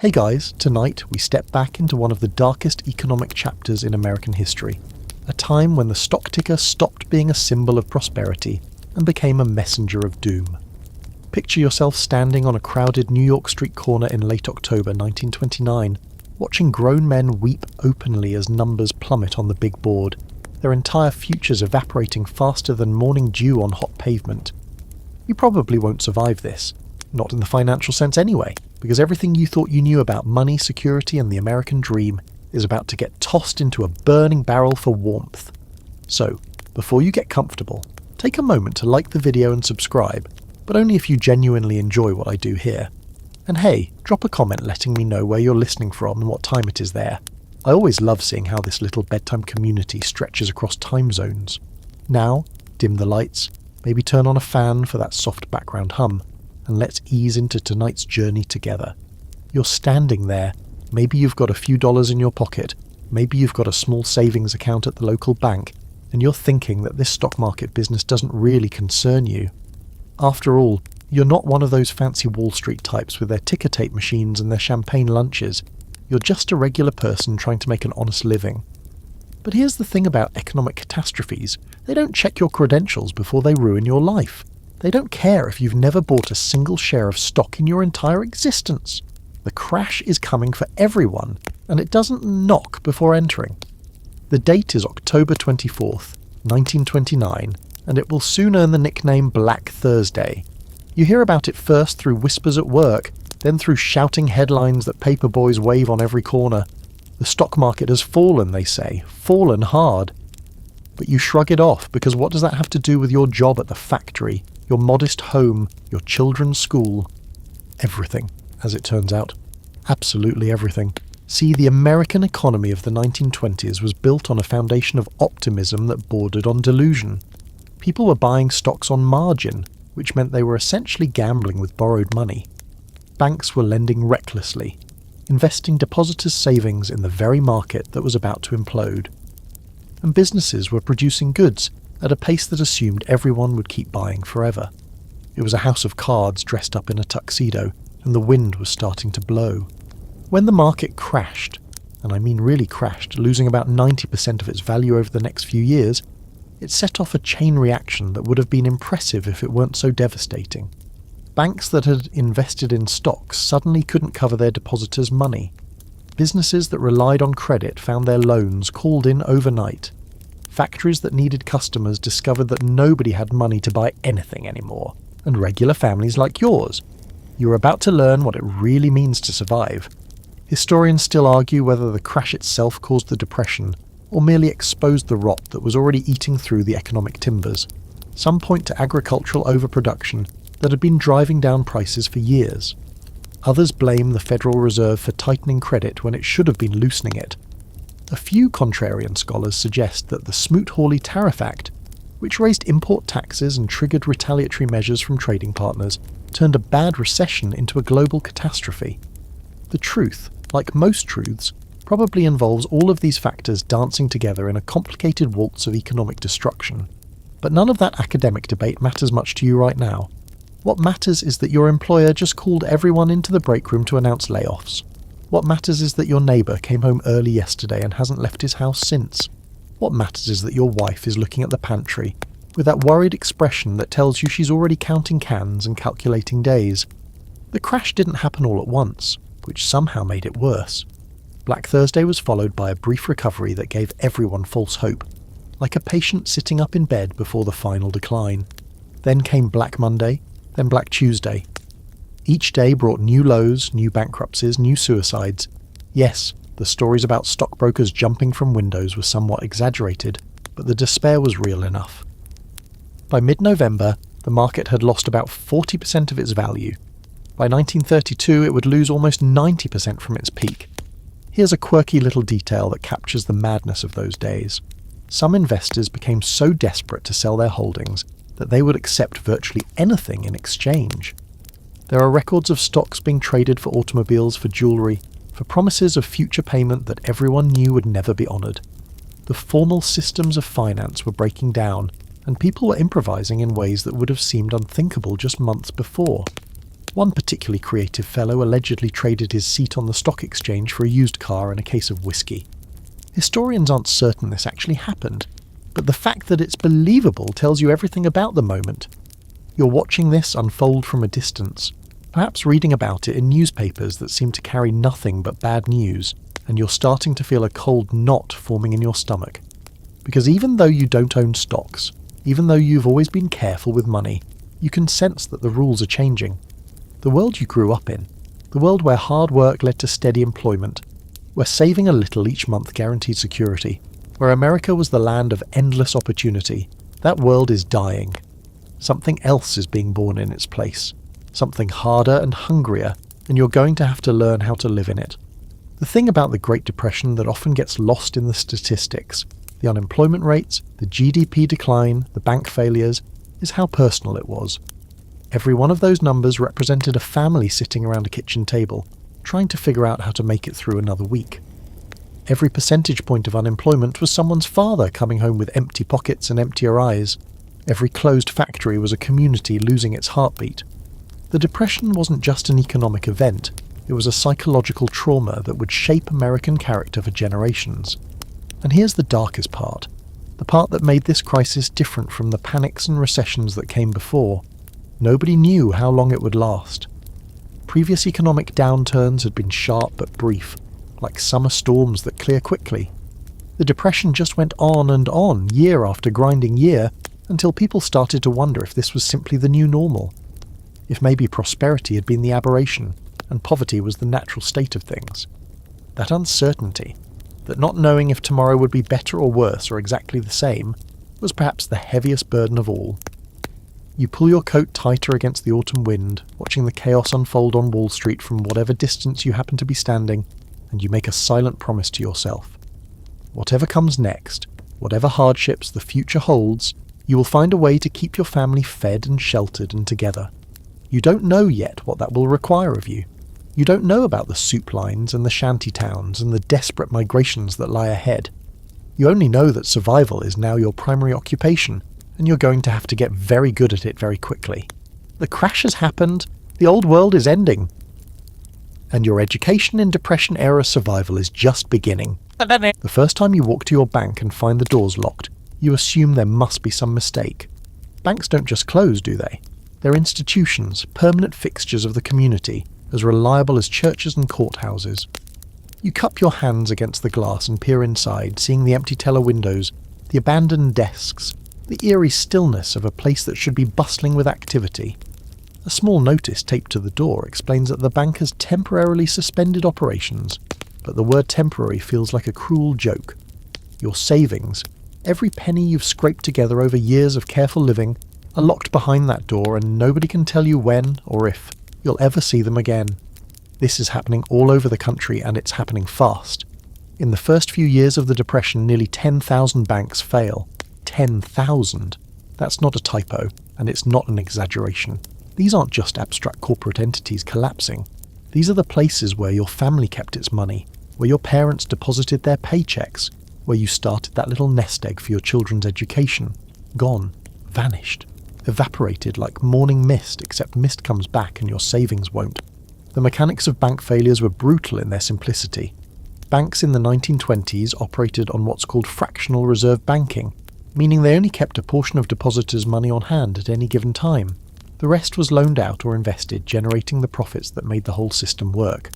Hey guys, tonight we step back into one of the darkest economic chapters in American history, a time when the stock ticker stopped being a symbol of prosperity and became a messenger of doom. Picture yourself standing on a crowded New York street corner in late October 1929, watching grown men weep openly as numbers plummet on the big board, their entire futures evaporating faster than morning dew on hot pavement. You probably won't survive this, not in the financial sense anyway, because everything you thought you knew about money, security and the American dream is about to get tossed into a burning barrel for warmth. So, before you get comfortable, take a moment to like the video and subscribe, but only if you genuinely enjoy what I do here. And hey, drop a comment letting me know where you're listening from and what time it is there. I always love seeing how this little bedtime community stretches across time zones. Now, dim the lights, maybe turn on a fan for that soft background hum, and let's ease into tonight's journey together. You're standing there, maybe you've got a few dollars in your pocket, maybe you've got a small savings account at the local bank, and you're thinking that this stock market business doesn't really concern you. After all, you're not one of those fancy Wall Street types with their ticker tape machines and their champagne lunches. You're just a regular person trying to make an honest living. But here's the thing about economic catastrophes. They don't check your credentials before they ruin your life. They don't care if you've never bought a single share of stock in your entire existence. The crash is coming for everyone, and it doesn't knock before entering. The date is October 24th, 1929, and it will soon earn the nickname Black Thursday. You hear about it first through whispers at work, then through shouting headlines that paper boys wave on every corner. The stock market has fallen, they say, fallen hard. But you shrug it off, because what does that have to do with your job at the factory, your modest home, your children's school? Everything, as it turns out. Absolutely everything. See, the American economy of the 1920s was built on a foundation of optimism that bordered on delusion. People were buying stocks on margin, which meant they were essentially gambling with borrowed money. Banks were lending recklessly, investing depositors' savings in the very market that was about to implode. And businesses were producing goods at a pace that assumed everyone would keep buying forever. It was a house of cards dressed up in a tuxedo, and the wind was starting to blow. When the market crashed, and I mean really crashed, losing about 90% of its value over the next few years, it set off a chain reaction that would have been impressive if it weren't so devastating. Banks that had invested in stocks suddenly couldn't cover their depositors' money. Businesses that relied on credit found their loans called in overnight. Factories that needed customers discovered that nobody had money to buy anything anymore, and regular families like yours. You're about to learn what it really means to survive. Historians still argue whether the crash itself caused the depression, or merely exposed the rot that was already eating through the economic timbers. Some point to agricultural overproduction that had been driving down prices for years. Others blame the Federal Reserve for tightening credit when it should have been loosening it. A few contrarian scholars suggest that the Smoot-Hawley Tariff Act, which raised import taxes and triggered retaliatory measures from trading partners, turned a bad recession into a global catastrophe. The truth, like most truths, probably involves all of these factors dancing together in a complicated waltz of economic destruction. But none of that academic debate matters much to you right now. What matters is that your employer just called everyone into the break room to announce layoffs. What matters is that your neighbour came home early yesterday and hasn't left his house since. What matters is that your wife is looking at the pantry, with that worried expression that tells you she's already counting cans and calculating days. The crash didn't happen all at once, which somehow made it worse. Black Thursday was followed by a brief recovery that gave everyone false hope, like a patient sitting up in bed before the final decline. Then came Black Monday, then Black Tuesday. Each day brought new lows, new bankruptcies, new suicides. Yes, the stories about stockbrokers jumping from windows were somewhat exaggerated, but the despair was real enough. By mid-November, the market had lost about 40% of its value. By 1932, it would lose almost 90% from its peak. Here's a quirky little detail that captures the madness of those days. Some investors became so desperate to sell their holdings that they would accept virtually anything in exchange. There are records of stocks being traded for automobiles, for jewellery, for promises of future payment that everyone knew would never be honoured. The formal systems of finance were breaking down, and people were improvising in ways that would have seemed unthinkable just months before. One particularly creative fellow allegedly traded his seat on the stock exchange for a used car and a case of whiskey. Historians aren't certain this actually happened, but the fact that it's believable tells you everything about the moment. You're watching this unfold from a distance, perhaps reading about it in newspapers that seem to carry nothing but bad news, and you're starting to feel a cold knot forming in your stomach. Because even though you don't own stocks, even though you've always been careful with money, you can sense that the rules are changing. The world you grew up in, the world where hard work led to steady employment, where saving a little each month guaranteed security, where America was the land of endless opportunity, that world is dying. Something else is being born in its place. Something harder and hungrier, and you're going to have to learn how to live in it. The thing about the Great Depression that often gets lost in the statistics, the unemployment rates, the GDP decline, the bank failures, is how personal it was. Every one of those numbers represented a family sitting around a kitchen table, trying to figure out how to make it through another week. Every percentage point of unemployment was someone's father coming home with empty pockets and emptier eyes. Every closed factory was a community losing its heartbeat. The Depression wasn't just an economic event, it was a psychological trauma that would shape American character for generations. And here's the darkest part, the part that made this crisis different from the panics and recessions that came before. Nobody knew how long it would last. Previous economic downturns had been sharp but brief, like summer storms that clear quickly. The Depression just went on, year after grinding year, until people started to wonder if this was simply the new normal. If maybe prosperity had been the aberration, and poverty was the natural state of things. That uncertainty, that not knowing if tomorrow would be better or worse or exactly the same, was perhaps the heaviest burden of all. You pull your coat tighter against the autumn wind, watching the chaos unfold on Wall Street from whatever distance you happen to be standing, and you make a silent promise to yourself. Whatever comes next, whatever hardships the future holds, you will find a way to keep your family fed and sheltered and together. You don't know yet what that will require of you. You don't know about the soup lines and the shanty towns and the desperate migrations that lie ahead. You only know that survival is now your primary occupation, and you're going to have to get very good at it very quickly. The crash has happened, the old world is ending, and your education in Depression-era survival is just beginning. The first time you walk to your bank and find the doors locked, you assume there must be some mistake. Banks don't just close, do they? They're institutions, permanent fixtures of the community, as reliable as churches and courthouses. You cup your hands against the glass and peer inside, seeing the empty teller windows, the abandoned desks, the eerie stillness of a place that should be bustling with activity. A small notice taped to the door explains that the bank has temporarily suspended operations, but the word temporary feels like a cruel joke. Your savings, every penny you've scraped together over years of careful living, are locked behind that door, and nobody can tell you when, or if, you'll ever see them again. This is happening all over the country, and it's happening fast. In the first few years of the Depression, nearly 10,000 banks fail. 10,000. That's not a typo, and it's not an exaggeration. These aren't just abstract corporate entities collapsing. These are the places where your family kept its money, where your parents deposited their paychecks, where you started that little nest egg for your children's education. Gone. Vanished. Evaporated like morning mist, except mist comes back and your savings won't. The mechanics of bank failures were brutal in their simplicity. Banks in the 1920s operated on what's called fractional reserve banking, meaning they only kept a portion of depositors' money on hand at any given time. The rest was loaned out or invested, generating the profits that made the whole system work.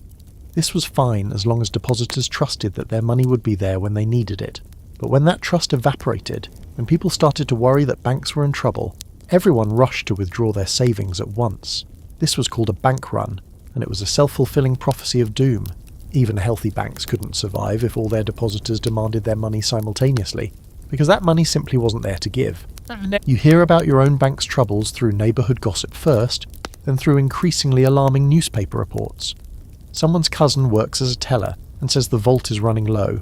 This was fine as long as depositors trusted that their money would be there when they needed it. But when that trust evaporated, when people started to worry that banks were in trouble, everyone rushed to withdraw their savings at once. This was called a bank run, and it was a self-fulfilling prophecy of doom. Even healthy banks couldn't survive if all their depositors demanded their money simultaneously, because that money simply wasn't there to give. You hear about your own bank's troubles through neighbourhood gossip first, then through increasingly alarming newspaper reports. Someone's cousin works as a teller and says the vault is running low.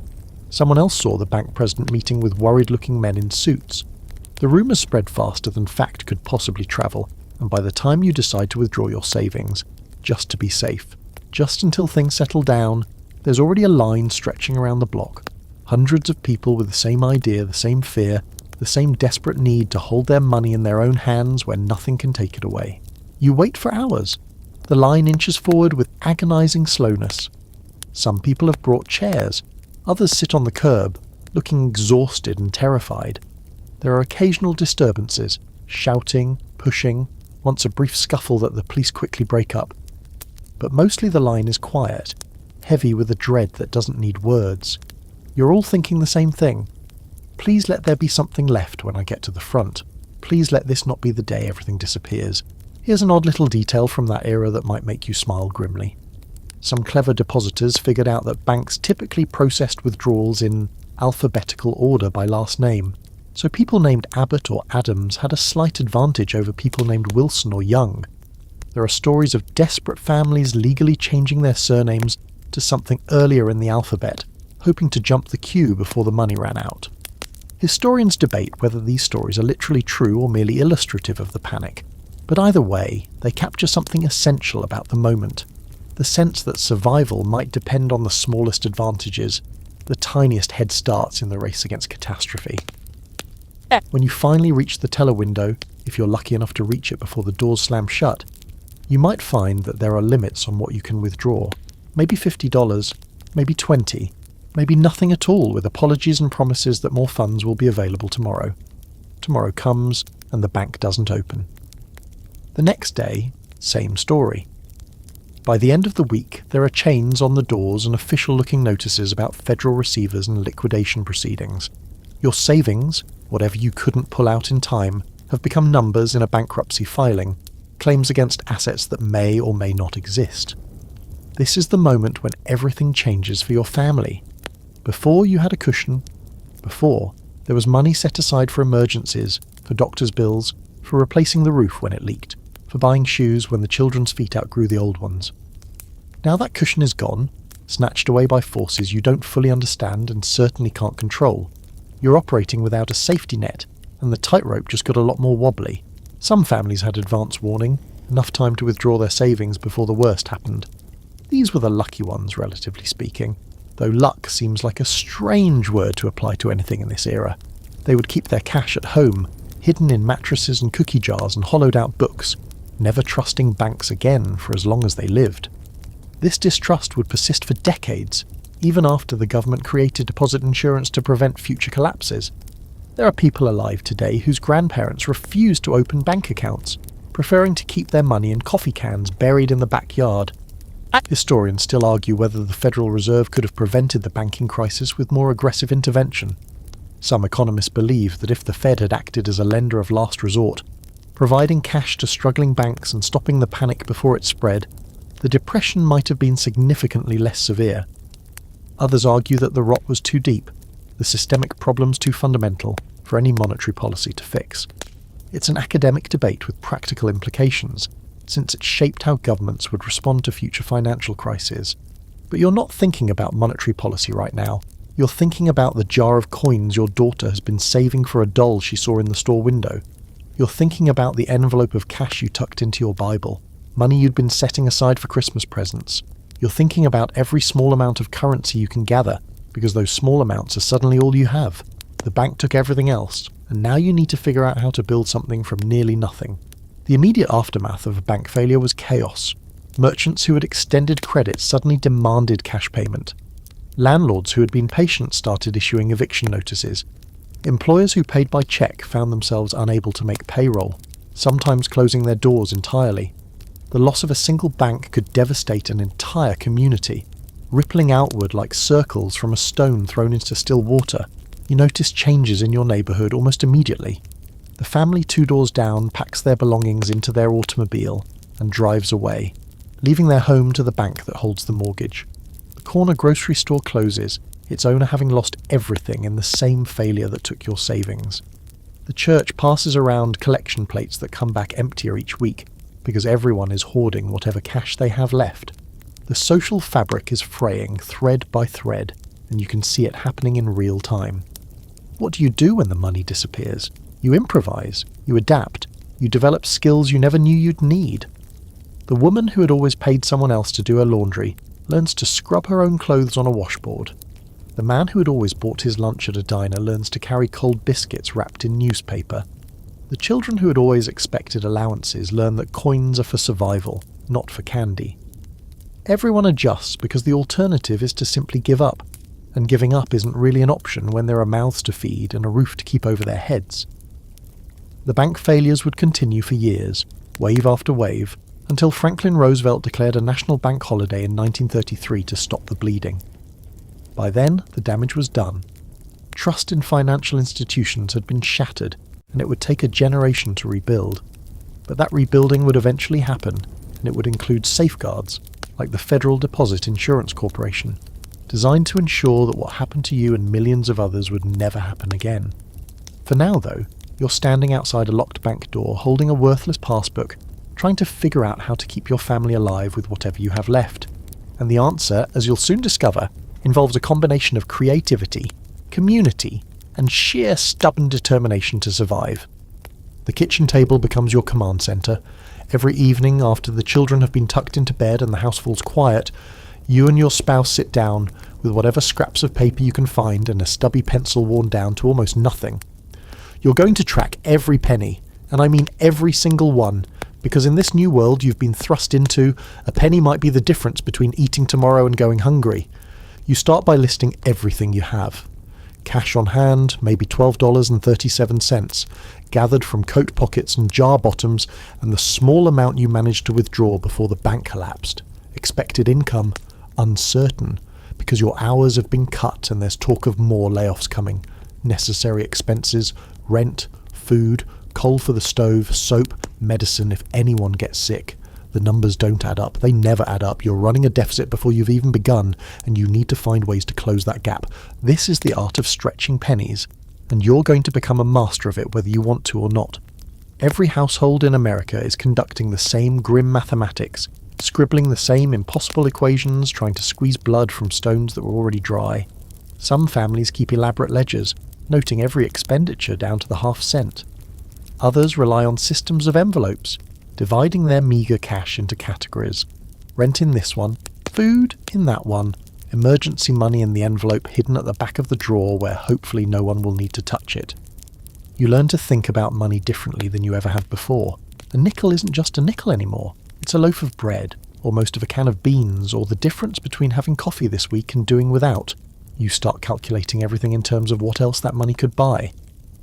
Someone else saw the bank president meeting with worried-looking men in suits. The rumours spread faster than fact could possibly travel, and by the time you decide to withdraw your savings, just to be safe, just until things settle down, there's already a line stretching around the block. Hundreds of people with the same idea, the same fear, the same desperate need to hold their money in their own hands when nothing can take it away. You wait for hours. The line inches forward with agonizing slowness. Some people have brought chairs, others sit on the curb, looking exhausted and terrified. There are occasional disturbances, shouting, pushing, once a brief scuffle that the police quickly break up. But mostly the line is quiet, heavy with a dread that doesn't need words. You're all thinking the same thing. Please let there be something left when I get to the front. Please let this not be the day everything disappears. Here's an odd little detail from that era that might make you smile grimly. Some clever depositors figured out that banks typically processed withdrawals in alphabetical order by last name, so people named Abbott or Adams had a slight advantage over people named Wilson or Young. There are stories of desperate families legally changing their surnames to something earlier in the alphabet, hoping to jump the queue before the money ran out. Historians debate whether these stories are literally true or merely illustrative of the panic, but either way, they capture something essential about the moment. The sense that survival might depend on the smallest advantages, the tiniest head starts in the race against catastrophe. When you finally reach the teller window, if you're lucky enough to reach it before the doors slam shut, you might find that there are limits on what you can withdraw. Maybe $50, maybe $20, maybe nothing at all, with apologies and promises that more funds will be available tomorrow. Tomorrow comes, and the bank doesn't open. The next day, same story. By the end of the week, there are chains on the doors and official-looking notices about federal receivers and liquidation proceedings. Your savings, whatever you couldn't pull out in time, have become numbers in a bankruptcy filing, claims against assets that may or may not exist. This is the moment when everything changes for your family. Before you had a cushion. Before, there was money set aside for emergencies, for doctor's bills, for replacing the roof when it leaked, for buying shoes when the children's feet outgrew the old ones. Now that cushion is gone, snatched away by forces you don't fully understand and certainly can't control. You're operating without a safety net, and the tightrope just got a lot more wobbly. Some families had advance warning, enough time to withdraw their savings before the worst happened. These were the lucky ones, relatively speaking, though luck seems like a strange word to apply to anything in this era. They would keep their cash at home, hidden in mattresses and cookie jars and hollowed-out books, never trusting banks again for as long as they lived. This distrust would persist for decades, even after the government created deposit insurance to prevent future collapses. There are people alive today whose grandparents refused to open bank accounts, preferring to keep their money in coffee cans buried in the backyard. Historians still argue whether the Federal Reserve could have prevented the banking crisis with more aggressive intervention. Some economists believe that if the Fed had acted as a lender of last resort, providing cash to struggling banks and stopping the panic before it spread, the depression might have been significantly less severe. Others argue that the rot was too deep, the systemic problems too fundamental for any monetary policy to fix. It's an academic debate with practical implications, since it shaped how governments would respond to future financial crises. But you're not thinking about monetary policy right now. You're thinking about the jar of coins your daughter has been saving for a doll she saw in the store window. You're thinking about the envelope of cash you tucked into your Bible, money you'd been setting aside for Christmas presents. You're thinking about every small amount of currency you can gather, because those small amounts are suddenly all you have. The bank took everything else, and now you need to figure out how to build something from nearly nothing. The immediate aftermath of a bank failure was chaos. Merchants who had extended credit suddenly demanded cash payment. Landlords who had been patient started issuing eviction notices. Employers who paid by cheque found themselves unable to make payroll, sometimes closing their doors entirely. The loss of a single bank could devastate an entire community. Rippling outward like circles from a stone thrown into still water, you notice changes in your neighbourhood almost immediately. The family 2 doors down packs their belongings into their automobile and drives away, leaving their home to the bank that holds the mortgage. The corner grocery store closes, its owner having lost everything in the same failure that took your savings. The church passes around collection plates that come back emptier each week, because everyone is hoarding whatever cash they have left. The social fabric is fraying thread by thread, and you can see it happening in real time. What do you do when the money disappears? You improvise, you adapt, you develop skills you never knew you'd need. The woman who had always paid someone else to do her laundry learns to scrub her own clothes on a washboard. The man who had always bought his lunch at a diner learns to carry cold biscuits wrapped in newspaper. The children who had always expected allowances learn that coins are for survival, not for candy. Everyone adjusts because the alternative is to simply give up, and giving up isn't really an option when there are mouths to feed and a roof to keep over their heads. The bank failures would continue for years, wave after wave, until Franklin Roosevelt declared a national bank holiday in 1933 to stop the bleeding. By then, the damage was done. Trust in financial institutions had been shattered, and it would take a generation to rebuild. But that rebuilding would eventually happen, and it would include safeguards, like the Federal Deposit Insurance Corporation, designed to ensure that what happened to you and millions of others would never happen again. For now, though, you're standing outside a locked bank door holding a worthless passbook, trying to figure out how to keep your family alive with whatever you have left. And the answer, as you'll soon discover, involves a combination of creativity, community, and sheer stubborn determination to survive. The kitchen table becomes your command centre. Every evening, after the children have been tucked into bed and the house falls quiet, you and your spouse sit down with whatever scraps of paper you can find and a stubby pencil worn down to almost nothing. You're going to track every penny, and I mean every single one, because in this new world you've been thrust into, a penny might be the difference between eating tomorrow and going hungry. You start by listing everything you have. Cash on hand, maybe $12.37, gathered from coat pockets and jar bottoms, and the small amount you managed to withdraw before the bank collapsed. Expected income, uncertain, because your hours have been cut and there's talk of more layoffs coming. Necessary expenses, rent, food, coal for the stove, soap, medicine if anyone gets sick. The numbers don't add up. They never add up. You're running a deficit before you've even begun, and you need to find ways to close that gap. This is the art of stretching pennies, and you're going to become a master of it whether you want to or not. Every household in America is conducting the same grim mathematics, scribbling the same impossible equations, trying to squeeze blood from stones that were already dry. Some families keep elaborate ledgers, noting every expenditure down to the half cent. Others rely on systems of envelopes, dividing their meagre cash into categories. Rent in this one, food in that one, emergency money in the envelope hidden at the back of the drawer where hopefully no one will need to touch it. You learn to think about money differently than you ever have before. A nickel isn't just a nickel anymore. It's a loaf of bread, or most of a can of beans, or the difference between having coffee this week and doing without. You start calculating everything in terms of what else that money could buy.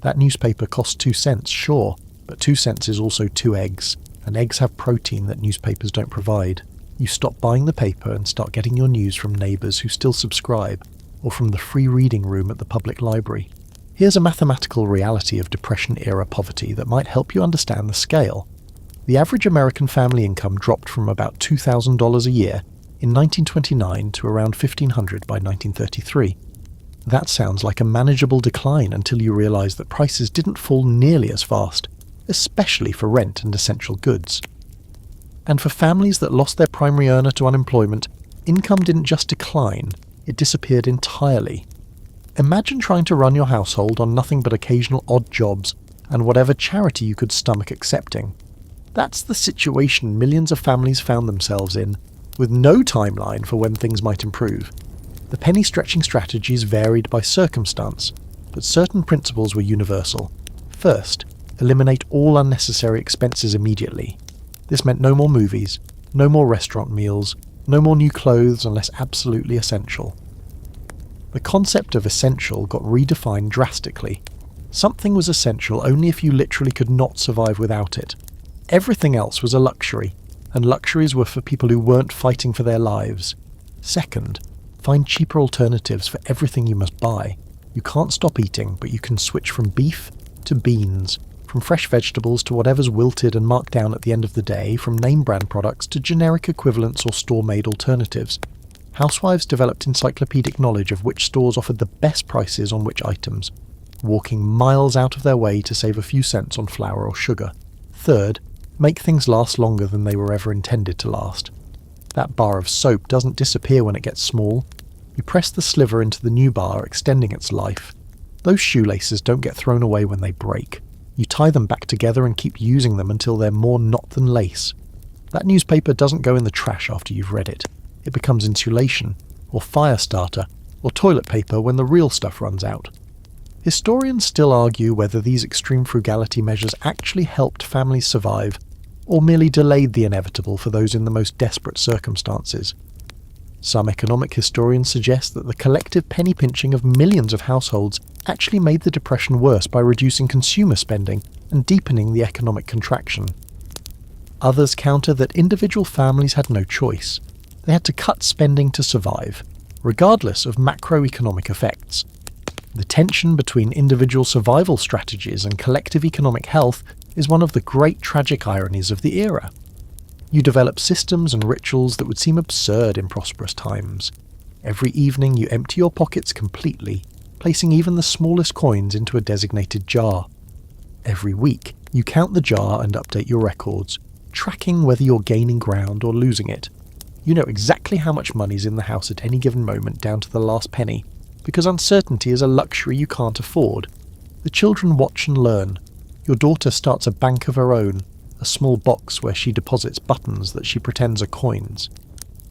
That newspaper costs 2 cents, sure, but 2 cents is also 2 eggs, and eggs have protein that newspapers don't provide. You stop buying the paper and start getting your news from neighbours who still subscribe, or from the free reading room at the public library. Here's a mathematical reality of Depression-era poverty that might help you understand the scale. The average American family income dropped from about $2,000 a year in 1929 to around $1,500 by 1933. That sounds like a manageable decline until you realise that prices didn't fall nearly as fast, especially for rent and essential goods. And for families that lost their primary earner to unemployment, income didn't just decline, it disappeared entirely. Imagine trying to run your household on nothing but occasional odd jobs and whatever charity you could stomach accepting. That's the situation millions of families found themselves in, with no timeline for when things might improve. The penny-stretching strategies varied by circumstance, but certain principles were universal. First, eliminate all unnecessary expenses immediately. This meant no more movies, no more restaurant meals, no more new clothes unless absolutely essential. The concept of essential got redefined drastically. Something was essential only if you literally could not survive without it. Everything else was a luxury, and luxuries were for people who weren't fighting for their lives. Second, find cheaper alternatives for everything you must buy. You can't stop eating, but you can switch from beef to beans, from fresh vegetables to whatever's wilted and marked down at the end of the day, from name brand products to generic equivalents or store-made alternatives. Housewives developed encyclopedic knowledge of which stores offered the best prices on which items, walking miles out of their way to save a few cents on flour or sugar. Third, make things last longer than they were ever intended to last. That bar of soap doesn't disappear when it gets small. You press the sliver into the new bar, extending its life. Those shoelaces don't get thrown away when they break. You tie them back together and keep using them until they're more knot than lace. That newspaper doesn't go in the trash after you've read it. It becomes insulation, or fire starter, or toilet paper when the real stuff runs out. Historians still argue whether these extreme frugality measures actually helped families survive, or merely delayed the inevitable for those in the most desperate circumstances. Some economic historians suggest that the collective penny pinching of millions of households actually made the Depression worse by reducing consumer spending and deepening the economic contraction. Others counter that individual families had no choice. They had to cut spending to survive, regardless of macroeconomic effects. The tension between individual survival strategies and collective economic health is one of the great tragic ironies of the era. You develop systems and rituals that would seem absurd in prosperous times. Every evening you empty your pockets completely, placing even the smallest coins into a designated jar. Every week you count the jar and update your records, tracking whether you're gaining ground or losing it. You know exactly how much money's in the house at any given moment down to the last penny, because uncertainty is a luxury you can't afford. The children watch and learn. Your daughter starts a bank of her own, a small box where she deposits buttons that she pretends are coins.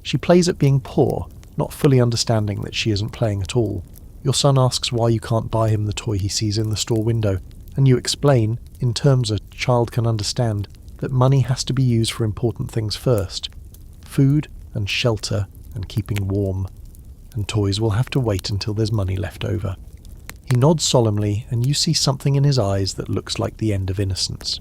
She plays at being poor, not fully understanding that she isn't playing at all. Your son asks why you can't buy him the toy he sees in the store window, and you explain, in terms a child can understand, that money has to be used for important things first. Food and shelter and keeping warm. And toys will have to wait until there's money left over. He nods solemnly, and you see something in his eyes that looks like the end of innocence.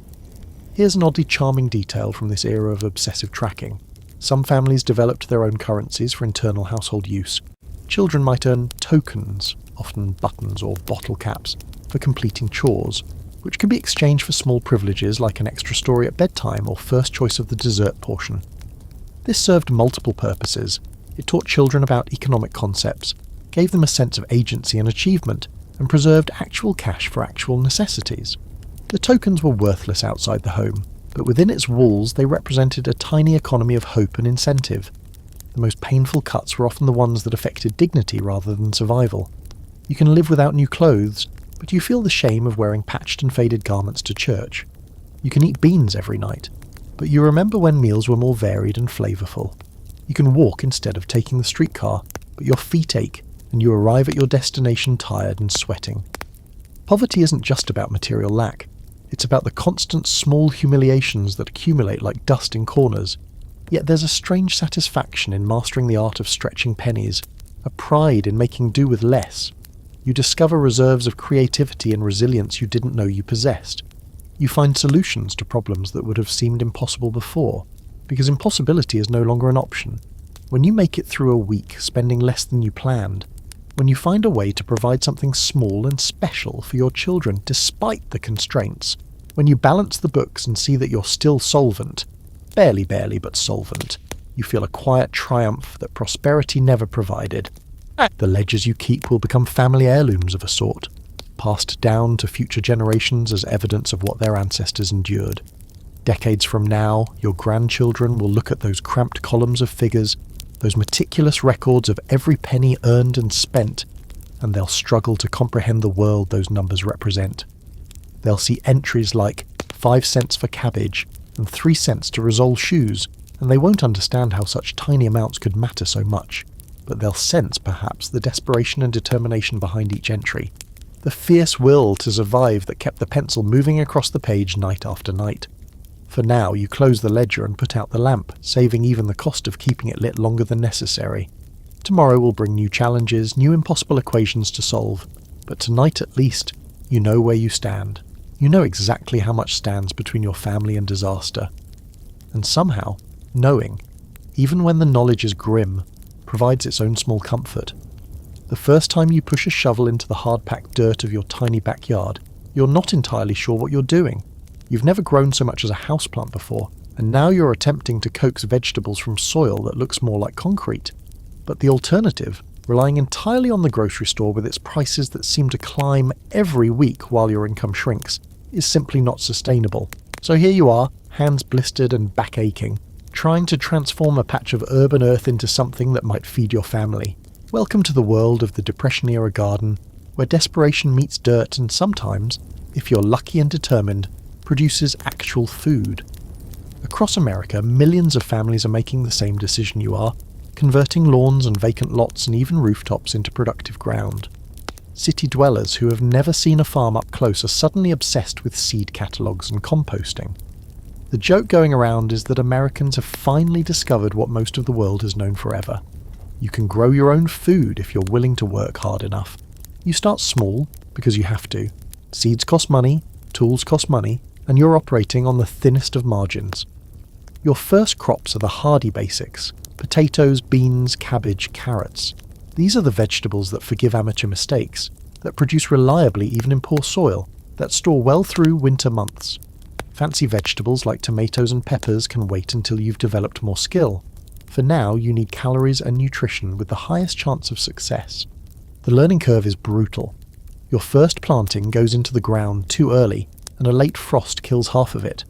Here's an oddly charming detail from this era of obsessive tracking. Some families developed their own currencies for internal household use. Children might earn tokens, often buttons or bottle caps, for completing chores, which could be exchanged for small privileges like an extra story at bedtime or first choice of the dessert portion. This served multiple purposes. It taught children about economic concepts, gave them a sense of agency and achievement, and preserved actual cash for actual necessities. The tokens were worthless outside the home, but within its walls they represented a tiny economy of hope and incentive. The most painful cuts were often the ones that affected dignity rather than survival. You can live without new clothes, but you feel the shame of wearing patched and faded garments to church. You can eat beans every night, but you remember when meals were more varied and flavourful. You can walk instead of taking the streetcar, but your feet ache, and you arrive at your destination tired and sweating. Poverty isn't just about material lack. It's about the constant small humiliations that accumulate like dust in corners. Yet there's a strange satisfaction in mastering the art of stretching pennies, a pride in making do with less. You discover reserves of creativity and resilience you didn't know you possessed. You find solutions to problems that would have seemed impossible before, because impossibility is no longer an option. When you make it through a week spending less than you planned, when you find a way to provide something small and special for your children despite the constraints, when you balance the books and see that you're still solvent, barely but solvent, you feel a quiet triumph that prosperity never provided. The ledgers you keep will become family heirlooms of a sort, passed down to future generations as evidence of what their ancestors endured. Decades from now, your grandchildren will look at those cramped columns of figures, those meticulous records of every penny earned and spent, and they'll struggle to comprehend the world those numbers represent. They'll see entries like 5 cents for cabbage and 3 cents to Rizol shoes, and they won't understand how such tiny amounts could matter so much, but they'll sense, perhaps, the desperation and determination behind each entry, the fierce will to survive that kept the pencil moving across the page night after night. For now, you close the ledger and put out the lamp, saving even the cost of keeping it lit longer than necessary. Tomorrow will bring new challenges, new impossible equations to solve, but tonight at least, you know where you stand. You know exactly how much stands between your family and disaster. And somehow, knowing, even when the knowledge is grim, provides its own small comfort. The first time you push a shovel into the hard-packed dirt of your tiny backyard, you're not entirely sure what you're doing. You've never grown so much as a houseplant before, and now you're attempting to coax vegetables from soil that looks more like concrete. But the alternative, relying entirely on the grocery store with its prices that seem to climb every week while your income shrinks, is simply not sustainable. So here you are, hands blistered and back aching, trying to transform a patch of urban earth into something that might feed your family. Welcome to the world of the Depression-era garden, where desperation meets dirt and sometimes, if you're lucky and determined, produces actual food. Across America, millions of families are making the same decision you are, converting lawns and vacant lots and even rooftops into productive ground. City dwellers who have never seen a farm up close are suddenly obsessed with seed catalogues and composting. The joke going around is that Americans have finally discovered what most of the world has known forever. You can grow your own food if you're willing to work hard enough. You start small, because you have to. Seeds cost money, tools cost money, and you're operating on the thinnest of margins. Your first crops are the hardy basics: potatoes, beans, cabbage, carrots. These are the vegetables that forgive amateur mistakes, that produce reliably even in poor soil, that store well through winter months. Fancy vegetables like tomatoes and peppers can wait until you've developed more skill. For now, you need calories and nutrition with the highest chance of success. The learning curve is brutal. Your first planting goes into the ground too early, and a late frost kills half of it.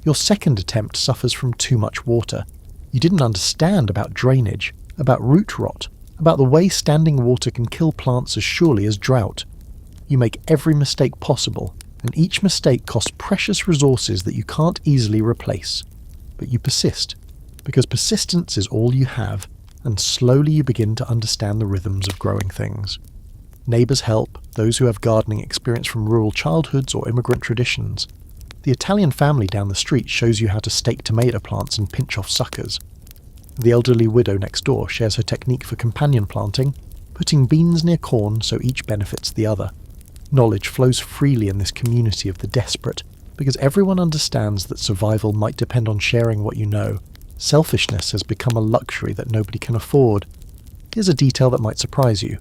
Your second attempt suffers from too much water. You didn't understand about drainage, about root rot, about the way standing water can kill plants as surely as drought. You make every mistake possible, and each mistake costs precious resources that you can't easily replace. But you persist, because persistence is all you have, and slowly you begin to understand the rhythms of growing things. Neighbours help, those who have gardening experience from rural childhoods or immigrant traditions. The Italian family down the street shows you how to stake tomato plants and pinch off suckers. The elderly widow next door shares her technique for companion planting, putting beans near corn so each benefits the other. Knowledge flows freely in this community of the desperate, because everyone understands that survival might depend on sharing what you know. Selfishness has become a luxury that nobody can afford. Here's a detail that might surprise you.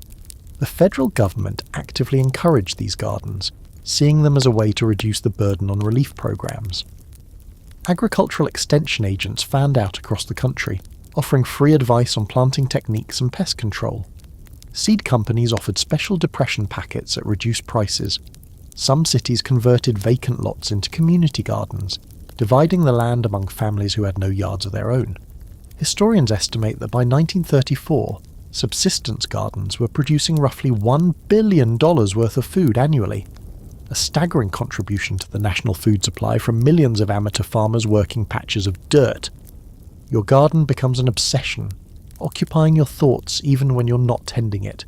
The federal government actively encouraged these gardens, seeing them as a way to reduce the burden on relief programs. Agricultural extension agents fanned out across the country, offering free advice on planting techniques and pest control. Seed companies offered special depression packets at reduced prices. Some cities converted vacant lots into community gardens, dividing the land among families who had no yards of their own. Historians estimate that by 1934, subsistence gardens were producing roughly $1 billion worth of food annually. A staggering contribution to the national food supply from millions of amateur farmers working patches of dirt. Your garden becomes an obsession, occupying your thoughts even when you're not tending it.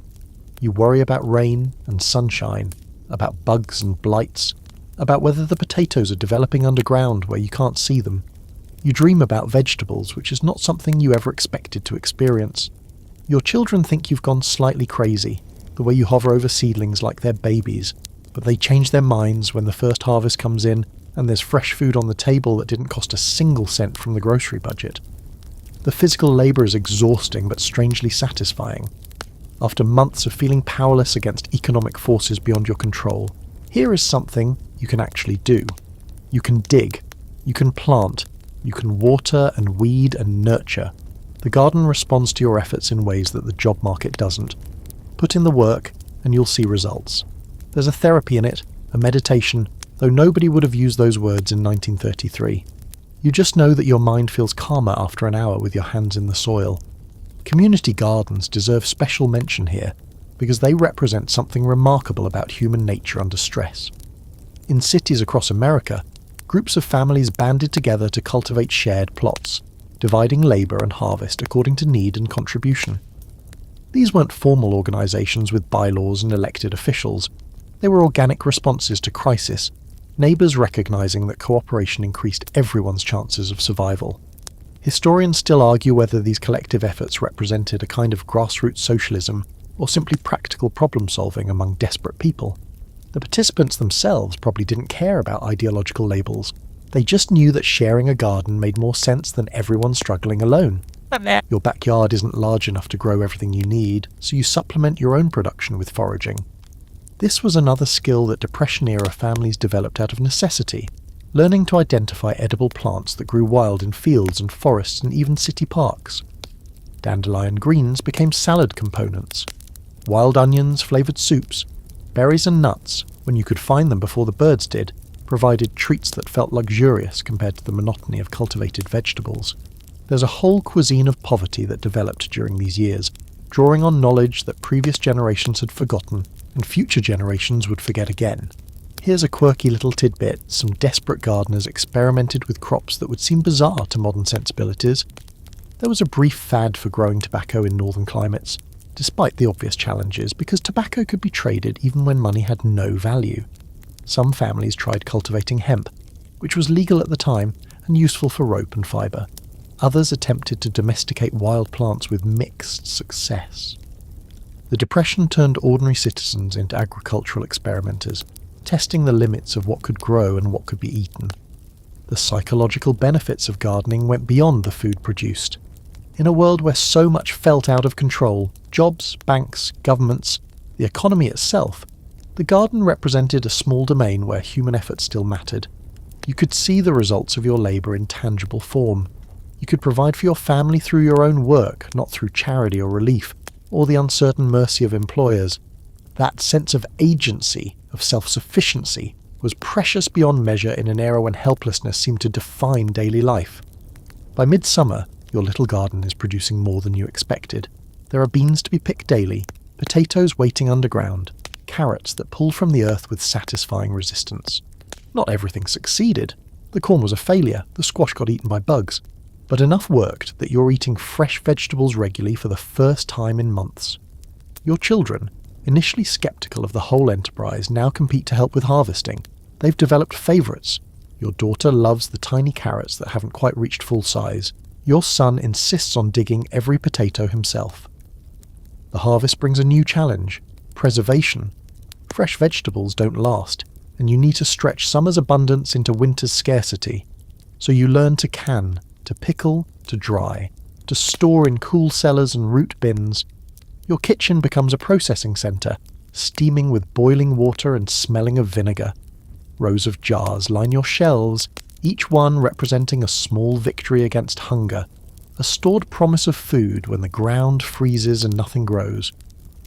You worry about rain and sunshine, about bugs and blights, about whether the potatoes are developing underground where you can't see them. You dream about vegetables, which is not something you ever expected to experience. Your children think you've gone slightly crazy, the way you hover over seedlings like they're babies, but they change their minds when the first harvest comes in and there's fresh food on the table that didn't cost a single cent from the grocery budget. The physical labour is exhausting but strangely satisfying. After months of feeling powerless against economic forces beyond your control, here is something you can actually do. You can dig, you can plant, you can water and weed and nurture. The garden responds to your efforts in ways that the job market doesn't. Put in the work and you'll see results. There's a therapy in it, a meditation, though nobody would have used those words in 1933. You just know that your mind feels calmer after an hour with your hands in the soil. Community gardens deserve special mention here, because they represent something remarkable about human nature under stress. In cities across America, groups of families banded together to cultivate shared plots, dividing labour and harvest according to need and contribution. These weren't formal organisations with bylaws and elected officials. They were organic responses to crisis, neighbours recognising that cooperation increased everyone's chances of survival. Historians still argue whether these collective efforts represented a kind of grassroots socialism or simply practical problem-solving among desperate people. The participants themselves probably didn't care about ideological labels. They just knew that sharing a garden made more sense than everyone struggling alone. Your backyard isn't large enough to grow everything you need, so you supplement your own production with foraging. This was another skill that Depression-era families developed out of necessity, learning to identify edible plants that grew wild in fields and forests and even city parks. Dandelion greens became salad components. Wild onions flavoured soups. Berries and nuts, when you could find them before the birds did, provided treats that felt luxurious compared to the monotony of cultivated vegetables. There's a whole cuisine of poverty that developed during these years, drawing on knowledge that previous generations had forgotten and future generations would forget again. Here's a quirky little tidbit: some desperate gardeners experimented with crops that would seem bizarre to modern sensibilities. There was a brief fad for growing tobacco in northern climates, despite the obvious challenges, because tobacco could be traded even when money had no value. Some families tried cultivating hemp, which was legal at the time and useful for rope and fibre. Others attempted to domesticate wild plants with mixed success. The Depression turned ordinary citizens into agricultural experimenters, testing the limits of what could grow and what could be eaten. The psychological benefits of gardening went beyond the food produced. In a world where so much felt out of control, jobs, banks, governments, the economy itself, the garden represented a small domain where human effort still mattered. You could see the results of your labour in tangible form. You could provide for your family through your own work, not through charity or relief, or the uncertain mercy of employers. That sense of agency, of self-sufficiency, was precious beyond measure in an era when helplessness seemed to define daily life. By midsummer, your little garden is producing more than you expected. There are beans to be picked daily, potatoes waiting underground, carrots that pull from the earth with satisfying resistance. Not everything succeeded. The corn was a failure, the squash got eaten by bugs. But enough worked that you're eating fresh vegetables regularly for the first time in months. Your children, initially sceptical of the whole enterprise, now compete to help with harvesting. They've developed favourites. Your daughter loves the tiny carrots that haven't quite reached full size. Your son insists on digging every potato himself. The harvest brings a new challenge: preservation. Fresh vegetables don't last, and you need to stretch summer's abundance into winter's scarcity. So you learn to can, to pickle, to dry, to store in cool cellars and root bins. Your kitchen becomes a processing centre, steaming with boiling water and smelling of vinegar. Rows of jars line your shelves, each one representing a small victory against hunger, a stored promise of food when the ground freezes and nothing grows.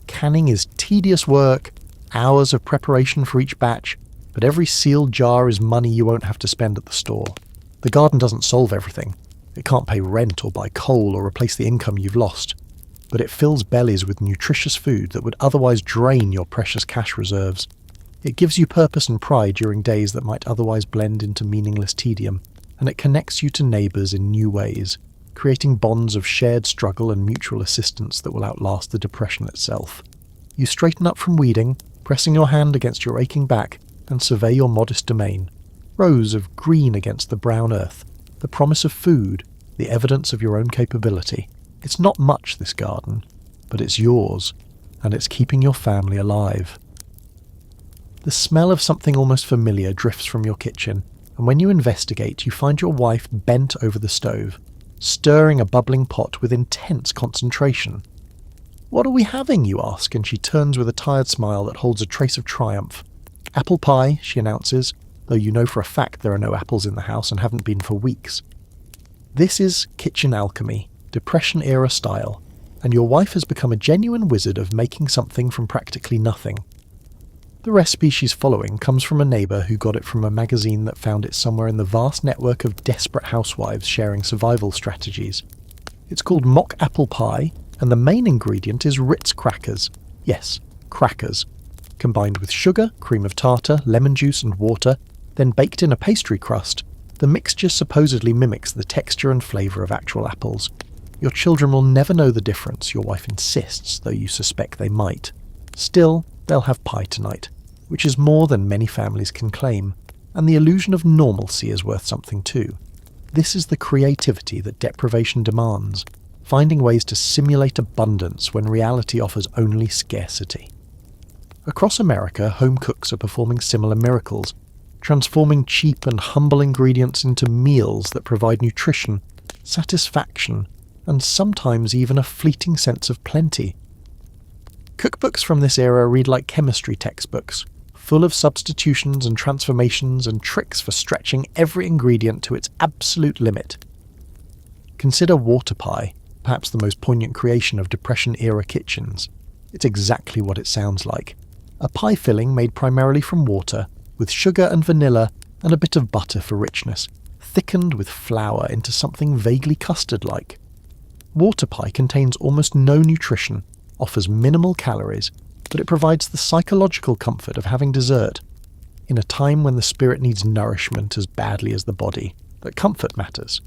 Canning is tedious work, hours of preparation for each batch, but every sealed jar is money you won't have to spend at the store. The garden doesn't solve everything. It can't pay rent or buy coal or replace the income you've lost, but it fills bellies with nutritious food that would otherwise drain your precious cash reserves. It gives you purpose and pride during days that might otherwise blend into meaningless tedium, and it connects you to neighbours in new ways, creating bonds of shared struggle and mutual assistance that will outlast the Depression itself. You straighten up from weeding, pressing your hand against your aching back, and survey your modest domain. Rows of green against the brown earth, the promise of food, the evidence of your own capability. It's not much, this garden, but it's yours, and it's keeping your family alive. The smell of something almost familiar drifts from your kitchen, and when you investigate, you find your wife bent over the stove, stirring a bubbling pot with intense concentration. "What are we having?" you ask, and she turns with a tired smile that holds a trace of triumph. "Apple pie," she announces, though you know for a fact there are no apples in the house and haven't been for weeks. This is kitchen alchemy, Depression-era style, and your wife has become a genuine wizard of making something from practically nothing. The recipe she's following comes from a neighbour who got it from a magazine that found it somewhere in the vast network of desperate housewives sharing survival strategies. It's called mock apple pie, and the main ingredient is Ritz crackers. Yes, crackers. Combined with sugar, cream of tartar, lemon juice and water, then baked in a pastry crust, the mixture supposedly mimics the texture and flavour of actual apples. Your children will never know the difference, your wife insists, though you suspect they might. Still, they'll have pie tonight, which is more than many families can claim, and the illusion of normalcy is worth something too. This is the creativity that deprivation demands, finding ways to simulate abundance when reality offers only scarcity. Across America, home cooks are performing similar miracles, transforming cheap and humble ingredients into meals that provide nutrition, satisfaction, and sometimes even a fleeting sense of plenty. Cookbooks from this era read like chemistry textbooks, full of substitutions and transformations and tricks for stretching every ingredient to its absolute limit. Consider water pie, perhaps the most poignant creation of Depression-era kitchens. It's exactly what it sounds like. A pie filling made primarily from water, with sugar and vanilla and a bit of butter for richness, thickened with flour into something vaguely custard-like. Water pie contains almost no nutrition, offers minimal calories, but it provides the psychological comfort of having dessert. In a time when the spirit needs nourishment as badly as the body, that comfort matters.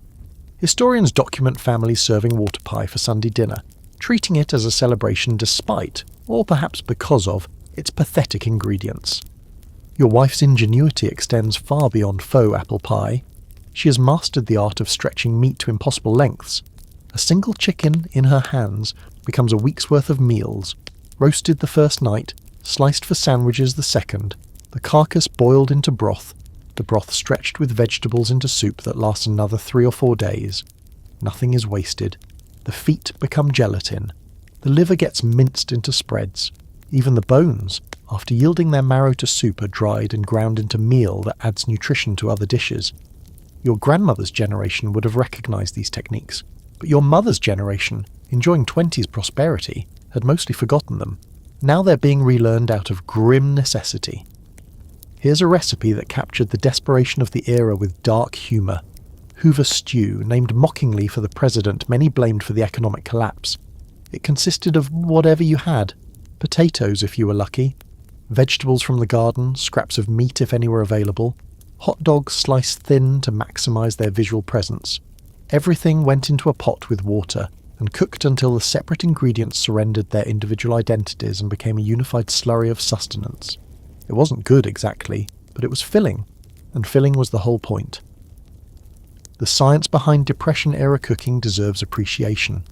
Historians document families serving water pie for Sunday dinner, treating it as a celebration despite, or perhaps because of, its pathetic ingredients. Your wife's ingenuity extends far beyond faux apple pie. She has mastered the art of stretching meat to impossible lengths. A single chicken in her hands becomes a week's worth of meals, roasted the first night, sliced for sandwiches the second, the carcass boiled into broth, the broth stretched with vegetables into soup that lasts another 3 or 4 days. Nothing is wasted. The feet become gelatin. The liver gets minced into spreads. Even the bones, after yielding their marrow to soup, are dried and ground into meal that adds nutrition to other dishes. Your grandmother's generation would have recognised these techniques, but your mother's generation, enjoying 20s prosperity, had mostly forgotten them. Now they're being relearned out of grim necessity. Here's a recipe that captured the desperation of the era with dark humour. Hoover stew, named mockingly for the president many blamed for the economic collapse. It consisted of whatever you had. Potatoes if you were lucky, vegetables from the garden, scraps of meat if any were available, hot dogs sliced thin to maximise their visual presence. Everything went into a pot with water and cooked until the separate ingredients surrendered their individual identities and became a unified slurry of sustenance. It wasn't good exactly, but it was filling, and filling was the whole point. The science behind Depression-era cooking deserves appreciation.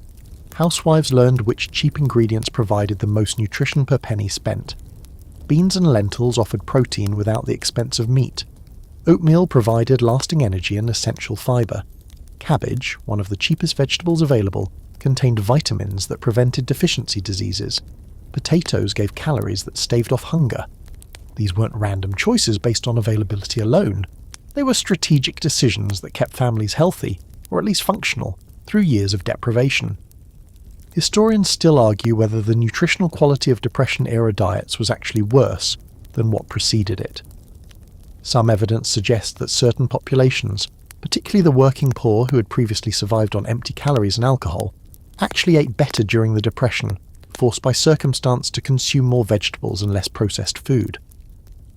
Housewives learned which cheap ingredients provided the most nutrition per penny spent. Beans and lentils offered protein without the expense of meat. Oatmeal provided lasting energy and essential fibre. Cabbage, one of the cheapest vegetables available, contained vitamins that prevented deficiency diseases. Potatoes gave calories that staved off hunger. These weren't random choices based on availability alone. They were strategic decisions that kept families healthy, or at least functional, through years of deprivation. Historians still argue whether the nutritional quality of Depression-era diets was actually worse than what preceded it. Some evidence suggests that certain populations, particularly the working poor who had previously survived on empty calories and alcohol, actually ate better during the Depression, forced by circumstance to consume more vegetables and less processed food.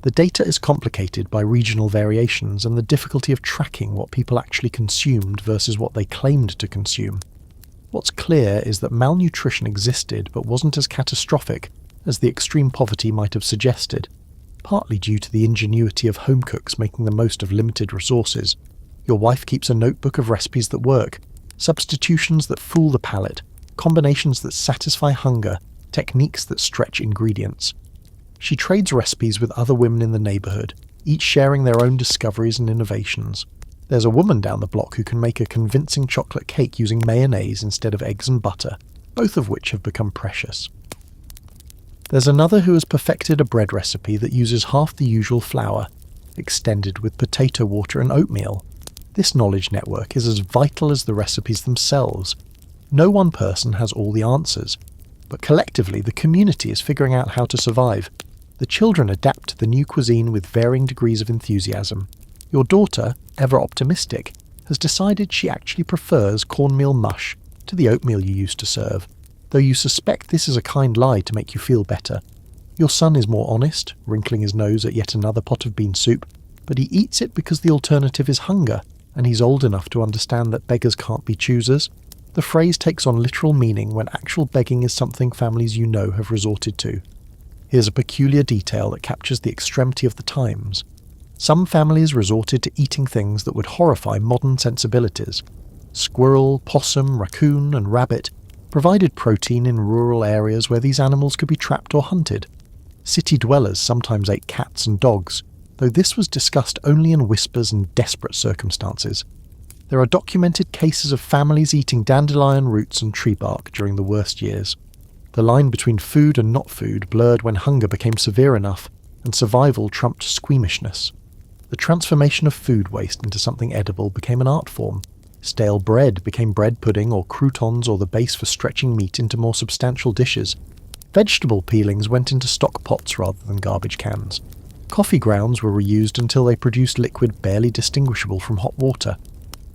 The data is complicated by regional variations and the difficulty of tracking what people actually consumed versus what they claimed to consume. What's clear is that malnutrition existed but wasn't as catastrophic as the extreme poverty might have suggested, partly due to the ingenuity of home cooks making the most of limited resources. Your wife keeps a notebook of recipes that work, substitutions that fool the palate, combinations that satisfy hunger, techniques that stretch ingredients. She trades recipes with other women in the neighbourhood, each sharing their own discoveries and innovations. There's a woman down the block who can make a convincing chocolate cake using mayonnaise instead of eggs and butter, both of which have become precious. There's another who has perfected a bread recipe that uses half the usual flour, extended with potato water and oatmeal. This knowledge network is as vital as the recipes themselves. No one person has all the answers, but collectively the community is figuring out how to survive. The children adapt to the new cuisine with varying degrees of enthusiasm. Your daughter, ever optimistic, has decided she actually prefers cornmeal mush to the oatmeal you used to serve, though you suspect this is a kind lie to make you feel better. Your son is more honest, wrinkling his nose at yet another pot of bean soup, but he eats it because the alternative is hunger, and he's old enough to understand that beggars can't be choosers. The phrase takes on literal meaning when actual begging is something families you know have resorted to. Here's a peculiar detail that captures the extremity of the times. Some families resorted to eating things that would horrify modern sensibilities. Squirrel, possum, raccoon, and rabbit provided protein in rural areas where these animals could be trapped or hunted. City dwellers sometimes ate cats and dogs, though this was discussed only in whispers and desperate circumstances. There are documented cases of families eating dandelion roots and tree bark during the worst years. The line between food and not food blurred when hunger became severe enough, and survival trumped squeamishness. The transformation of food waste into something edible became an art form. Stale bread became bread pudding or croutons or the base for stretching meat into more substantial dishes. Vegetable peelings went into stock pots rather than garbage cans. Coffee grounds were reused until they produced liquid barely distinguishable from hot water.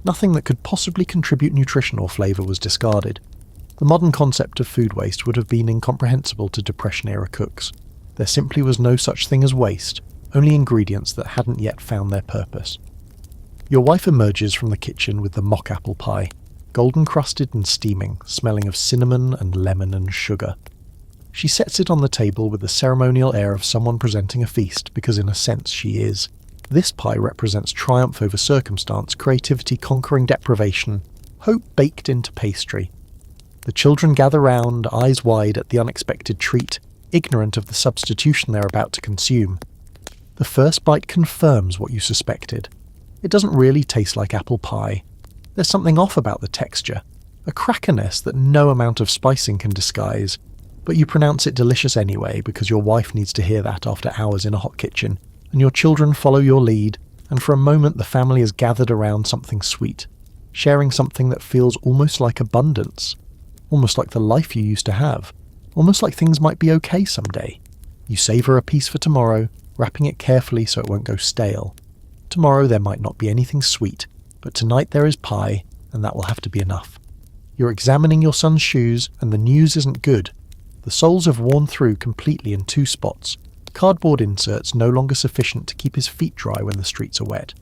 Nothing that could possibly contribute nutrition or flavour was discarded. The modern concept of food waste would have been incomprehensible to Depression-era cooks. There simply was no such thing as waste, only ingredients that hadn't yet found their purpose. Your wife emerges from the kitchen with the mock apple pie, golden crusted and steaming, smelling of cinnamon and lemon and sugar. She sets it on the table with the ceremonial air of someone presenting a feast, because in a sense she is. This pie represents triumph over circumstance, creativity conquering deprivation, hope baked into pastry. The children gather round, eyes wide at the unexpected treat, ignorant of the substitution they're about to consume. The first bite confirms what you suspected. It doesn't really taste like apple pie. There's something off about the texture, a crackerness that no amount of spicing can disguise, but you pronounce it delicious anyway because your wife needs to hear that after hours in a hot kitchen, and your children follow your lead, and for a moment the family is gathered around something sweet, sharing something that feels almost like abundance, almost like the life you used to have, almost like things might be okay someday. You savour a piece for tomorrow, wrapping it carefully so it won't go stale. Tomorrow there might not be anything sweet, but tonight there is pie, and that will have to be enough. You're examining your son's shoes, and the news isn't good. The soles have worn through completely in 2 spots, cardboard inserts no longer sufficient to keep his feet dry when the streets are wet.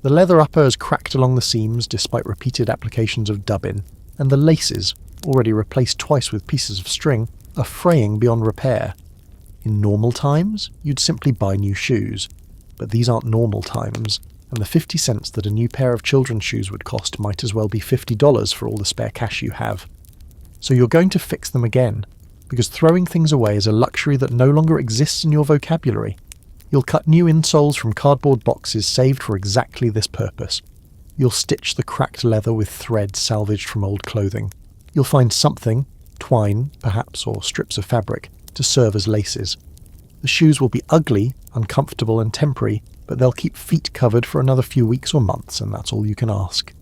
The leather upper has cracked along the seams despite repeated applications of dubbin, and the laces, already replaced twice with pieces of string, are fraying beyond repair. In normal times, you'd simply buy new shoes, but these aren't normal times, and the 50 cents that a new pair of children's shoes would cost might as well be $50 for all the spare cash you have. So you're going to fix them again, because throwing things away is a luxury that no longer exists in your vocabulary. You'll cut new insoles from cardboard boxes saved for exactly this purpose. You'll stitch the cracked leather with thread salvaged from old clothing. You'll find something, twine, perhaps, or strips of fabric, to serve as laces. The shoes will be ugly, uncomfortable and temporary, but they'll keep feet covered for another few weeks or months, and that's all you can ask.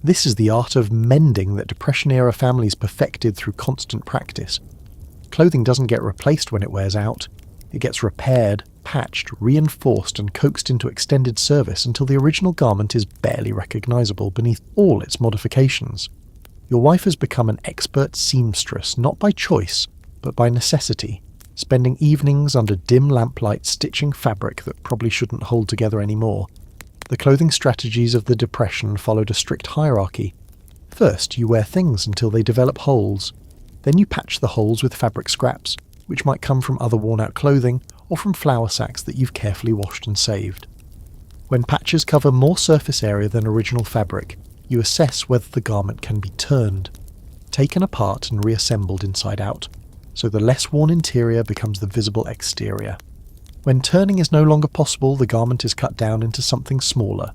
This is the art of mending that Depression-era families perfected through constant practice. Clothing doesn't get replaced when it wears out. It gets repaired, patched, reinforced and coaxed into extended service until the original garment is barely recognisable beneath all its modifications. Your wife has become an expert seamstress, not by choice, but by necessity, spending evenings under dim lamplight stitching fabric that probably shouldn't hold together anymore. The clothing strategies of the Depression followed a strict hierarchy. First, you wear things until they develop holes. Then you patch the holes with fabric scraps, which might come from other worn-out clothing or from flour sacks that you've carefully washed and saved. When patches cover more surface area than original fabric, you assess whether the garment can be turned, taken apart and reassembled inside out, so the less worn interior becomes the visible exterior. When turning is no longer possible, the garment is cut down into something smaller.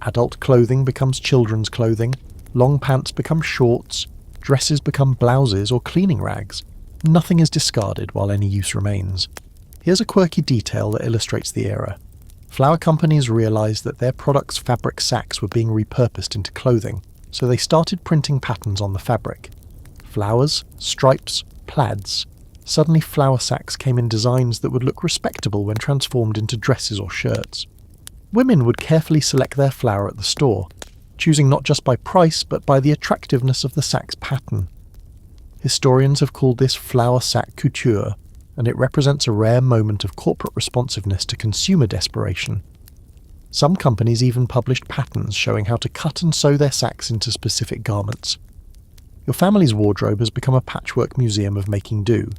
Adult clothing becomes children's clothing, long pants become shorts, dresses become blouses or cleaning rags. Nothing is discarded while any use remains. Here's a quirky detail that illustrates the era. Flour companies realized that their products' fabric sacks were being repurposed into clothing, so they started printing patterns on the fabric. Flowers, stripes, plaids. Suddenly flour sacks came in designs that would look respectable when transformed into dresses or shirts. Women would carefully select their flour at the store, choosing not just by price but by the attractiveness of the sack's pattern. Historians have called this flour sack couture, and it represents a rare moment of corporate responsiveness to consumer desperation. Some companies even published patterns showing how to cut and sew their sacks into specific garments. Your family's wardrobe has become a patchwork museum of making do.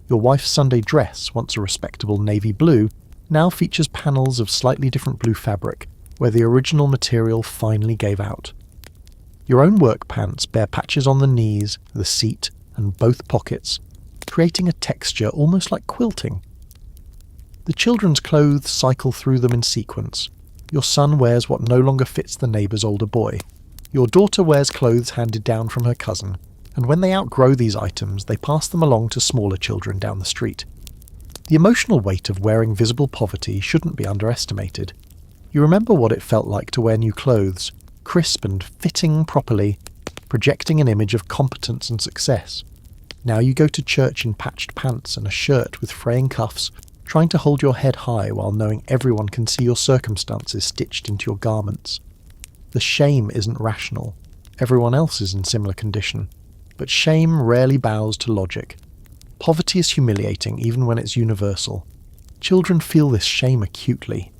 Your wife's Sunday dress, once a respectable navy blue, now features panels of slightly different blue fabric, where the original material finally gave out. Your own work pants bear patches on the knees, the seat, and both pockets, creating a texture almost like quilting. The children's clothes cycle through them in sequence. Your son wears what no longer fits the neighbour's older boy. Your daughter wears clothes handed down from her cousin, and when they outgrow these items, they pass them along to smaller children down the street. The emotional weight of wearing visible poverty shouldn't be underestimated. You remember what it felt like to wear new clothes, crisp and fitting properly, projecting an image of competence and success. Now you go to church in patched pants and a shirt with fraying cuffs, trying to hold your head high while knowing everyone can see your circumstances stitched into your garments. The shame isn't rational. Everyone else is in similar condition. But shame rarely bows to logic. Poverty is humiliating even when it's universal. Children feel this shame acutely.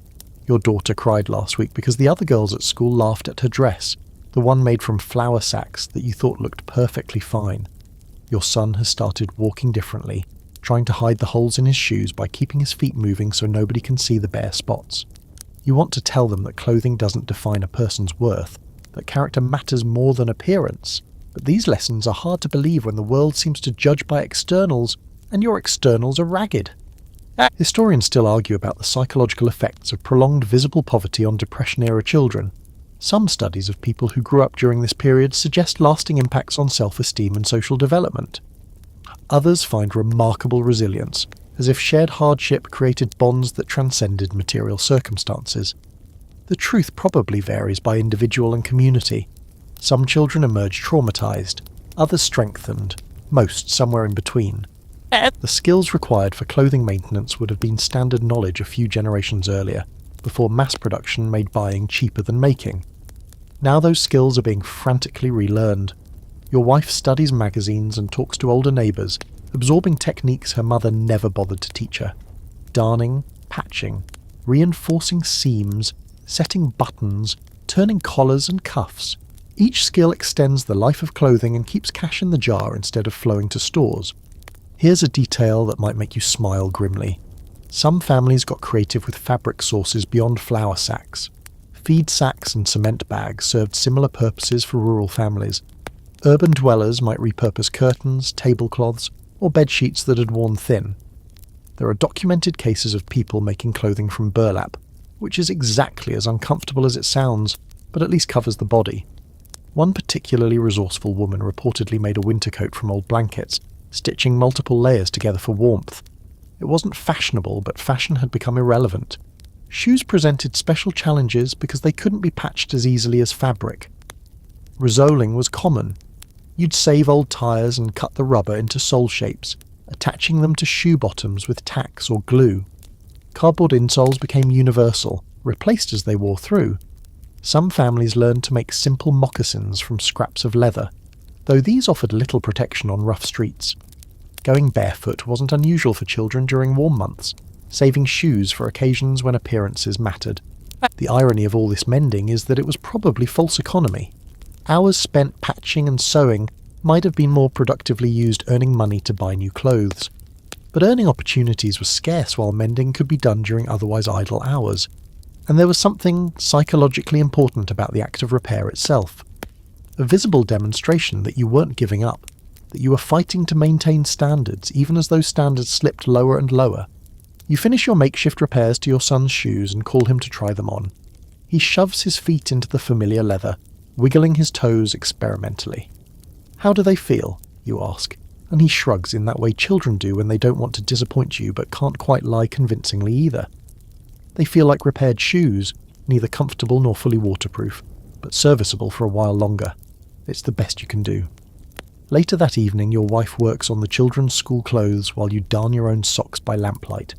Your daughter cried last week because the other girls at school laughed at her dress, the one made from flour sacks that you thought looked perfectly fine. Your son has started walking differently, trying to hide the holes in his shoes by keeping his feet moving so nobody can see the bare spots. You want to tell them that clothing doesn't define a person's worth, that character matters more than appearance, but these lessons are hard to believe when the world seems to judge by externals, and your externals are ragged. Historians still argue about the psychological effects of prolonged visible poverty on Depression-era children. Some studies of people who grew up during this period suggest lasting impacts on self-esteem and social development. Others find remarkable resilience, as if shared hardship created bonds that transcended material circumstances. The truth probably varies by individual and community. Some children emerge traumatized, others strengthened, most somewhere in between. The skills required for clothing maintenance would have been standard knowledge a few generations earlier, before mass production made buying cheaper than making. Now those skills are being frantically relearned. Your wife studies magazines and talks to older neighbours, absorbing techniques her mother never bothered to teach her. Darning, patching, reinforcing seams, setting buttons, turning collars and cuffs. Each skill extends the life of clothing and keeps cash in the jar instead of flowing to stores. Here's a detail that might make you smile grimly. Some families got creative with fabric sources beyond flour sacks. Feed sacks and cement bags served similar purposes for rural families. Urban dwellers might repurpose curtains, tablecloths, or bed sheets that had worn thin. There are documented cases of people making clothing from burlap, which is exactly as uncomfortable as it sounds, but at least covers the body. One particularly resourceful woman reportedly made a winter coat from old blankets, stitching multiple layers together for warmth. It wasn't fashionable, but fashion had become irrelevant. Shoes presented special challenges because they couldn't be patched as easily as fabric. Resoling was common. You'd save old tyres and cut the rubber into sole shapes, attaching them to shoe bottoms with tacks or glue. Cardboard insoles became universal, replaced as they wore through. Some families learned to make simple moccasins from scraps of leather, though these offered little protection on rough streets. Going barefoot wasn't unusual for children during warm months, saving shoes for occasions when appearances mattered. The irony of all this mending is that it was probably false economy. Hours spent patching and sewing might have been more productively used earning money to buy new clothes. But earning opportunities were scarce while mending could be done during otherwise idle hours. And there was something psychologically important about the act of repair itself. A visible demonstration that you weren't giving up, that you were fighting to maintain standards even as those standards slipped lower and lower. You finish your makeshift repairs to your son's shoes and call him to try them on. He shoves his feet into the familiar leather, wiggling his toes experimentally. "How do they feel?" you ask, and he shrugs in that way children do when they don't want to disappoint you but can't quite lie convincingly either. They feel like repaired shoes, neither comfortable nor fully waterproof, but serviceable for a while longer. It's the best you can do. Later that evening, your wife works on the children's school clothes while you darn your own socks by lamplight.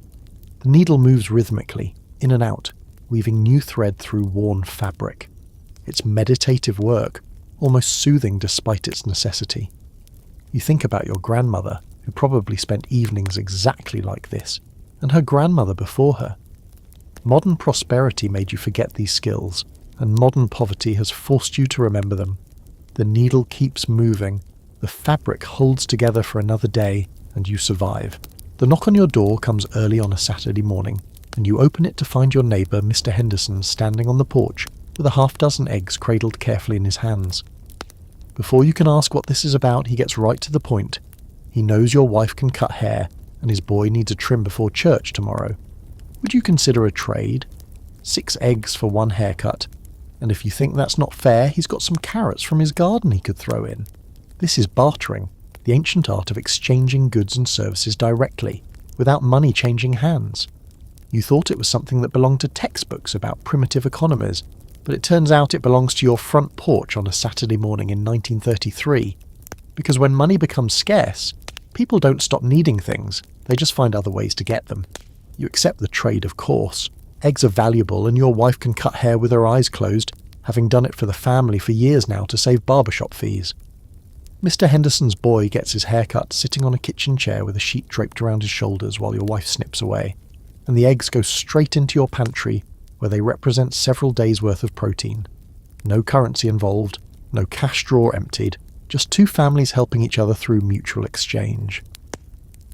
The needle moves rhythmically, in and out, weaving new thread through worn fabric. It's meditative work, almost soothing despite its necessity. You think about your grandmother, who probably spent evenings exactly like this, and her grandmother before her. Modern prosperity made you forget these skills, and modern poverty has forced you to remember them. The needle keeps moving, the fabric holds together for another day, and you survive. The knock on your door comes early on a Saturday morning, and you open it to find your neighbour, Mr. Henderson, standing on the porch with a half-dozen eggs cradled carefully in his hands. Before you can ask what this is about, he gets right to the point. He knows your wife can cut hair, and his boy needs a trim before church tomorrow. Would you consider a trade? 6 eggs for 1 haircut. And if you think that's not fair, he's got some carrots from his garden he could throw in. This is bartering, the ancient art of exchanging goods and services directly, without money changing hands. You thought it was something that belonged to textbooks about primitive economies, but it turns out it belongs to your front porch on a Saturday morning in 1933. Because when money becomes scarce, people don't stop needing things, they just find other ways to get them. You accept the trade, of course. Eggs are valuable, and your wife can cut hair with her eyes closed, having done it for the family for years now to save barbershop fees. Mr. Henderson's boy gets his hair cut sitting on a kitchen chair with a sheet draped around his shoulders while your wife snips away, and the eggs go straight into your pantry, where they represent several days' worth of protein. No currency involved, no cash drawer emptied, just 2 families helping each other through mutual exchange.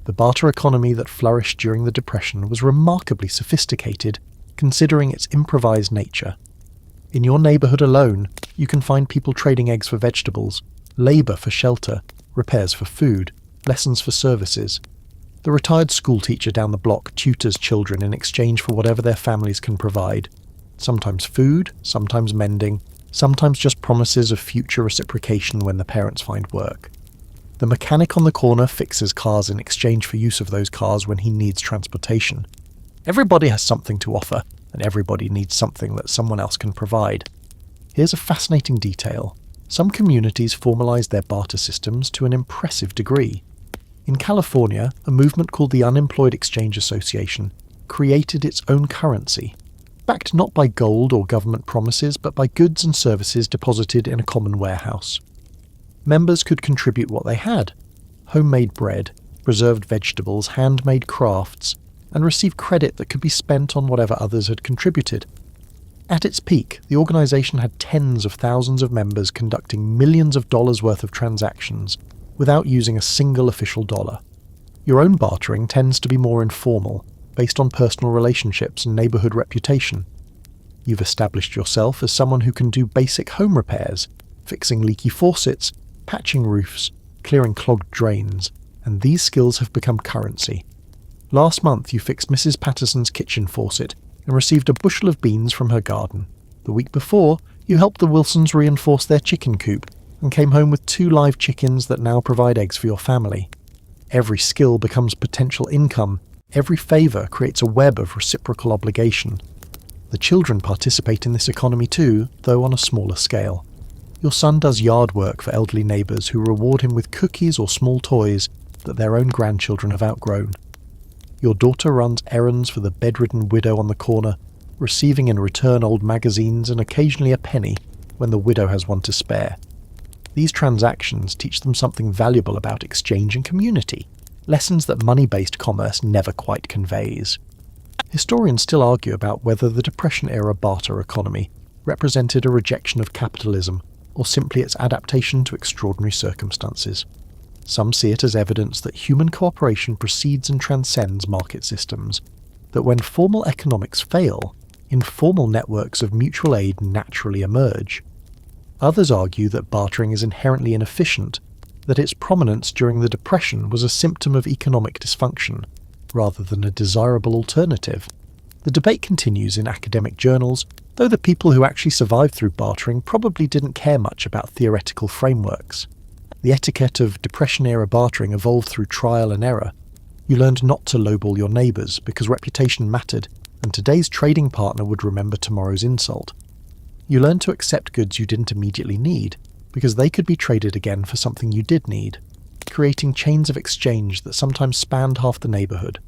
The barter economy that flourished during the Depression was remarkably sophisticated, considering its improvised nature. In your neighbourhood alone, you can find people trading eggs for vegetables, labour for shelter, repairs for food, lessons for services. The retired schoolteacher down the block tutors children in exchange for whatever their families can provide. Sometimes food, sometimes mending, sometimes just promises of future reciprocation when the parents find work. The mechanic on the corner fixes cars in exchange for use of those cars when he needs transportation. Everybody has something to offer, and everybody needs something that someone else can provide. Here's a fascinating detail. Some communities formalize their barter systems to an impressive degree. In California, a movement called the Unemployed Exchange Association created its own currency, backed not by gold or government promises, but by goods and services deposited in a common warehouse. Members could contribute what they had: homemade bread, preserved vegetables, handmade crafts, and receive credit that could be spent on whatever others had contributed. At its peak, the organisation had tens of thousands of members conducting millions of dollars worth of transactions without using a single official dollar. Your own bartering tends to be more informal, based on personal relationships and neighbourhood reputation. You've established yourself as someone who can do basic home repairs, fixing leaky faucets, patching roofs, clearing clogged drains, and these skills have become currency. Last month you fixed Mrs. Patterson's kitchen faucet and received a bushel of beans from her garden. The week before, you helped the Wilsons reinforce their chicken coop and came home with 2 live chickens that now provide eggs for your family. Every skill becomes potential income. Every favour creates a web of reciprocal obligation. The children participate in this economy too, though on a smaller scale. Your son does yard work for elderly neighbours who reward him with cookies or small toys that their own grandchildren have outgrown. Your daughter runs errands for the bedridden widow on the corner, receiving in return old magazines and occasionally a penny when the widow has one to spare. These transactions teach them something valuable about exchange and community, lessons that money-based commerce never quite conveys. Historians still argue about whether the Depression-era barter economy represented a rejection of capitalism or simply its adaptation to extraordinary circumstances. Some see it as evidence that human cooperation precedes and transcends market systems, that when formal economics fail, informal networks of mutual aid naturally emerge. Others argue that bartering is inherently inefficient, that its prominence during the Depression was a symptom of economic dysfunction, rather than a desirable alternative. The debate continues in academic journals, though the people who actually survived through bartering probably didn't care much about theoretical frameworks. The etiquette of Depression-era bartering evolved through trial and error. You learned not to lowball your neighbours because reputation mattered, and today's trading partner would remember tomorrow's insult. You learned to accept goods you didn't immediately need, because they could be traded again for something you did need, creating chains of exchange that sometimes spanned half the neighbourhood.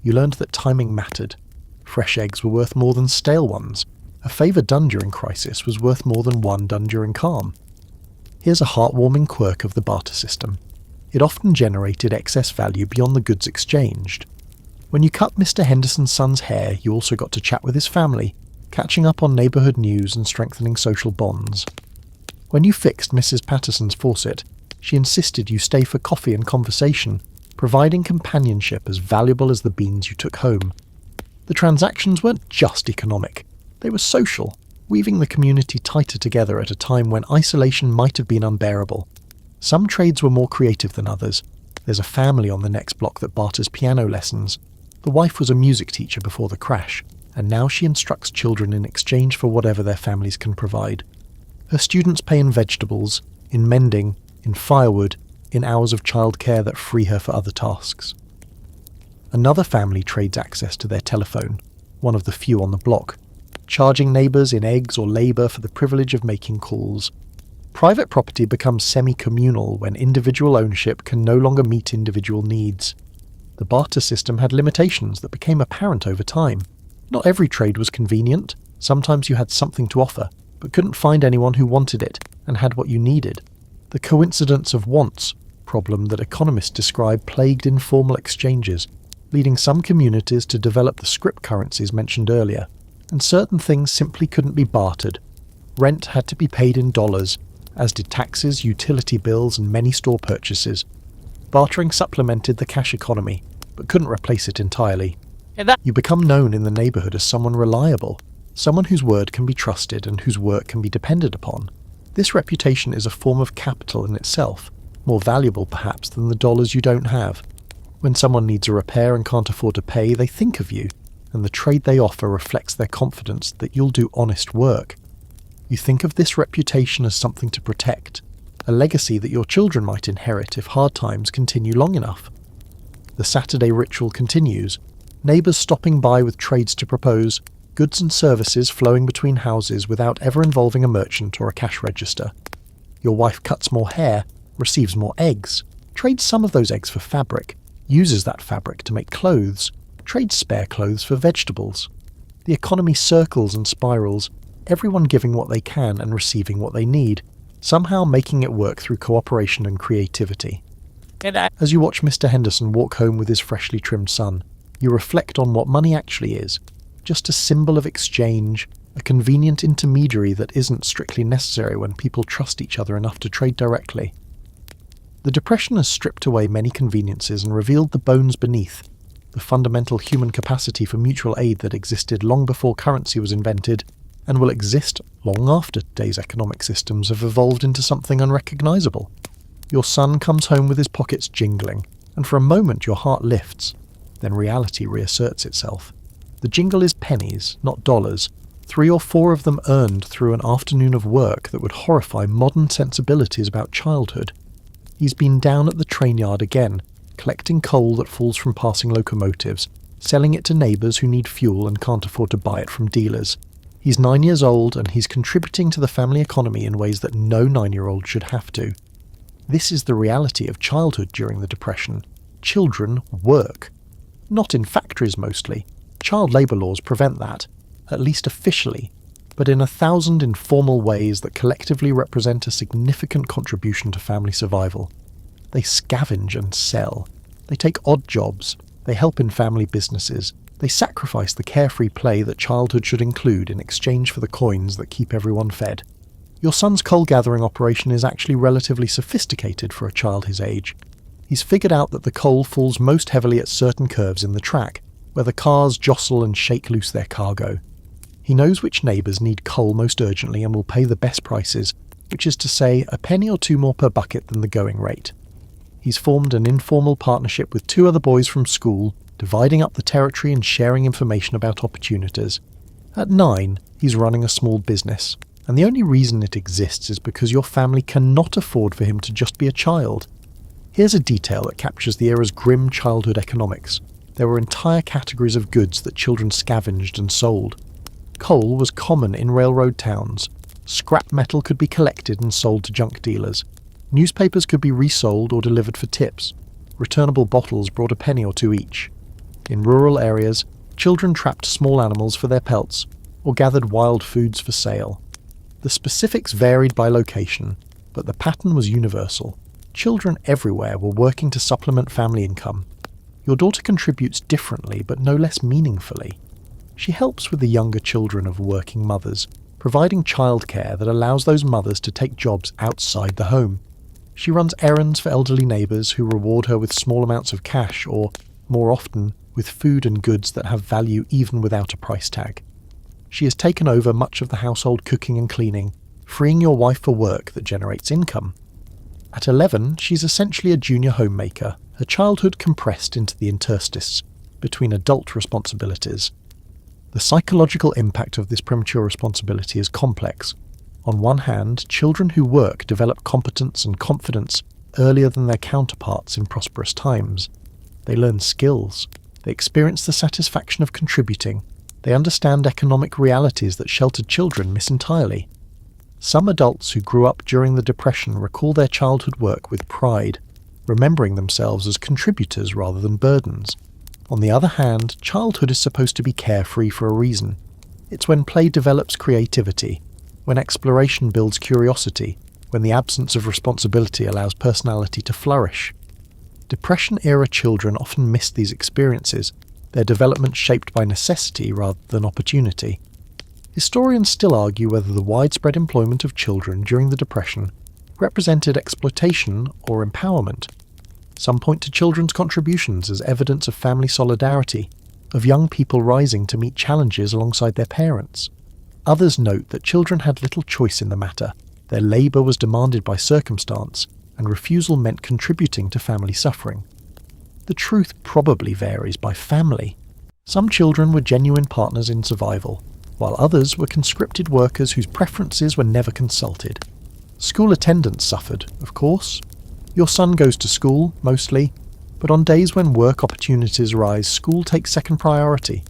You learned that timing mattered. Fresh eggs were worth more than stale ones. A favour done during crisis was worth more than one done during calm. Here's a heartwarming quirk of the barter system. It often generated excess value beyond the goods exchanged. When you cut Mr. Henderson's son's hair, you also got to chat with his family, catching up on neighbourhood news and strengthening social bonds. When you fixed Mrs. Patterson's faucet, she insisted you stay for coffee and conversation, providing companionship as valuable as the beans you took home. The transactions weren't just economic, they were social, weaving the community tighter together at a time when isolation might have been unbearable. Some trades were more creative than others. There's a family on the next block that barters piano lessons. The wife was a music teacher before the crash, and now she instructs children in exchange for whatever their families can provide. Her students pay in vegetables, in mending, in firewood, in hours of childcare that free her for other tasks. Another family trades access to their telephone, one of the few on the block, charging neighbours in eggs or labour for the privilege of making calls. Private property becomes semi-communal when individual ownership can no longer meet individual needs. The barter system had limitations that became apparent over time. Not every trade was convenient. Sometimes you had something to offer, but couldn't find anyone who wanted it and had what you needed. The coincidence of wants problem that economists describe plagued informal exchanges, leading some communities to develop the scrip currencies mentioned earlier, and certain things simply couldn't be bartered. Rent had to be paid in dollars, as did taxes, utility bills, and many store purchases. Bartering supplemented the cash economy, but couldn't replace it entirely. You become known in the neighbourhood as someone reliable, someone whose word can be trusted and whose work can be depended upon. This reputation is a form of capital in itself, more valuable perhaps than the dollars you don't have. When someone needs a repair and can't afford to pay, they think of you, and the trade they offer reflects their confidence that you'll do honest work. You think of this reputation as something to protect, a legacy that your children might inherit if hard times continue long enough. The Saturday ritual continues, neighbours stopping by with trades to propose, goods and services flowing between houses without ever involving a merchant or a cash register. Your wife cuts more hair, receives more eggs, trades some of those eggs for fabric, uses that fabric to make clothes, trades spare clothes for vegetables. The economy circles and spirals, everyone giving what they can and receiving what they need, somehow making it work through cooperation and creativity. As you watch Mr. Henderson walk home with his freshly trimmed son, you reflect on what money actually is, just a symbol of exchange, a convenient intermediary that isn't strictly necessary when people trust each other enough to trade directly. The Depression has stripped away many conveniences and revealed the bones beneath, the fundamental human capacity for mutual aid that existed long before currency was invented and will exist long after today's economic systems have evolved into something unrecognisable. Your son comes home with his pockets jingling, and for a moment your heart lifts, then reality reasserts itself. The jingle is pennies, not dollars, 3 or 4 of them earned through an afternoon of work that would horrify modern sensibilities about childhood. He's been down at the train yard again, collecting coal that falls from passing locomotives, selling it to neighbours who need fuel and can't afford to buy it from dealers. He's 9 years old and he's contributing to the family economy in ways that no 9-year-old should have to. This is the reality of childhood during the Depression. Children work. Not in factories mostly. Child labour laws prevent that, at least officially, but in 1,000 informal ways that collectively represent a significant contribution to family survival. They scavenge and sell. They take odd jobs. They help in family businesses. They sacrifice the carefree play that childhood should include in exchange for the coins that keep everyone fed. Your son's coal gathering operation is actually relatively sophisticated for a child his age. He's figured out that the coal falls most heavily at certain curves in the track, where the cars jostle and shake loose their cargo. He knows which neighbours need coal most urgently and will pay the best prices, which is to say a penny or 2 more per bucket than the going rate. He's formed an informal partnership with 2 other boys from school, dividing up the territory and sharing information about opportunities. At 9, he's running a small business, and the only reason it exists is because your family cannot afford for him to just be a child. Here's a detail that captures the era's grim childhood economics. There were entire categories of goods that children scavenged and sold. Coal was common in railroad towns. Scrap metal could be collected and sold to junk dealers. Newspapers could be resold or delivered for tips. Returnable bottles brought a penny or 2 each. In rural areas, children trapped small animals for their pelts or gathered wild foods for sale. The specifics varied by location, but the pattern was universal. Children everywhere were working to supplement family income. Your daughter contributes differently but no less meaningfully. She helps with the younger children of working mothers, providing childcare that allows those mothers to take jobs outside the home. She runs errands for elderly neighbours who reward her with small amounts of cash or, more often, with food and goods that have value even without a price tag. She has taken over much of the household cooking and cleaning, freeing your wife for work that generates income. At 11, she's essentially a junior homemaker, her childhood compressed into the interstices between adult responsibilities. The psychological impact of this premature responsibility is complex. On one hand, children who work develop competence and confidence earlier than their counterparts in prosperous times. They learn skills. They experience the satisfaction of contributing. They understand economic realities that sheltered children miss entirely. Some adults who grew up during the Depression recall their childhood work with pride, remembering themselves as contributors rather than burdens. On the other hand, childhood is supposed to be carefree for a reason. It's when play develops creativity, when exploration builds curiosity, when the absence of responsibility allows personality to flourish. Depression-era children often miss these experiences, their development shaped by necessity rather than opportunity. Historians still argue whether the widespread employment of children during the Depression represented exploitation or empowerment. Some point to children's contributions as evidence of family solidarity. of young people rising to meet challenges alongside their parents. Others note that children had little choice in the matter. Their labour was demanded by circumstance, and refusal meant contributing to family suffering. The truth probably varies by family. Some children were genuine partners in survival, while others were conscripted workers whose preferences were never consulted. School attendance suffered, of course. Your son goes to school, mostly, but on days when work opportunities arise, school takes second priority.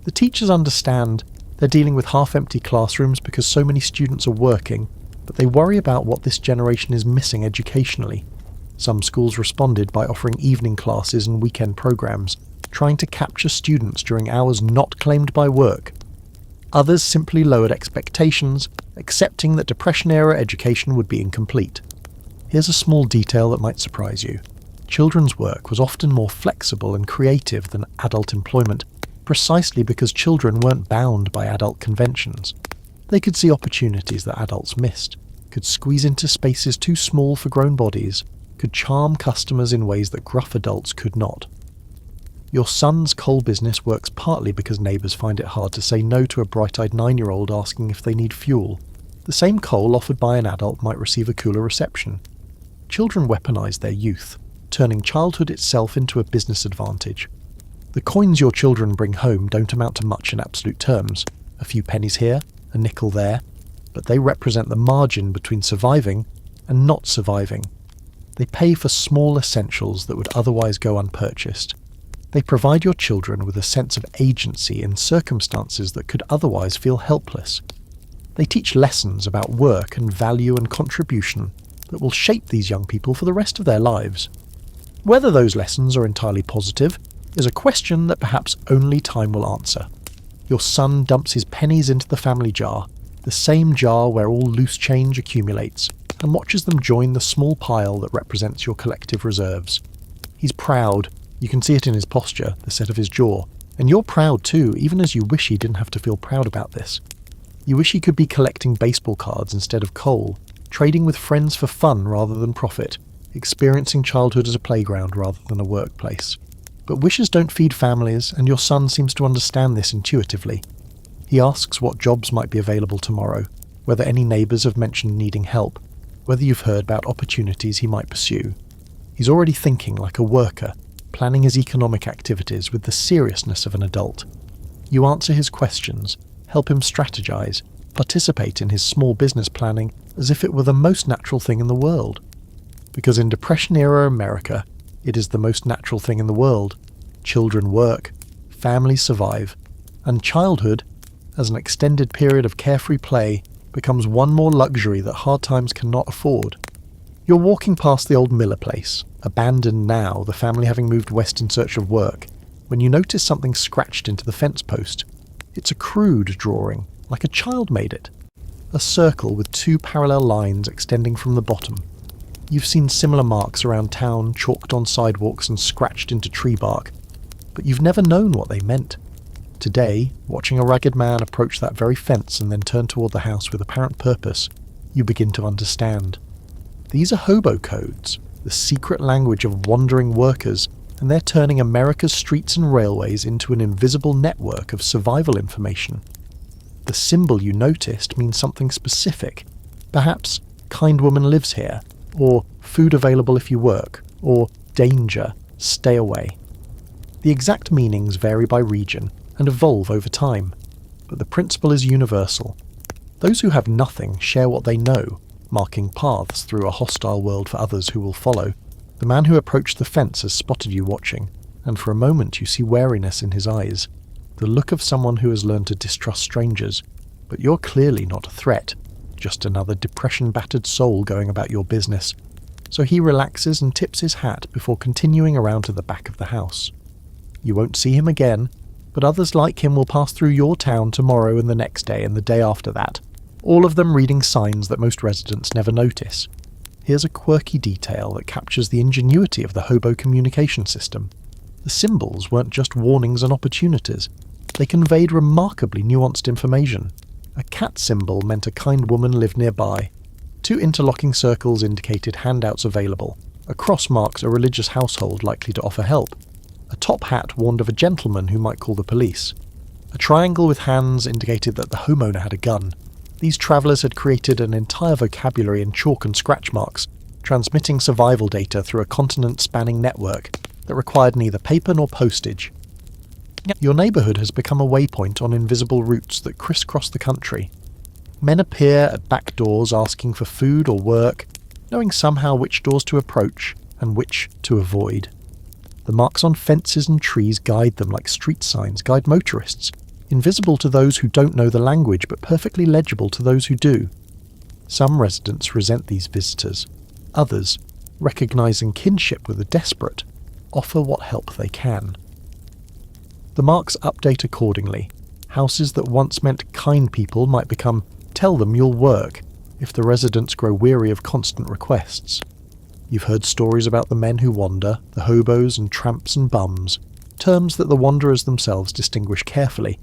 The teachers understand they're dealing with half-empty classrooms because so many students are working, but they worry about what this generation is missing educationally. Some schools responded by offering evening classes and weekend programs, trying to capture students during hours not claimed by work. Others simply lowered expectations, accepting that Depression-era education would be incomplete. Here's a small detail that might surprise you. Children's work was often more flexible and creative than adult employment, precisely because children weren't bound by adult conventions. They could see opportunities that adults missed, could squeeze into spaces too small for grown bodies, could charm customers in ways that gruff adults could not. Your son's coal business works partly because neighbours find it hard to say no to a bright-eyed 9-year-old asking if they need fuel. The same coal offered by an adult might receive a cooler reception. Children weaponise their youth, turning childhood itself into a business advantage. The coins your children bring home don't amount to much in absolute terms, a few pennies here, a nickel there, but they represent the margin between surviving and not surviving. They pay for small essentials that would otherwise go unpurchased. They provide your children with a sense of agency in circumstances that could otherwise feel helpless. They teach lessons about work and value and contribution that will shape these young people for the rest of their lives. Whether those lessons are entirely positive is a question that perhaps only time will answer. Your son dumps his pennies into the family jar, the same jar where all loose change accumulates, and watches them join the small pile that represents your collective reserves. He's proud. You can see it in his posture, the set of his jaw. And you're proud too, even as you wish he didn't have to feel proud about this. You wish he could be collecting baseball cards instead of coal, trading with friends for fun rather than profit, experiencing childhood as a playground rather than a workplace. But wishes don't feed families, and your son seems to understand this intuitively. He asks what jobs might be available tomorrow, whether any neighbours have mentioned needing help, whether you've heard about opportunities he might pursue. He's already thinking like a worker, planning his economic activities with the seriousness of an adult. You answer his questions, help him strategize, participate in his small business planning as if it were the most natural thing in the world. Because in Depression-era America, it is the most natural thing in the world. Children work, families survive, and childhood, as an extended period of carefree play, becomes one more luxury that hard times cannot afford. You're walking past the old Miller place, abandoned now, the family having moved west in search of work, when you notice something scratched into the fence post. It's a crude drawing, like a child made it. A circle with 2 parallel lines extending from the bottom. You've seen similar marks around town, chalked on sidewalks and scratched into tree bark, but you've never known what they meant. Today, watching a ragged man approach that very fence and then turn toward the house with apparent purpose, you begin to understand. These are hobo codes, the secret language of wandering workers, and they're turning America's streets and railways into an invisible network of survival information. The symbol you noticed means something specific. Perhaps, kind woman lives here, or food available if you work, or danger, stay away. The exact meanings vary by region and evolve over time, but the principle is universal. Those who have nothing share what they know, marking paths through a hostile world for others who will follow. The man who approached the fence has spotted you watching, and for a moment you see wariness in his eyes, the look of someone who has learned to distrust strangers. But you're clearly not a threat, just another depression-battered soul going about your business. So he relaxes and tips his hat before continuing around to the back of the house. You won't see him again, but others like him will pass through your town tomorrow and the next day and the day after that, all of them reading signs that most residents never notice. Here's a quirky detail that captures the ingenuity of the hobo communication system. The symbols weren't just warnings and opportunities. They conveyed remarkably nuanced information. A cat symbol meant a kind woman lived nearby. 2 interlocking circles indicated handouts available. A cross marks a religious household likely to offer help. A top hat warned of a gentleman who might call the police. A triangle with hands indicated that the homeowner had a gun. These travellers had created an entire vocabulary in chalk and scratch marks, transmitting survival data through a continent-spanning network that required neither paper nor postage. Your neighbourhood has become a waypoint on invisible routes that crisscross the country. Men appear at back doors asking for food or work, knowing somehow which doors to approach and which to avoid. The marks on fences and trees guide them like street signs guide motorists, invisible to those who don't know the language but perfectly legible to those who do. Some residents resent these visitors. Others, recognising kinship with the desperate, offer what help they can. The marks update accordingly. Houses that once meant kind people might become tell them you'll work if the residents grow weary of constant requests. You've heard stories about the men who wander, the hobos and tramps and bums, terms that the wanderers themselves distinguish carefully,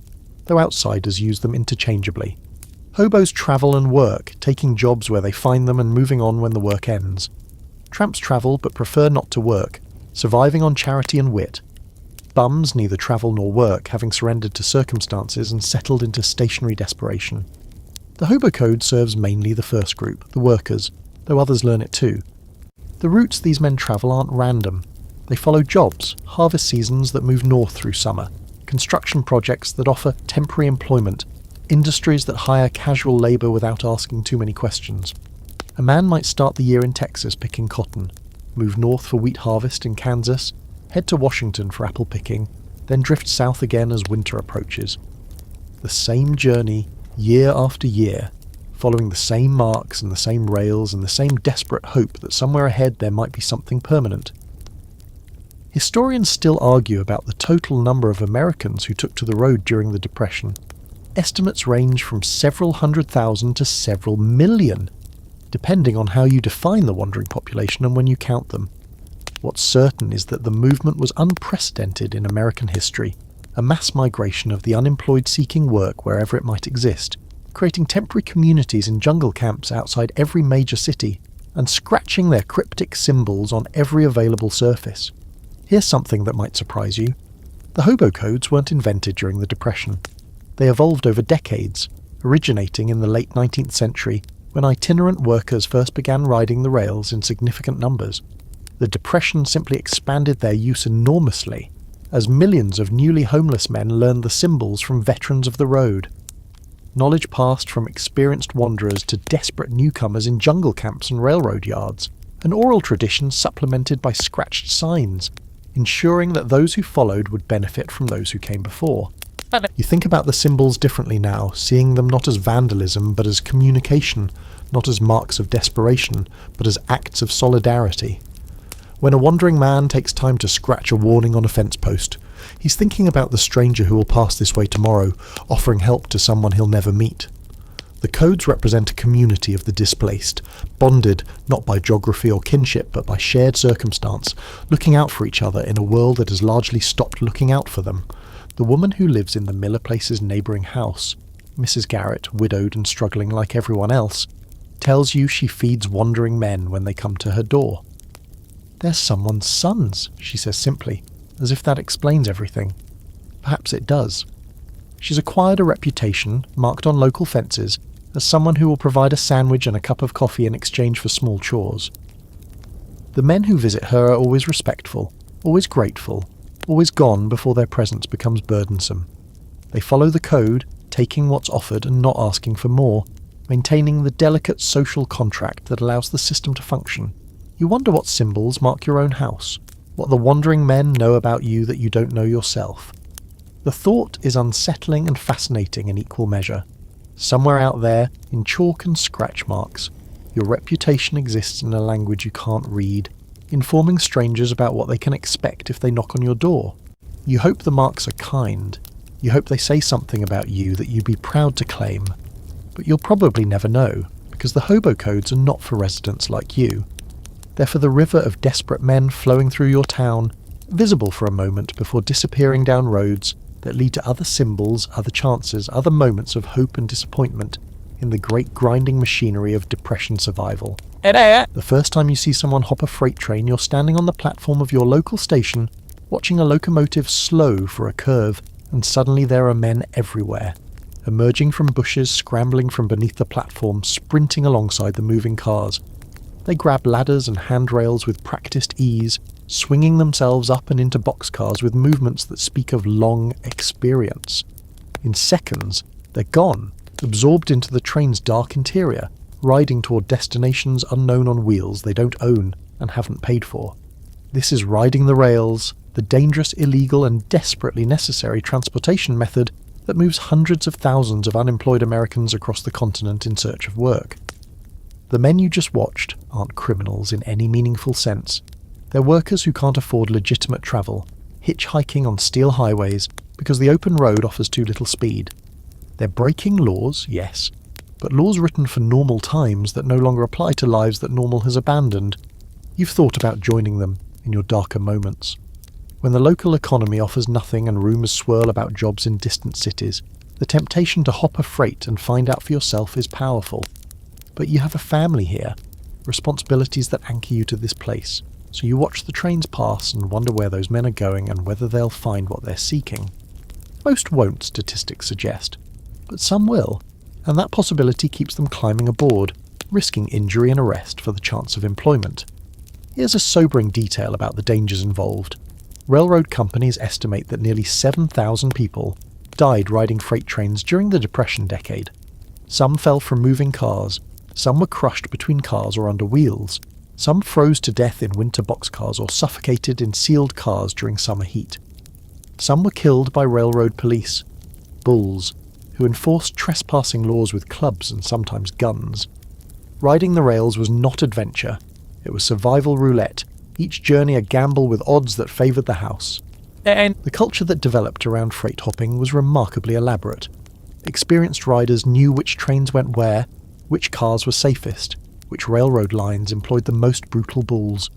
though outsiders use them interchangeably. Hobos travel and work, taking jobs where they find them and moving on when the work ends. Tramps travel but prefer not to work, surviving on charity and wit. Bums neither travel nor work, having surrendered to circumstances and settled into stationary desperation. The Hobo Code serves mainly the first group, the workers, though others learn it too. The routes these men travel aren't random. They follow jobs, harvest seasons that move north through summer, construction projects that offer temporary employment, industries that hire casual labour without asking too many questions. A man might start the year in Texas picking cotton, move north for wheat harvest in Kansas, head to Washington for apple picking, then drift south again as winter approaches. The same journey, year after year, following the same marks and the same rails and the same desperate hope that somewhere ahead there might be something permanent. Historians still argue about the total number of Americans who took to the road during the Depression. Estimates range from several 100,000 to several million, depending on how you define the wandering population and when you count them. What's certain is that the movement was unprecedented in American history, a mass migration of the unemployed seeking work wherever it might exist, creating temporary communities in jungle camps outside every major city, and scratching their cryptic symbols on every available surface. Here's something that might surprise you. The Hobo Codes weren't invented during the Depression. They evolved over decades, originating in the late 19th century when itinerant workers first began riding the rails in significant numbers. The Depression simply expanded their use enormously, as millions of newly homeless men learned the symbols from veterans of the road. Knowledge passed from experienced wanderers to desperate newcomers in jungle camps and railroad yards, an oral tradition supplemented by scratched signs, ensuring that those who followed would benefit from those who came before. You think about the symbols differently now, seeing them not as vandalism but as communication, not as marks of desperation but as acts of solidarity. When a wandering man takes time to scratch a warning on a fence post, he's thinking about the stranger who will pass this way tomorrow, offering help to someone he'll never meet. The codes represent a community of the displaced, bonded not by geography or kinship but by shared circumstance, looking out for each other in a world that has largely stopped looking out for them. The woman who lives in the Miller Place's neighbouring house, Mrs. Garrett, widowed and struggling like everyone else, tells you she feeds wandering men when they come to her door. "They're someone's sons," she says simply, as if that explains everything. Perhaps it does. She's acquired a reputation, marked on local fences, as someone who will provide a sandwich and a cup of coffee in exchange for small chores. The men who visit her are always respectful, always grateful, always gone before their presence becomes burdensome. They follow the code, taking what's offered and not asking for more, maintaining the delicate social contract that allows the system to function. You wonder what symbols mark your own house, what the wandering men know about you that you don't know yourself. The thought is unsettling and fascinating in equal measure. Somewhere out there, in chalk and scratch marks, your reputation exists in a language you can't read, informing strangers about what they can expect if they knock on your door. You hope the marks are kind. You hope they say something about you that you'd be proud to claim. But you'll probably never know, because the Hobo Codes are not for residents like you. They're for the river of desperate men flowing through your town, visible for a moment before disappearing down roads that lead to other symbols, other chances, other moments of hope and disappointment in the great grinding machinery of Depression survival. The first time you see someone hop a freight train, you're standing on the platform of your local station, watching a locomotive slow for a curve, and suddenly there are men everywhere, emerging from bushes, scrambling from beneath the platform, sprinting alongside the moving cars. They grab ladders and handrails with practiced ease, swinging themselves up and into boxcars with movements that speak of long experience. In seconds, they're gone, absorbed into the train's dark interior, riding toward destinations unknown on wheels they don't own and haven't paid for. This is riding the rails, the dangerous, illegal and desperately necessary transportation method that moves hundreds of thousands of unemployed Americans across the continent in search of work. The men you just watched aren't criminals in any meaningful sense. They're workers who can't afford legitimate travel, hitchhiking on steel highways because the open road offers too little speed. They're breaking laws, yes, but laws written for normal times that no longer apply to lives that normal has abandoned. You've thought about joining them in your darker moments. When the local economy offers nothing and rumours swirl about jobs in distant cities, the temptation to hop a freight and find out for yourself is powerful. But you have a family here, responsibilities that anchor you to this place, so you watch the trains pass and wonder where those men are going and whether they'll find what they're seeking. Most won't, statistics suggest, but some will, and that possibility keeps them climbing aboard, risking injury and arrest for the chance of employment. Here's a sobering detail about the dangers involved. Railroad companies estimate that nearly 7,000 people died riding freight trains during the Depression decade. Some fell from moving cars, some were crushed between cars or under wheels, some froze to death in winter boxcars or suffocated in sealed cars during summer heat. Some were killed by railroad police, bulls, who enforced trespassing laws with clubs and sometimes guns. Riding the rails was not adventure, it was survival roulette, each journey a gamble with odds that favoured the house. And the culture that developed around freight hopping was remarkably elaborate. Experienced riders knew which trains went where, which cars were safest, which railroad lines employed the most brutal bulls.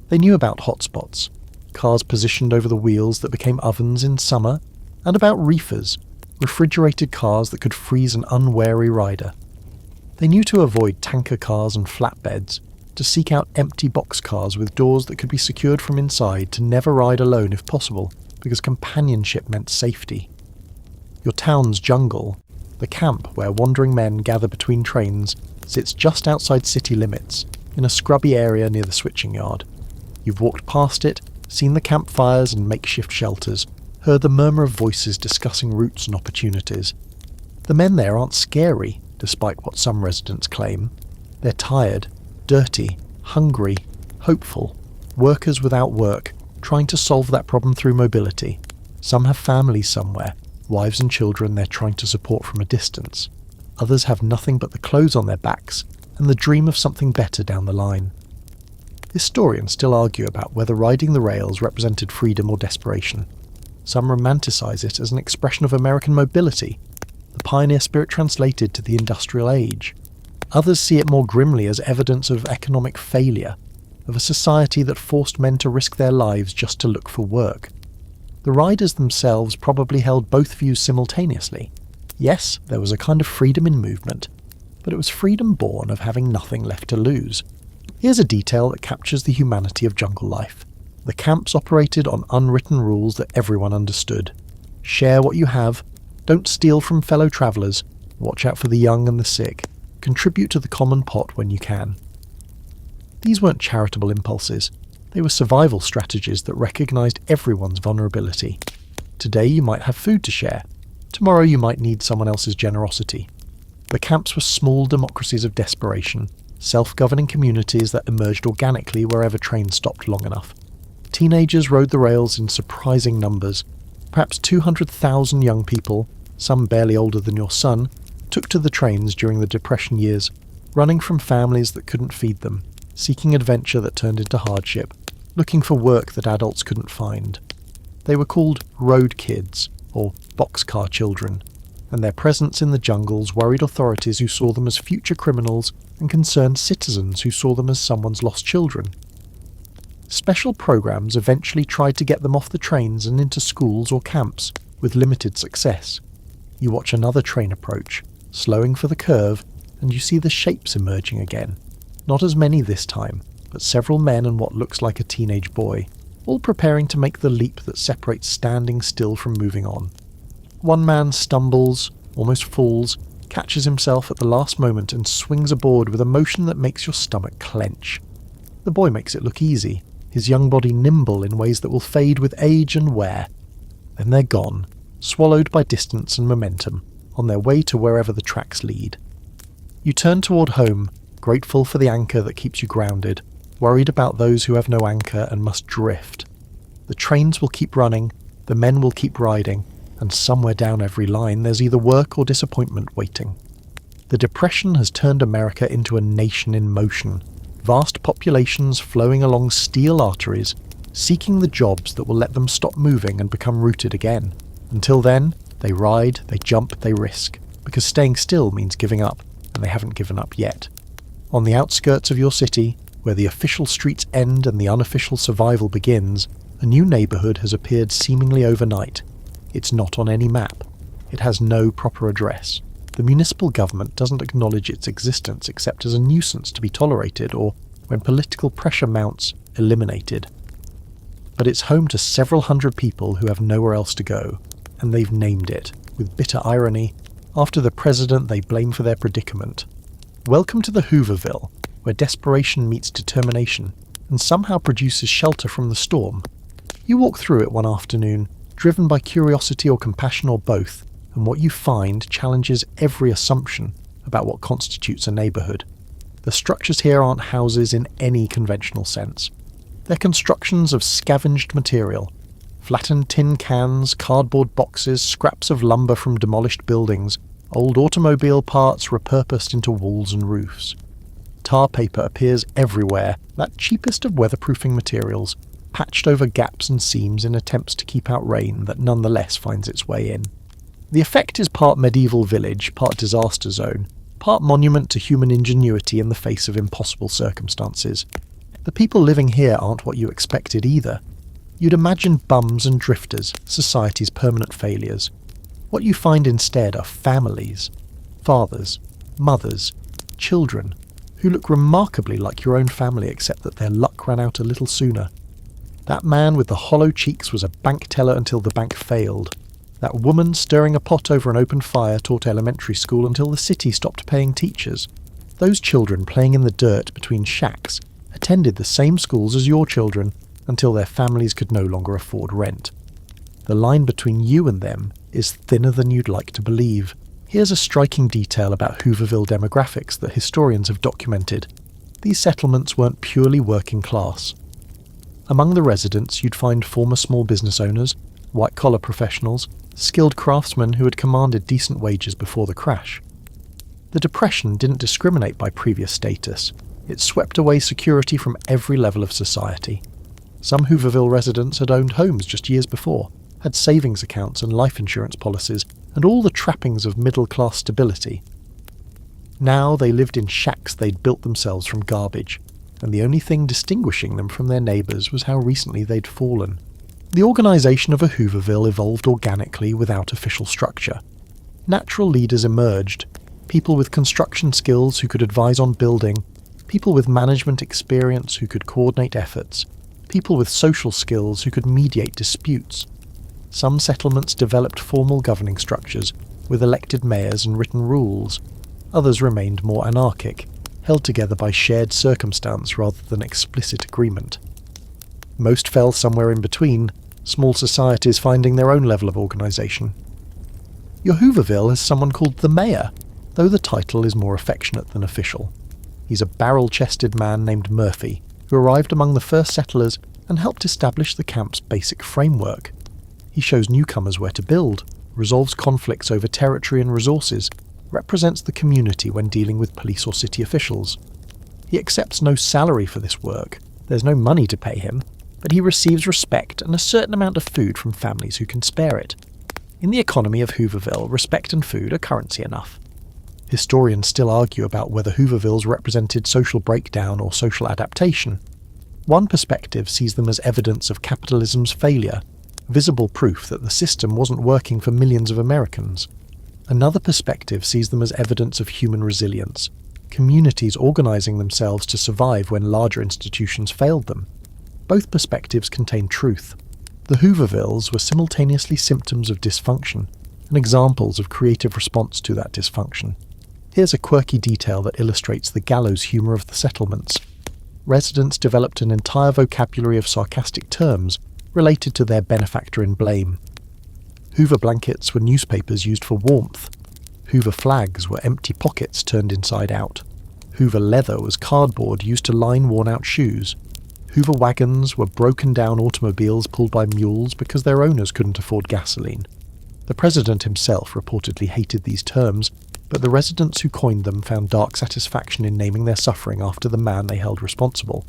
They knew about hotspots, cars positioned over the wheels that became ovens in summer, and about reefers, refrigerated cars that could freeze an unwary rider. They knew to avoid tanker cars and flatbeds, to seek out empty boxcars with doors that could be secured from inside, to never ride alone if possible, because companionship meant safety. Your town's jungle, the camp where wandering men gather between trains, sits just outside city limits, in a scrubby area near the switching yard. You've walked past it, seen the campfires and makeshift shelters, heard the murmur of voices discussing routes and opportunities. The men there aren't scary, despite what some residents claim. They're tired, dirty, hungry, hopeful, workers without work, trying to solve that problem through mobility. Some have families somewhere, wives and children they're trying to support from a distance. Others have nothing but the clothes on their backs and the dream of something better down the line. Historians still argue about whether riding the rails represented freedom or desperation. Some romanticize it as an expression of American mobility, the pioneer spirit translated to the industrial age. Others see it more grimly as evidence of economic failure, of a society that forced men to risk their lives just to look for work. The riders themselves probably held both views simultaneously. Yes, there was a kind of freedom in movement, but it was freedom born of having nothing left to lose. Here's a detail that captures the humanity of jungle life. The camps operated on unwritten rules that everyone understood. Share what you have, don't steal from fellow travellers, watch out for the young and the sick, contribute to the common pot when you can. These weren't charitable impulses, they were survival strategies that recognised everyone's vulnerability. Today you might have food to share, tomorrow you might need someone else's generosity. The camps were small democracies of desperation, self-governing communities that emerged organically wherever trains stopped long enough. Teenagers rode the rails in surprising numbers. Perhaps 200,000 young people, some barely older than your son, took to the trains during the Depression years, running from families that couldn't feed them, seeking adventure that turned into hardship, looking for work that adults couldn't find. They were called road kids, or boxcar children, and their presence in the jungles worried authorities who saw them as future criminals and concerned citizens who saw them as someone's lost children. Special programs eventually tried to get them off the trains and into schools or camps, with limited success. You watch another train approach, slowing for the curve, and you see the shapes emerging again. Not as many this time, but several men and what looks like a teenage boy. all preparing to make the leap that separates standing still from moving on. One man stumbles, almost falls, catches himself at the last moment and swings aboard with a motion that makes your stomach clench. The boy makes it look easy, his young body nimble in ways that will fade with age and wear. Then they're gone, swallowed by distance and momentum, on their way to wherever the tracks lead. You turn toward home, grateful for the anchor that keeps you grounded, worried about those who have no anchor and must drift. The trains will keep running, the men will keep riding, and somewhere down every line there's either work or disappointment waiting. The Depression has turned America into a nation in motion, vast populations flowing along steel arteries, seeking the jobs that will let them stop moving and become rooted again. Until then, they ride, they jump, they risk, because staying still means giving up, and they haven't given up yet. On the outskirts of your city, where the official streets end and the unofficial survival begins, a new neighbourhood has appeared seemingly overnight. It's not on any map. It has no proper address. The municipal government doesn't acknowledge its existence except as a nuisance to be tolerated or, when political pressure mounts, eliminated. But it's home to several hundred people who have nowhere else to go, and they've named it, with bitter irony, after the president they blame for their predicament. Welcome to the Hooverville, where desperation meets determination, and somehow produces shelter from the storm. You walk through it one afternoon, driven by curiosity or compassion or both, and what you find challenges every assumption about what constitutes a neighbourhood. The structures here aren't houses in any conventional sense. They're constructions of scavenged material. Flattened tin cans, cardboard boxes, scraps of lumber from demolished buildings, old automobile parts repurposed into walls and roofs. Tar paper appears everywhere, that cheapest of weatherproofing materials, patched over gaps and seams in attempts to keep out rain that nonetheless finds its way in. The effect is part medieval village, part disaster zone, part monument to human ingenuity in the face of impossible circumstances. The people living here aren't what you expected either. You'd imagine bums and drifters, society's permanent failures. What you find instead are families, fathers, mothers, children, who look remarkably like your own family except that their luck ran out a little sooner. That man with the hollow cheeks was a bank teller until the bank failed. That woman stirring a pot over an open fire taught elementary school until the city stopped paying teachers. Those children playing in the dirt between shacks attended the same schools as your children until their families could no longer afford rent. The line between you and them is thinner than you'd like to believe. Here's a striking detail about Hooverville demographics that historians have documented. These settlements weren't purely working class. Among the residents you'd find former small business owners, white-collar professionals, skilled craftsmen who had commanded decent wages before the crash. The Depression didn't discriminate by previous status. It swept away security from every level of society. Some Hooverville residents had owned homes just years before, had savings accounts and life insurance policies, and all the trappings of middle-class stability. Now they lived in shacks they'd built themselves from garbage, and the only thing distinguishing them from their neighbours was how recently they'd fallen. The organisation of a Hooverville evolved organically without official structure. Natural leaders emerged, people with construction skills who could advise on building, people with management experience who could coordinate efforts, people with social skills who could mediate disputes. Some settlements developed formal governing structures, with elected mayors and written rules. Others remained more anarchic, held together by shared circumstance rather than explicit agreement. Most fell somewhere in between, small societies finding their own level of organisation. Your Hooverville has someone called the Mayor, though the title is more affectionate than official. He's a barrel-chested man named Murphy, who arrived among the first settlers and helped establish the camp's basic framework. He shows newcomers where to build, resolves conflicts over territory and resources, represents the community when dealing with police or city officials. He accepts no salary for this work, there's no money to pay him, but he receives respect and a certain amount of food from families who can spare it. In the economy of Hooverville, respect and food are currency enough. Historians still argue about whether Hoovervilles represented social breakdown or social adaptation. One perspective sees them as evidence of capitalism's failure, visible proof that the system wasn't working for millions of Americans. Another perspective sees them as evidence of human resilience, communities organising themselves to survive when larger institutions failed them. Both perspectives contain truth. The Hoovervilles were simultaneously symptoms of dysfunction and examples of creative response to that dysfunction. Here's a quirky detail that illustrates the gallows humour of the settlements. Residents developed an entire vocabulary of sarcastic terms related to their benefactor in blame. Hoover blankets were newspapers used for warmth. Hoover flags were empty pockets turned inside out. Hoover leather was cardboard used to line worn-out shoes. Hoover wagons were broken-down automobiles pulled by mules because their owners couldn't afford gasoline. The president himself reportedly hated these terms, but the residents who coined them found dark satisfaction in naming their suffering after the man they held responsible.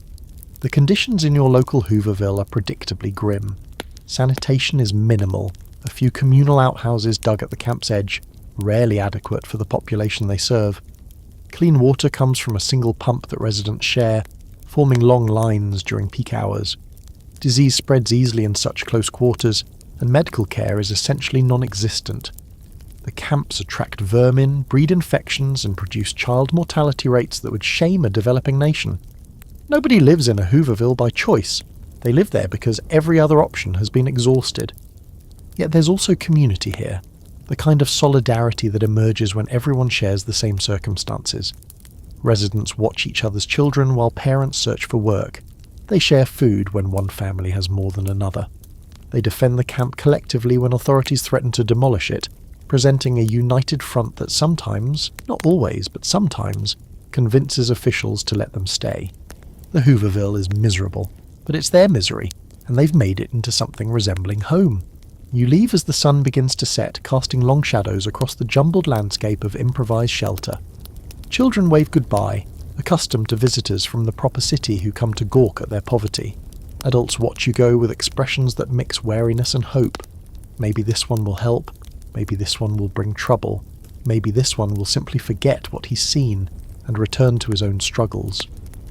The conditions in your local Hooverville are predictably grim. Sanitation is minimal, a few communal outhouses dug at the camp's edge, rarely adequate for the population they serve. Clean water comes from a single pump that residents share, forming long lines during peak hours. Disease spreads easily in such close quarters, and medical care is essentially non-existent. The camps attract vermin, breed infections, and produce child mortality rates that would shame a developing nation. Nobody lives in a Hooverville by choice. They live there because every other option has been exhausted. Yet there's also community here, the kind of solidarity that emerges when everyone shares the same circumstances. Residents watch each other's children while parents search for work. They share food when one family has more than another. They defend the camp collectively when authorities threaten to demolish it, presenting a united front that sometimes, not always, but sometimes, convinces officials to let them stay. The Hooverville is miserable, but it's their misery, and they've made it into something resembling home. You leave as the sun begins to set, casting long shadows across the jumbled landscape of improvised shelter. Children wave goodbye, accustomed to visitors from the proper city who come to gawk at their poverty. Adults watch you go with expressions that mix wariness and hope. Maybe this one will help, maybe this one will bring trouble, maybe this one will simply forget what he's seen and return to his own struggles.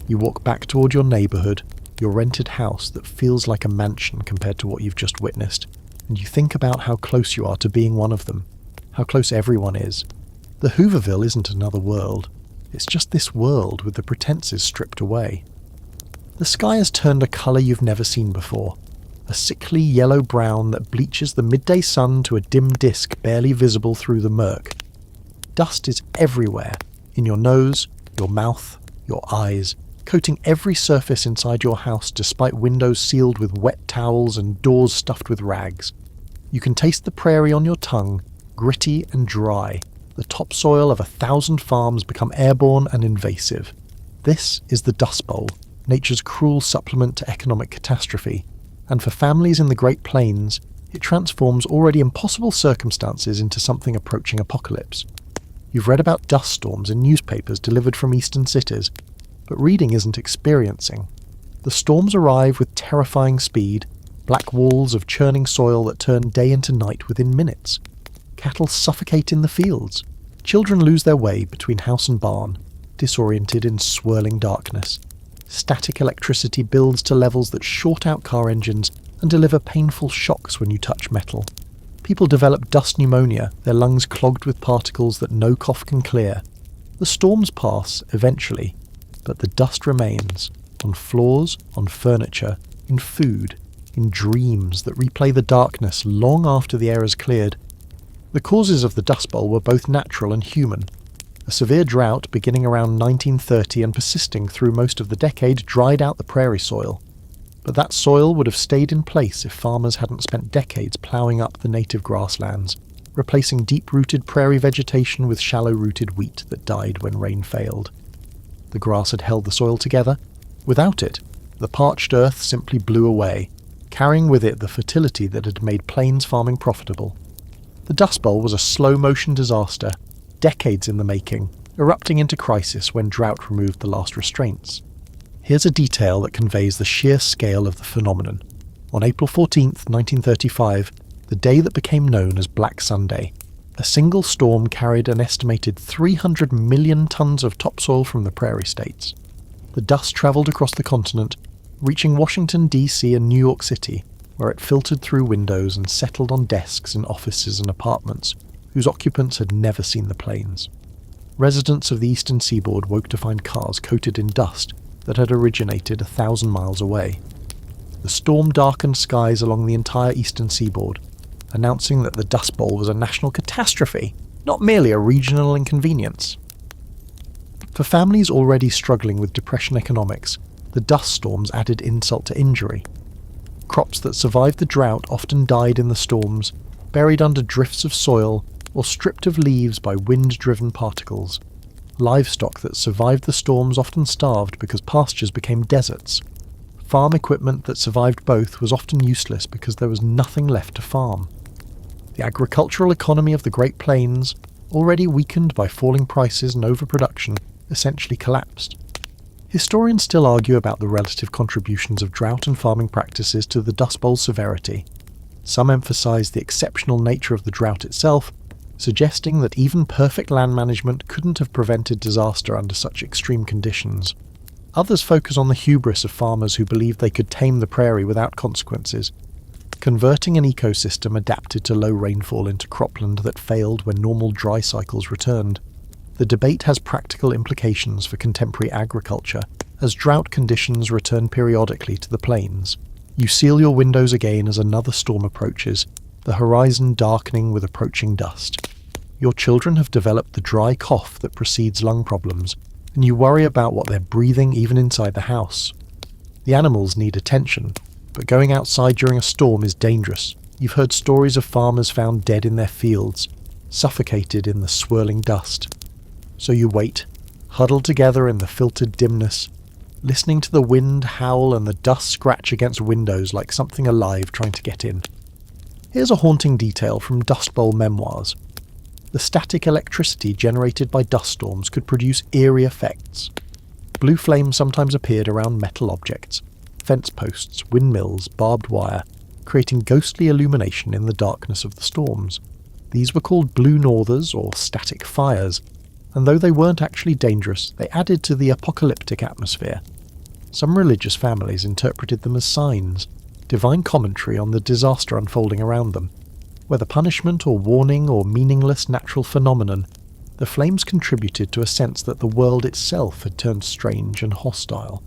You walk back toward your neighbourhood, your rented house that feels like a mansion compared to what you've just witnessed, and you think about how close you are to being one of them, how close everyone is. The Hooverville isn't another world, it's just this world with the pretenses stripped away. The sky has turned a colour you've never seen before, a sickly yellow-brown that bleaches the midday sun to a dim disk barely visible through the murk. Dust is everywhere, in your nose, your mouth, your eyes, coating every surface inside your house despite windows sealed with wet towels and doors stuffed with rags. You can taste the prairie on your tongue, gritty and dry. The topsoil of 1,000 farms become airborne and invasive. This is the Dust Bowl, nature's cruel supplement to economic catastrophe, and for families in the Great Plains, it transforms already impossible circumstances into something approaching apocalypse. You've read about dust storms in newspapers delivered from eastern cities, but reading isn't experiencing. The storms arrive with terrifying speed, black walls of churning soil that turn day into night within minutes. Cattle suffocate in the fields. Children lose their way between house and barn, disoriented in swirling darkness. Static electricity builds to levels that short out car engines and deliver painful shocks when you touch metal. People develop dust pneumonia, their lungs clogged with particles that no cough can clear. The storms pass, eventually, but the dust remains, on floors, on furniture, in food, in dreams that replay the darkness long after the air has cleared. The causes of the Dust Bowl were both natural and human. A severe drought beginning around 1930 and persisting through most of the decade dried out the prairie soil. But that soil would have stayed in place if farmers hadn't spent decades ploughing up the native grasslands, replacing deep-rooted prairie vegetation with shallow-rooted wheat that died when rain failed. The grass had held the soil together. Without it, the parched earth simply blew away, carrying with it the fertility that had made plains farming profitable. The Dust Bowl was a slow-motion disaster, decades in the making, erupting into crisis when drought removed the last restraints. Here's a detail that conveys the sheer scale of the phenomenon. On April 14, 1935, the day that became known as Black Sunday, a single storm carried an estimated 300 million tons of topsoil from the prairie states. The dust travelled across the continent, reaching Washington, D.C. and New York City, where it filtered through windows and settled on desks in offices and apartments, whose occupants had never seen the plains. Residents of the eastern seaboard woke to find cars coated in dust that had originated 1,000 miles away. the storm darkened skies along the entire eastern seaboard, announcing that the Dust Bowl was a national catastrophe, not merely a regional inconvenience. For families already struggling with depression economics, the dust storms added insult to injury. Crops that survived the drought often died in the storms, buried under drifts of soil or stripped of leaves by wind-driven particles. Livestock that survived the storms often starved because pastures became deserts. Farm equipment that survived both was often useless because there was nothing left to farm. The agricultural economy of the Great Plains, already weakened by falling prices and overproduction, essentially collapsed. Historians still argue about the relative contributions of drought and farming practices to the Dust Bowl's severity. Some emphasize the exceptional nature of the drought itself, suggesting that even perfect land management couldn't have prevented disaster under such extreme conditions. Others focus on the hubris of farmers who believed they could tame the prairie without consequences, converting an ecosystem adapted to low rainfall into cropland that failed when normal dry cycles returned. The debate has practical implications for contemporary agriculture, as drought conditions return periodically to the plains. You seal your windows again as another storm approaches, the horizon darkening with approaching dust. Your children have developed the dry cough that precedes lung problems, and you worry about what they're breathing even inside the house. The animals need attention, but going outside during a storm is dangerous. You've heard stories of farmers found dead in their fields, suffocated in the swirling dust. So you wait, huddled together in the filtered dimness, listening to the wind howl and the dust scratch against windows like something alive trying to get in. Here's a haunting detail from Dust Bowl memoirs. The static electricity generated by dust storms could produce eerie effects. Blue flames sometimes appeared around metal objects, fence posts, windmills, barbed wire, creating ghostly illumination in the darkness of the storms. These were called blue northers or static fires, and though they weren't actually dangerous, they added to the apocalyptic atmosphere. Some religious families interpreted them as signs, divine commentary on the disaster unfolding around them. Whether punishment or warning or meaningless natural phenomenon, the flames contributed to a sense that the world itself had turned strange and hostile.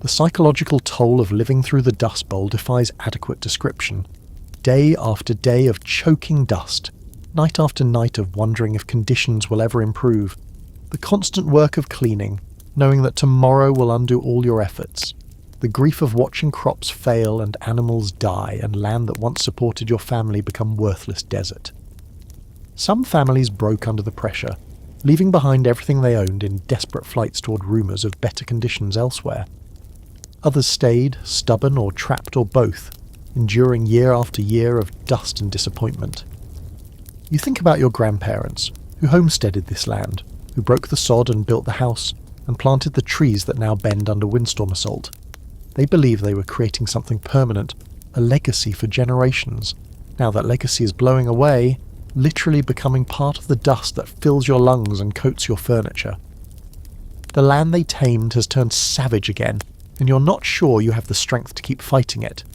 The psychological toll of living through the Dust Bowl defies adequate description. Day after day of choking dust, night after night of wondering if conditions will ever improve, the constant work of cleaning, knowing that tomorrow will undo all your efforts, the grief of watching crops fail and animals die and land that once supported your family become worthless desert. Some families broke under the pressure, leaving behind everything they owned in desperate flights toward rumours of better conditions elsewhere. Others stayed, stubborn or trapped or both, enduring year after year of dust and disappointment. You think about your grandparents, who homesteaded this land, who broke the sod and built the house, and planted the trees that now bend under windstorm assault. They believed they were creating something permanent, a legacy for generations. Now that legacy is blowing away, literally becoming part of the dust that fills your lungs and coats your furniture. The land they tamed has turned savage again, and you're not sure you have the strength to keep fighting it.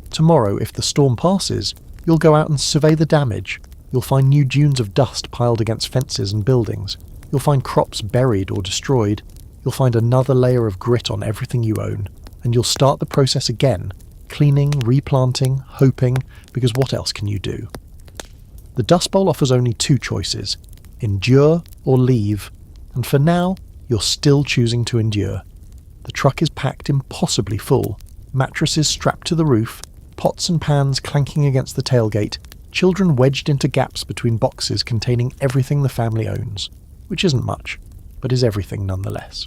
Tomorrow, if the storm passes, you'll go out and survey the damage. You'll find new dunes of dust piled against fences and buildings. You'll find crops buried or destroyed. You'll find another layer of grit on everything you own. And you'll start the process again, cleaning, replanting, hoping, because what else can you do? The Dust Bowl offers only two choices, endure or leave, and for now, you're still choosing to endure. The truck is packed impossibly full, mattresses strapped to the roof, pots and pans clanking against the tailgate, children wedged into gaps between boxes containing everything the family owns, which isn't much, but is everything nonetheless.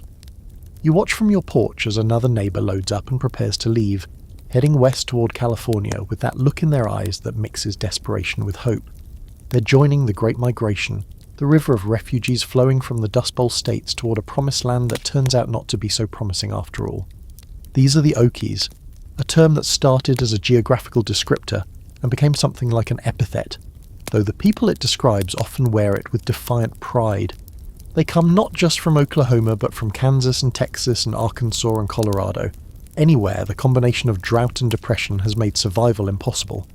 You watch from your porch as another neighbour loads up and prepares to leave, heading west toward California with that look in their eyes that mixes desperation with hope. They're joining the Great Migration, the river of refugees flowing from the Dust Bowl states toward a promised land that turns out not to be so promising after all. These are the Okies, a term that started as a geographical descriptor and became something like an epithet, though the people it describes often wear it with defiant pride. They come not just from Oklahoma but from Kansas and Texas and Arkansas and Colorado. Anywhere the combination of drought and depression has made survival impossible.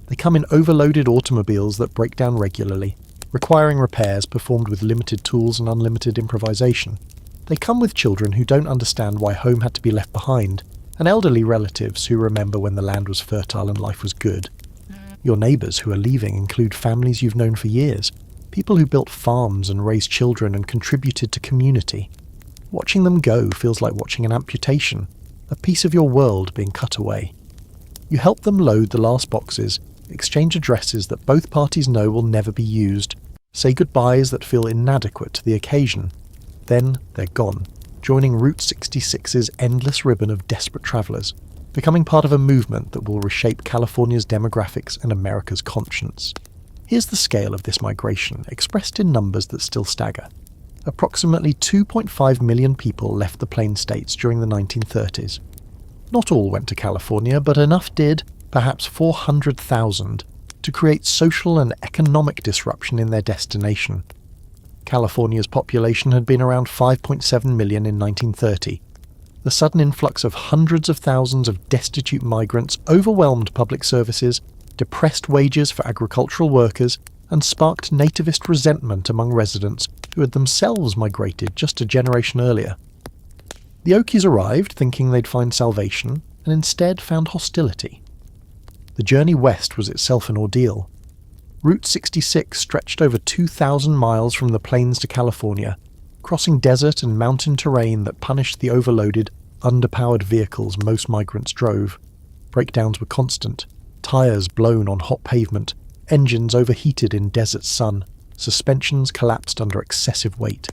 They come in overloaded automobiles that break down regularly, requiring repairs performed with limited tools and unlimited improvisation. They come with children who don't understand why home had to be left behind, and elderly relatives who remember when the land was fertile and life was good. Your neighbours who are leaving include families you've known for years, people who built farms and raised children and contributed to community. Watching them go feels like watching an amputation, a piece of your world being cut away. You help them load the last boxes, exchange addresses that both parties know will never be used, say goodbyes that feel inadequate to the occasion. Then they're gone, joining Route 66's endless ribbon of desperate travellers, becoming part of a movement that will reshape California's demographics and America's conscience. Here's the scale of this migration, expressed in numbers that still stagger. Approximately 2.5 million people left the Plain States during the 1930s. Not all went to California, but enough did, perhaps 400,000, to create social and economic disruption in their destination. California's population had been around 5.7 million in 1930. The sudden influx of hundreds of thousands of destitute migrants overwhelmed public services, depressed wages for agricultural workers, and sparked nativist resentment among residents who had themselves migrated just a generation earlier. The Okies arrived thinking they'd find salvation, and instead found hostility. The journey west was itself an ordeal. Route 66 stretched over 2,000 miles from the plains to California, crossing desert and mountain terrain that punished the overloaded, underpowered vehicles most migrants drove. Breakdowns were constant, tyres blown on hot pavement, engines overheated in desert sun, suspensions collapsed under excessive weight.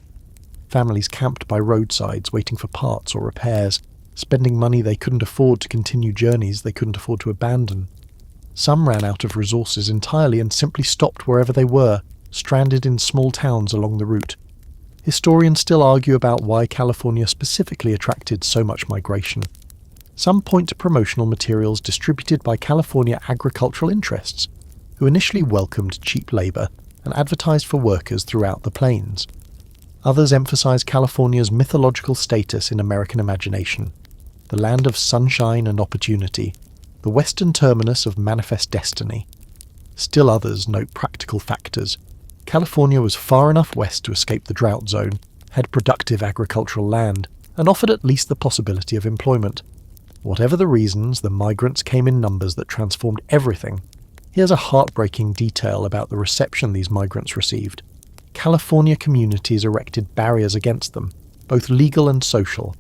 Families camped by roadsides waiting for parts or repairs, spending money they couldn't afford to continue journeys they couldn't afford to abandon. Some ran out of resources entirely and simply stopped wherever they were, stranded in small towns along the route. Historians still argue about why California specifically attracted so much migration. Some point to promotional materials distributed by California agricultural interests, who initially welcomed cheap labour and advertised for workers throughout the plains. Others emphasize California's mythological status in American imagination, the land of sunshine and opportunity, the western terminus of manifest destiny. Still others note practical factors. California was far enough west to escape the drought zone, had productive agricultural land, and offered at least the possibility of employment. Whatever the reasons, the migrants came in numbers that transformed everything. Here's a heartbreaking detail about the reception these migrants received. California communities erected barriers against them, both legal and social.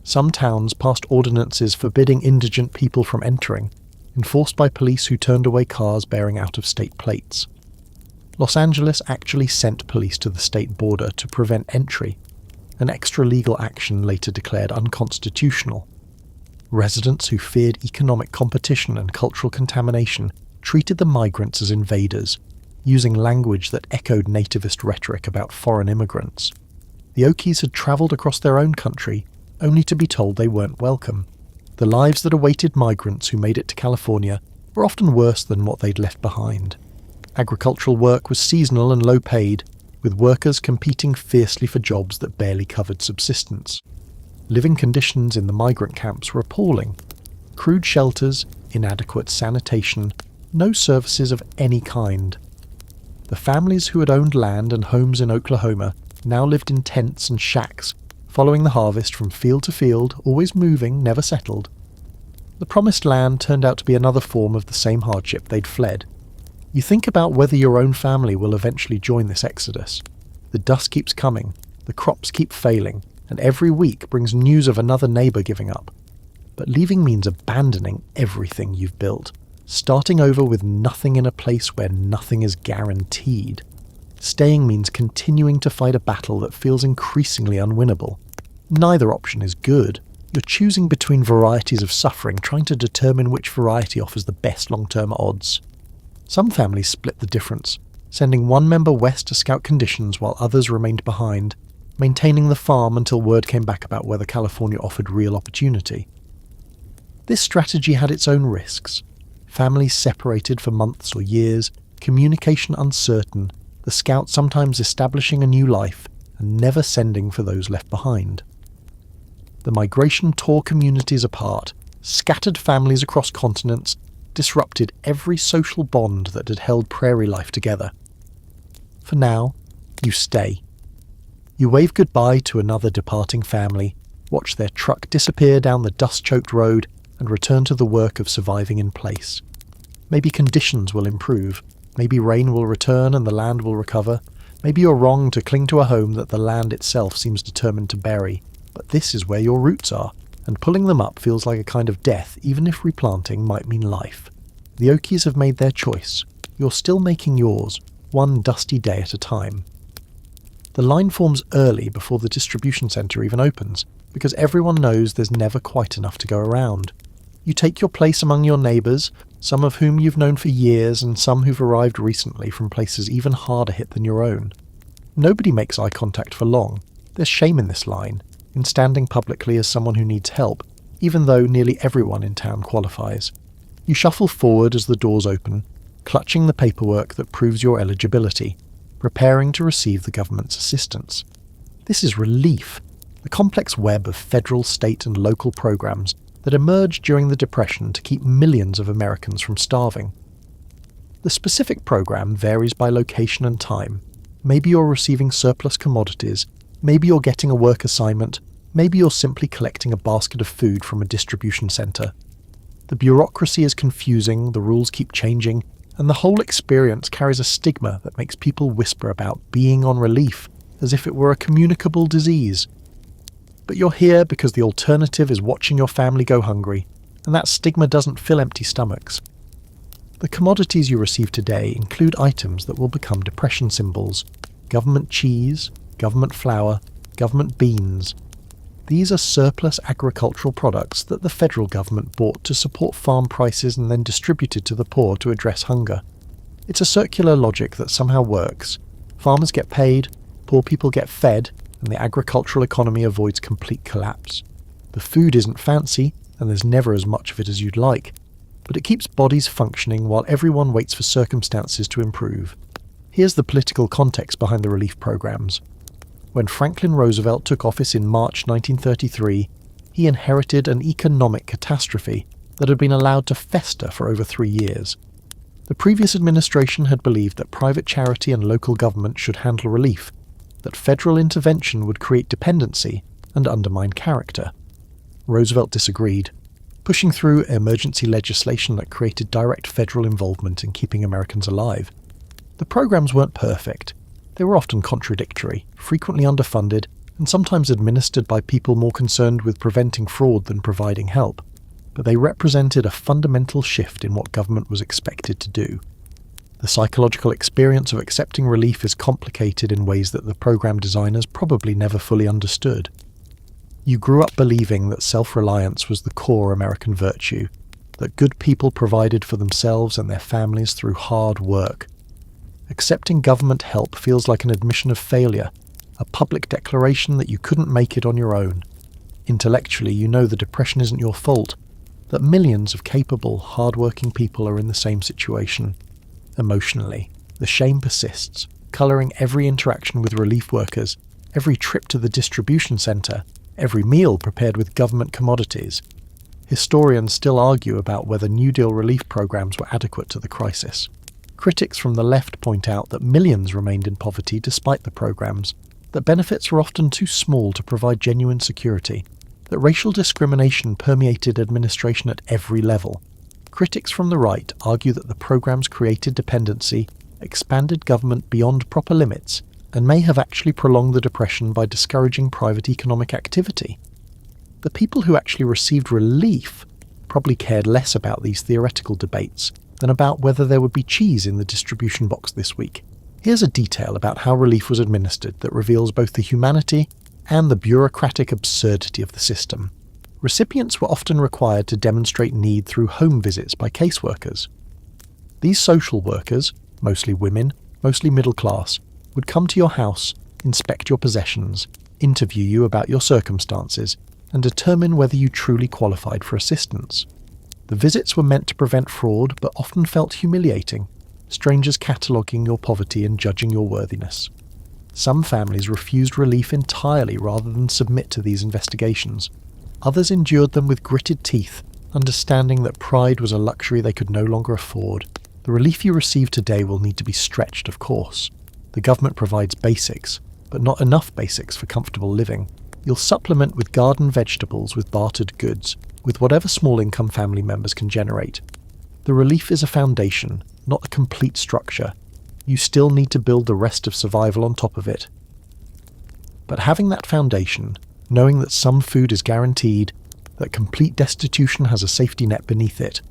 Some towns passed ordinances forbidding indigent people from entering, enforced by police who turned away cars bearing out-of-state plates. Los Angeles actually sent police to the state border to prevent entry, an extra-legal action later declared unconstitutional. Residents who feared economic competition and cultural contamination treated the migrants as invaders, using language that echoed nativist rhetoric about foreign immigrants. The Okies had travelled across their own country, only to be told they weren't welcome. The lives that awaited migrants who made it to California were often worse than what they'd left behind. Agricultural work was seasonal and low-paid, with workers competing fiercely for jobs that barely covered subsistence. Living conditions in the migrant camps were appalling. Crude shelters, inadequate sanitation, no services of any kind. The families who had owned land and homes in Oklahoma now lived in tents and shacks, following the harvest from field to field, always moving, never settled. The promised land turned out to be another form of the same hardship they'd fled. You think about whether your own family will eventually join this exodus. The dust keeps coming, the crops keep failing, and every week brings news of another neighbour giving up. But leaving means abandoning everything you've built, starting over with nothing in a place where nothing is guaranteed. Staying means continuing to fight a battle that feels increasingly unwinnable. Neither option is good. You're choosing between varieties of suffering, trying to determine which variety offers the best long-term odds. Some families split the difference, sending one member west to scout conditions while others remained behind, maintaining the farm until word came back about whether California offered real opportunity. This strategy had its own risks. Families separated for months or years, communication uncertain, the scouts sometimes establishing a new life and never sending for those left behind. The migration tore communities apart, scattered families across continents, disrupted every social bond that had held prairie life together. For now, you stay. You wave goodbye to another departing family, watch their truck disappear down the dust-choked road, and return to the work of surviving in place. Maybe conditions will improve. Maybe rain will return and the land will recover. Maybe you're wrong to cling to a home that the land itself seems determined to bury. But this is where your roots are, and pulling them up feels like a kind of death, even if replanting might mean life. The Okies have made their choice. You're still making yours, one dusty day at a time. The line forms early before the distribution centre even opens, because everyone knows there's never quite enough to go around. You take your place among your neighbours, some of whom you've known for years and some who've arrived recently from places even harder hit than your own. Nobody makes eye contact for long. There's shame in this line, in standing publicly as someone who needs help, even though nearly everyone in town qualifies. You shuffle forward as the doors open, clutching the paperwork that proves your eligibility, preparing to receive the government's assistance. This is relief, the complex web of federal, state and local programs that emerged during the Depression to keep millions of Americans from starving. The specific program varies by location and time. Maybe you're receiving surplus commodities, maybe you're getting a work assignment, maybe you're simply collecting a basket of food from a distribution centre. The bureaucracy is confusing, the rules keep changing, and the whole experience carries a stigma that makes people whisper about being on relief, as if it were a communicable disease. But you're here because the alternative is watching your family go hungry, and that stigma doesn't fill empty stomachs. The commodities you receive today include items that will become depression symbols: government cheese, government flour, government beans. These are surplus agricultural products that the federal government bought to support farm prices and then distributed to the poor to address hunger. It's a circular logic that somehow works. Farmers get paid, poor people get fed, and the agricultural economy avoids complete collapse. The food isn't fancy, and there's never as much of it as you'd like, but it keeps bodies functioning while everyone waits for circumstances to improve. Here's the political context behind the relief programs. When Franklin Roosevelt took office in March 1933, he inherited an economic catastrophe that had been allowed to fester for over 3 years. The previous administration had believed that private charity and local government should handle relief, that federal intervention would create dependency and undermine character. Roosevelt disagreed, pushing through emergency legislation that created direct federal involvement in keeping Americans alive. The programs weren't perfect. They were often contradictory, frequently underfunded, and sometimes administered by people more concerned with preventing fraud than providing help. But they represented a fundamental shift in what government was expected to do. The psychological experience of accepting relief is complicated in ways that the program designers probably never fully understood. You grew up believing that self-reliance was the core American virtue, that good people provided for themselves and their families through hard work. Accepting government help feels like an admission of failure, a public declaration that you couldn't make it on your own. Intellectually, you know the depression isn't your fault, that millions of capable, hard-working people are in the same situation. Emotionally, the shame persists, colouring every interaction with relief workers, every trip to the distribution centre, every meal prepared with government commodities. Historians still argue about whether New Deal relief programs were adequate to the crisis. Critics from the left point out that millions remained in poverty despite the programs, that benefits were often too small to provide genuine security, that racial discrimination permeated administration at every level. Critics from the right argue that the programs created dependency, expanded government beyond proper limits, and may have actually prolonged the Depression by discouraging private economic activity. The people who actually received relief probably cared less about these theoretical debates than about whether there would be cheese in the distribution box this week. Here's a detail about how relief was administered that reveals both the humanity and the bureaucratic absurdity of the system. Recipients were often required to demonstrate need through home visits by caseworkers. These social workers, mostly women, mostly middle class, would come to your house, inspect your possessions, interview you about your circumstances, and determine whether you truly qualified for assistance. The visits were meant to prevent fraud, but often felt humiliating, strangers cataloguing your poverty and judging your worthiness. Some families refused relief entirely rather than submit to these investigations. Others endured them with gritted teeth, understanding that pride was a luxury they could no longer afford. The relief you receive today will need to be stretched, of course. The government provides basics, but not enough basics for comfortable living. You'll supplement with garden vegetables with bartered goods. with whatever small income family members can generate. The relief is a foundation, not a complete structure. You still need to build the rest of survival on top of it. But having that foundation, knowing that some food is guaranteed, that complete destitution has a safety net beneath it,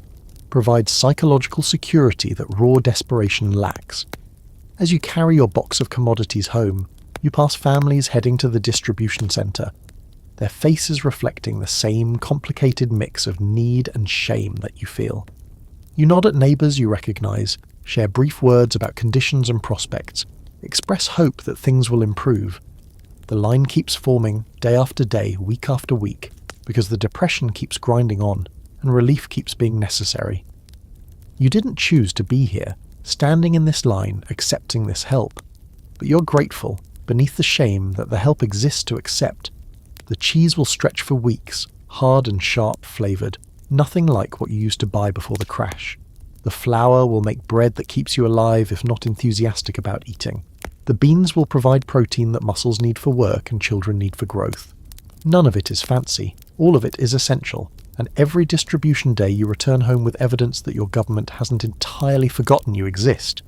provides psychological security that raw desperation lacks. As you carry your box of commodities home, you pass families heading to the distribution centre, their faces reflecting the same complicated mix of need and shame that you feel. You nod at neighbours you recognise, share brief words about conditions and prospects, express hope that things will improve. The line keeps forming, day after day, week after week, because the depression keeps grinding on, and relief keeps being necessary. You didn't choose to be here, standing in this line, accepting this help, but you're grateful, beneath the shame, that the help exists to accept. The cheese will stretch for weeks, hard and sharp flavoured, nothing like what you used to buy before the crash. The flour will make bread that keeps you alive if not enthusiastic about eating. The beans will provide protein that muscles need for work and children need for growth. None of it is fancy, all of it is essential, and every distribution day you return home with evidence that your government hasn't entirely forgotten you exist.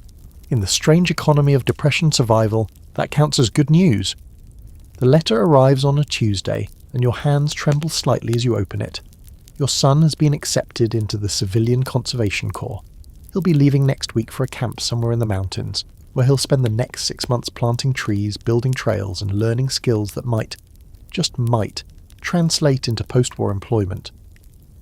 In the strange economy of depression survival, that counts as good news. The letter arrives on a Tuesday, and your hands tremble slightly as you open it. Your son has been accepted into the Civilian Conservation Corps. He'll be leaving next week for a camp somewhere in the mountains, where he'll spend the next 6 months planting trees, building trails, and learning skills that might, just might, translate into post-war employment.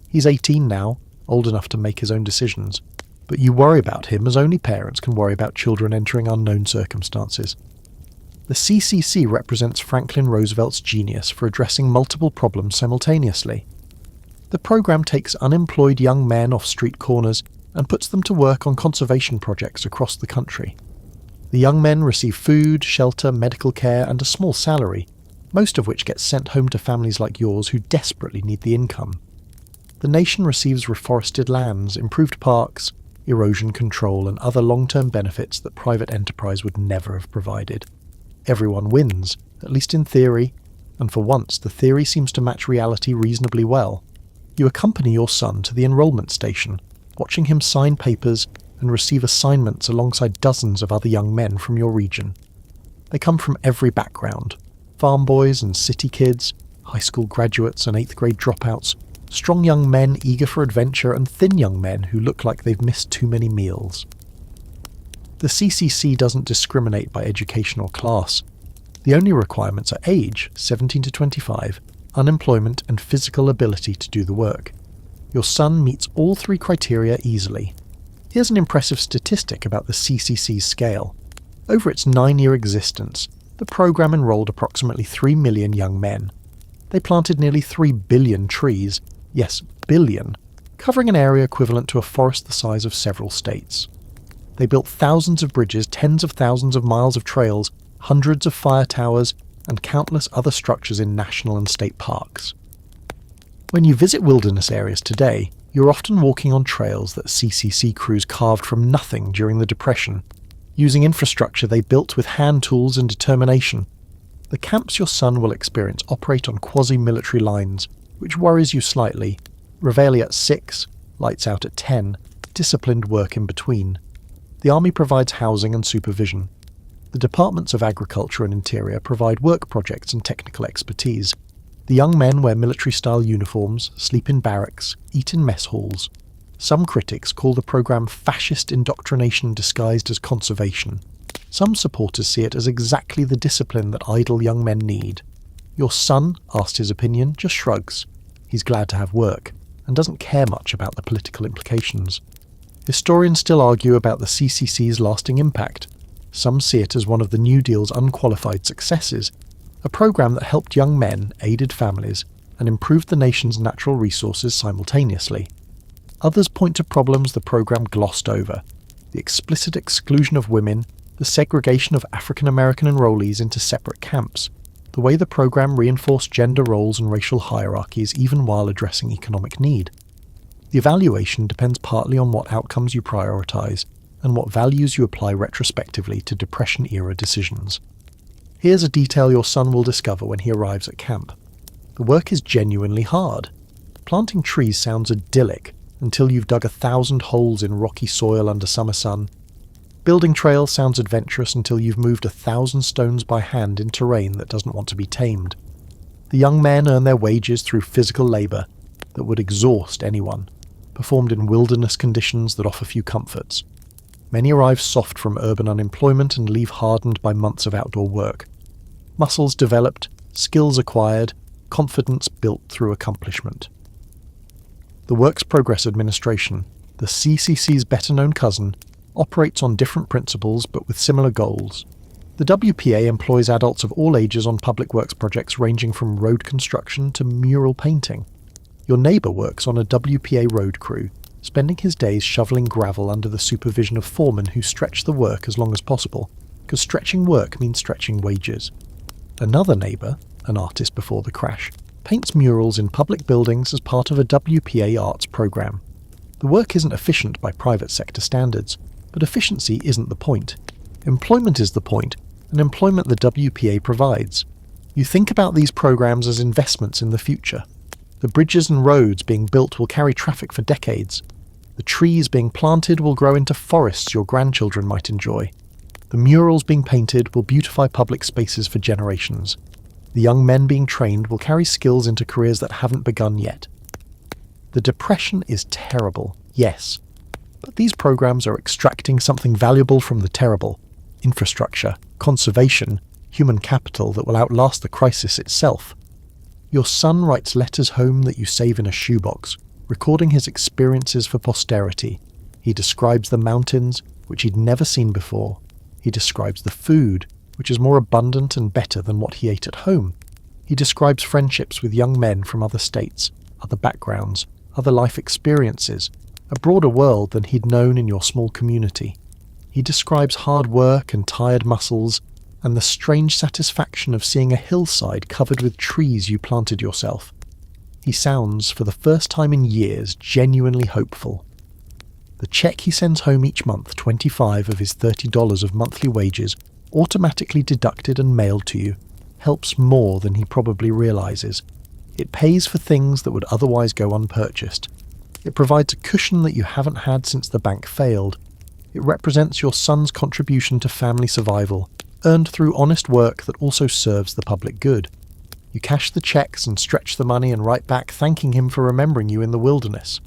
He's 18 now, old enough to make his own decisions, but you worry about him as only parents can worry about children entering unknown circumstances. The CCC represents Franklin Roosevelt's genius for addressing multiple problems simultaneously. The program takes unemployed young men off street corners and puts them to work on conservation projects across the country. The young men receive food, shelter, medical care, and a small salary, most of which gets sent home to families like yours who desperately need the income. The nation receives reforested lands, improved parks, erosion control, and other long-term benefits that private enterprise would never have provided. Everyone wins, at least in theory, and for once the theory seems to match reality reasonably well. You accompany your son to the enrolment station, watching him sign papers and receive assignments alongside dozens of other young men from your region. They come from every background: farm boys and city kids, high school graduates and 8th grade dropouts, strong young men eager for adventure and thin young men who look like they've missed too many meals. The CCC doesn't discriminate by education or class. The only requirements are age, 17 to 25, unemployment and physical ability to do the work. Your son meets all 3 criteria easily. Here's an impressive statistic about the CCC's scale. Over its 9-year existence, the program enrolled approximately 3 million young men. They planted nearly 3 billion trees, yes, billion, covering an area equivalent to a forest the size of several states. They built thousands of bridges, tens of thousands of miles of trails, hundreds of fire towers, and countless other structures in national and state parks. When you visit wilderness areas today, you're often walking on trails that CCC crews carved from nothing during the Depression, using infrastructure they built with hand tools and determination. The camps your son will experience operate on quasi-military lines, which worries you slightly. Reveille at 6, lights out at 10, disciplined work in between. The Army provides housing and supervision. The Departments of Agriculture and Interior provide work projects and technical expertise. The young men wear military-style uniforms, sleep in barracks, eat in mess halls. Some critics call the program fascist indoctrination disguised as conservation. Some supporters see it as exactly the discipline that idle young men need. Your son, asked his opinion, just shrugs. He's glad to have work, and doesn't care much about the political implications. Historians still argue about the CCC's lasting impact. Some see it as one of the New Deal's unqualified successes, a program that helped young men, aided families, and improved the nation's natural resources simultaneously. Others point to problems the program glossed over: the explicit exclusion of women, the segregation of African American enrollees into separate camps, the way the program reinforced gender roles and racial hierarchies even while addressing economic need. The evaluation depends partly on what outcomes you prioritize and what values you apply retrospectively to Depression-era decisions. Here's a detail your son will discover when he arrives at camp. The work is genuinely hard. Planting trees sounds idyllic until you've dug 1,000 holes in rocky soil under summer sun. Building trails sounds adventurous until you've moved 1,000 stones by hand in terrain that doesn't want to be tamed. The young men earn their wages through physical labour that would exhaust anyone, performed in wilderness conditions that offer few comforts. Many arrive soft from urban unemployment and leave hardened by months of outdoor work. Muscles developed, skills acquired, confidence built through accomplishment. The Works Progress Administration, the CCC's better-known cousin, operates on different principles but with similar goals. The WPA employs adults of all ages on public works projects ranging from road construction to mural painting. Your neighbour works on a WPA road crew, spending his days shoveling gravel under the supervision of foremen who stretch the work as long as possible, because stretching work means stretching wages. Another neighbour, an artist before the crash, paints murals in public buildings as part of a WPA arts programme. The work isn't efficient by private sector standards, but efficiency isn't the point. Employment is the point, and employment the WPA provides. You think about these programmes as investments in the future. The bridges and roads being built will carry traffic for decades. The trees being planted will grow into forests your grandchildren might enjoy. The murals being painted will beautify public spaces for generations. The young men being trained will carry skills into careers that haven't begun yet. The Depression is terrible, yes, but these programs are extracting something valuable from the terrible: infrastructure, conservation, human capital that will outlast the crisis itself. Your son writes letters home that you save in a shoebox, recording his experiences for posterity. He describes the mountains, which he'd never seen before. He describes the food, which is more abundant and better than what he ate at home. He describes friendships with young men from other states, other backgrounds, other life experiences, a broader world than he'd known in your small community. He describes hard work and tired muscles, and the strange satisfaction of seeing a hillside covered with trees you planted yourself. He sounds, for the first time in years, genuinely hopeful. The check he sends home each month, $25 of his $30 of monthly wages, automatically deducted and mailed to you, helps more than he probably realises. It pays for things that would otherwise go unpurchased. It provides a cushion that you haven't had since the bank failed. It represents your son's contribution to family survival, earned through honest work that also serves the public good. You cash the checks and stretch the money and write back thanking him for remembering you in the wilderness.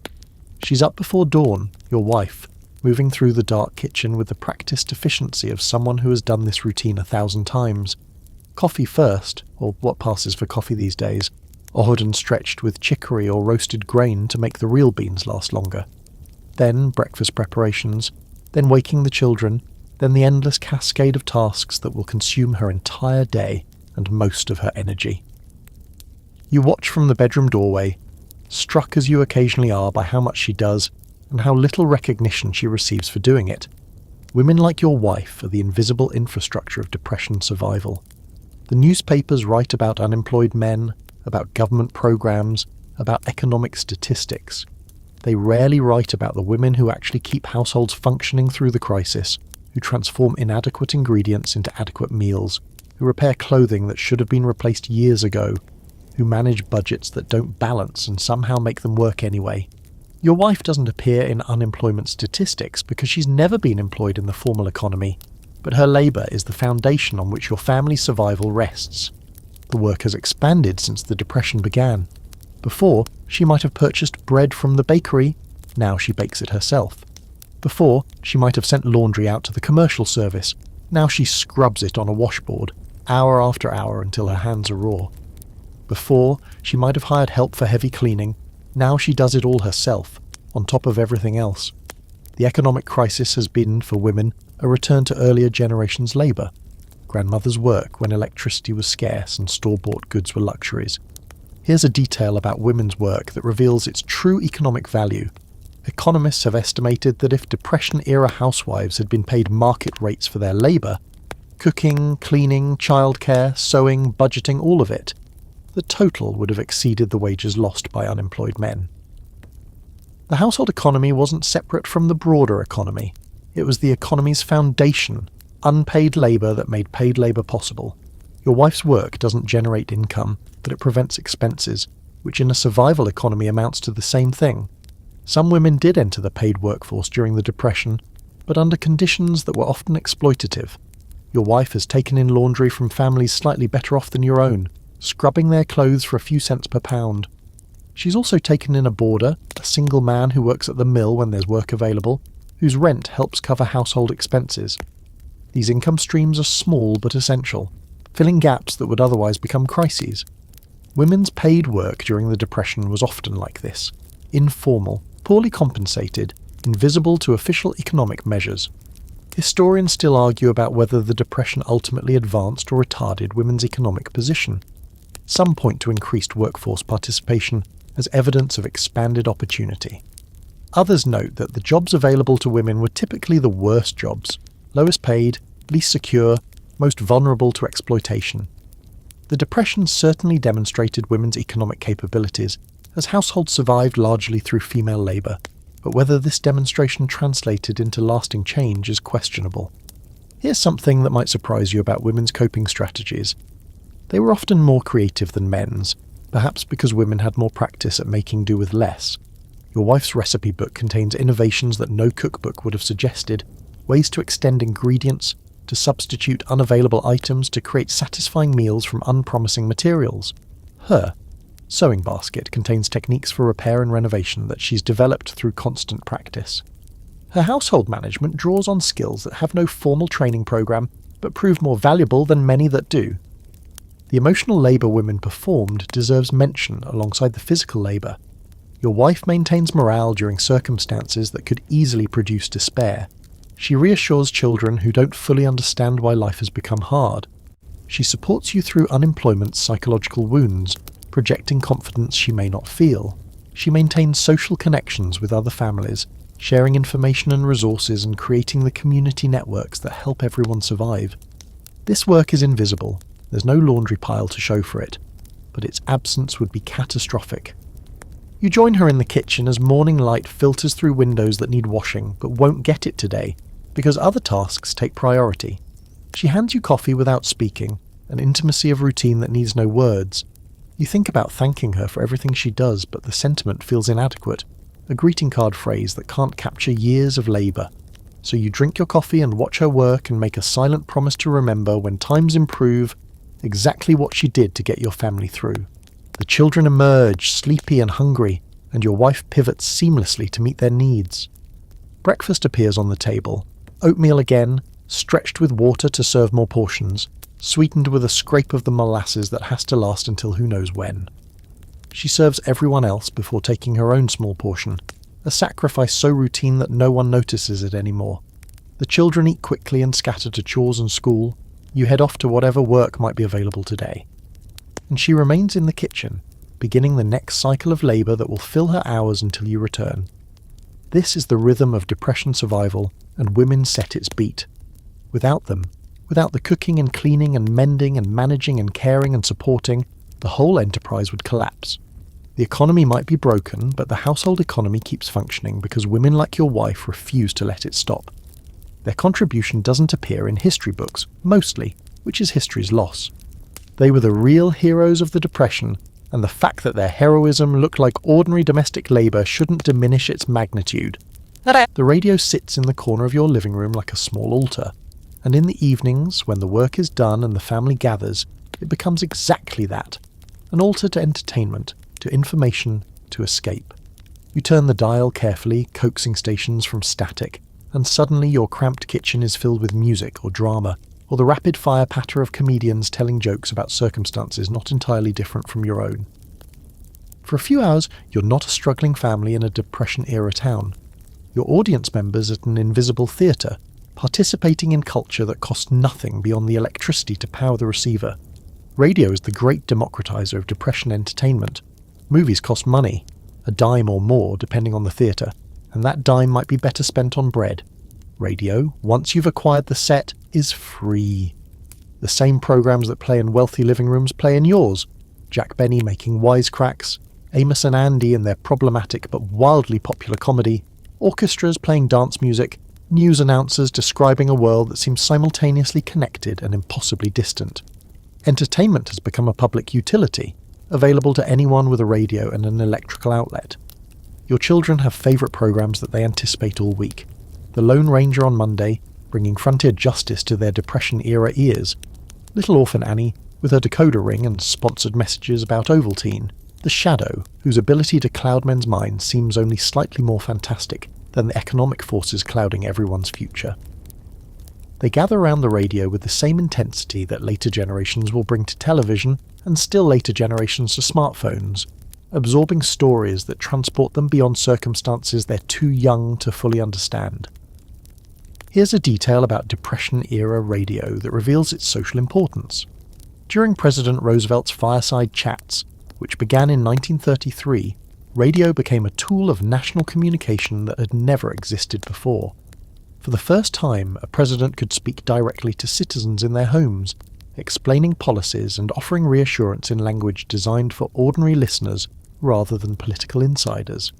She's up before dawn, your wife, moving through the dark kitchen with the practiced efficiency of someone who has done this routine 1,000 times. Coffee first, or what passes for coffee these days, oiled and stretched with chicory or roasted grain to make the real beans last longer. Then breakfast preparations, then waking the children, then the endless cascade of tasks that will consume her entire day and most of her energy. You watch from the bedroom doorway, struck as you occasionally are by how much she does and how little recognition she receives for doing it. Women like your wife are the invisible infrastructure of depression survival. The newspapers write about unemployed men, about government programs, about economic statistics. They rarely write about the women who actually keep households functioning through the crisis, who transform inadequate ingredients into adequate meals, who repair clothing that should have been replaced years ago, who manage budgets that don't balance and somehow make them work anyway. Your wife doesn't appear in unemployment statistics because she's never been employed in the formal economy, but her labour is the foundation on which your family's survival rests. The work has expanded since the Depression began. Before, she might have purchased bread from the bakery, now she bakes it herself. Before, she might have sent laundry out to the commercial service, now she scrubs it on a washboard, hour after hour until her hands are raw. Before, she might have hired help for heavy cleaning, now she does it all herself, on top of everything else. The economic crisis has been, for women, a return to earlier generations' labour. Grandmother's work when electricity was scarce and store-bought goods were luxuries. Here's a detail about women's work that reveals its true economic value. Economists have estimated that if Depression-era housewives had been paid market rates for their labour, cooking, cleaning, childcare, sewing, budgeting, all of it, the total would have exceeded the wages lost by unemployed men. The household economy wasn't separate from the broader economy. It was the economy's foundation, unpaid labour that made paid labour possible. Your wife's work doesn't generate income, but it prevents expenses. which in a survival economy amounts to the same thing. Some women did enter the paid workforce during the Depression, but under conditions that were often exploitative. Your wife has taken in laundry from families slightly better off than your own, scrubbing their clothes for a few cents per pound. She's also taken in a boarder, a single man who works at the mill when there's work available, whose rent helps cover household expenses. These income streams are small but essential, filling gaps that would otherwise become crises. Women's paid work during the Depression was often like this: informal, poorly compensated, invisible to official economic measures. Historians still argue about whether the Depression ultimately advanced or retarded women's economic position. Some point to increased workforce participation as evidence of expanded opportunity. Others note that the jobs available to women were typically the worst jobs, lowest paid, least secure, most vulnerable to exploitation. The Depression certainly demonstrated women's economic capabilities, as households survived largely through female labour, but whether this demonstration translated into lasting change is questionable. Here's something that might surprise you about women's coping strategies. They were often more creative than men's, perhaps because women had more practice at making do with less. Your wife's recipe book contains innovations that no cookbook would have suggested, ways to extend ingredients, to substitute unavailable items to create satisfying meals from unpromising materials. Her sewing basket contains techniques for repair and renovation that she's developed through constant practice. Her household management draws on skills that have no formal training program, but prove more valuable than many that do. The emotional labour women performed deserves mention alongside the physical labour. Your wife maintains morale during circumstances that could easily produce despair. She reassures children who don't fully understand why life has become hard. She supports you through unemployment's psychological wounds, projecting confidence she may not feel. She maintains social connections with other families, sharing information and resources and creating the community networks that help everyone survive. This work is invisible. There's no laundry pile to show for it, but its absence would be catastrophic. You join her in the kitchen as morning light filters through windows that need washing but won't get it today, because other tasks take priority. She hands you coffee without speaking, an intimacy of routine that needs no words. You think about thanking her for everything she does, but the sentiment feels inadequate, a greeting card phrase that can't capture years of labour. So you drink your coffee and watch her work and make a silent promise to remember, when times improve, exactly what she did to get your family through. The children emerge, sleepy and hungry, and your wife pivots seamlessly to meet their needs. Breakfast appears on the table, oatmeal again, stretched with water to serve more portions, sweetened with a scrape of the molasses that has to last until who knows when. She serves everyone else before taking her own small portion, a sacrifice so routine that no one notices it anymore. The children eat quickly and scatter to chores and school. You head off to whatever work might be available today. And she remains in the kitchen, beginning the next cycle of labour that will fill her hours until you return. This is the rhythm of Depression survival, and women set its beat. Without them, without the cooking and cleaning and mending and managing and caring and supporting, the whole enterprise would collapse. The economy might be broken, but the household economy keeps functioning because women like your wife refuse to let it stop. Their contribution doesn't appear in history books, mostly, which is history's loss. They were the real heroes of the Depression, and the fact that their heroism looked like ordinary domestic labour shouldn't diminish its magnitude. The radio sits in the corner of your living room like a small altar, and in the evenings, when the work is done and the family gathers, it becomes exactly that, an altar to entertainment, to information, to escape. You turn the dial carefully, coaxing stations from static, and suddenly your cramped kitchen is filled with music or drama, or the rapid-fire patter of comedians telling jokes about circumstances not entirely different from your own. For a few hours, you're not a struggling family in a Depression-era town. You're audience members at an invisible theatre, participating in culture that costs nothing beyond the electricity to power the receiver. Radio is the great democratizer of Depression entertainment. Movies cost money, a dime or more depending on the theatre, and that dime might be better spent on bread. Radio, once you've acquired the set, is free. The same programmes that play in wealthy living rooms play in yours. Jack Benny making wisecracks, Amos and Andy in their problematic but wildly popular comedy, orchestras playing dance music, news announcers describing a world that seems simultaneously connected and impossibly distant. Entertainment has become a public utility, available to anyone with a radio and an electrical outlet. Your children have favourite programmes that they anticipate all week. The Lone Ranger on Monday, bringing frontier justice to their Depression-era ears. Little Orphan Annie, with her decoder ring and sponsored messages about Ovaltine. The Shadow, whose ability to cloud men's minds seems only slightly more fantastic than the economic forces clouding everyone's future. They gather around the radio with the same intensity that later generations will bring to television and still later generations to smartphones, absorbing stories that transport them beyond circumstances they're too young to fully understand. Here's a detail about Depression-era radio that reveals its social importance. During President Roosevelt's fireside chats, which began in 1933, radio became a tool of national communication that had never existed before. For the first time, a president could speak directly to citizens in their homes, explaining policies and offering reassurance in language designed for ordinary listeners rather than political insiders.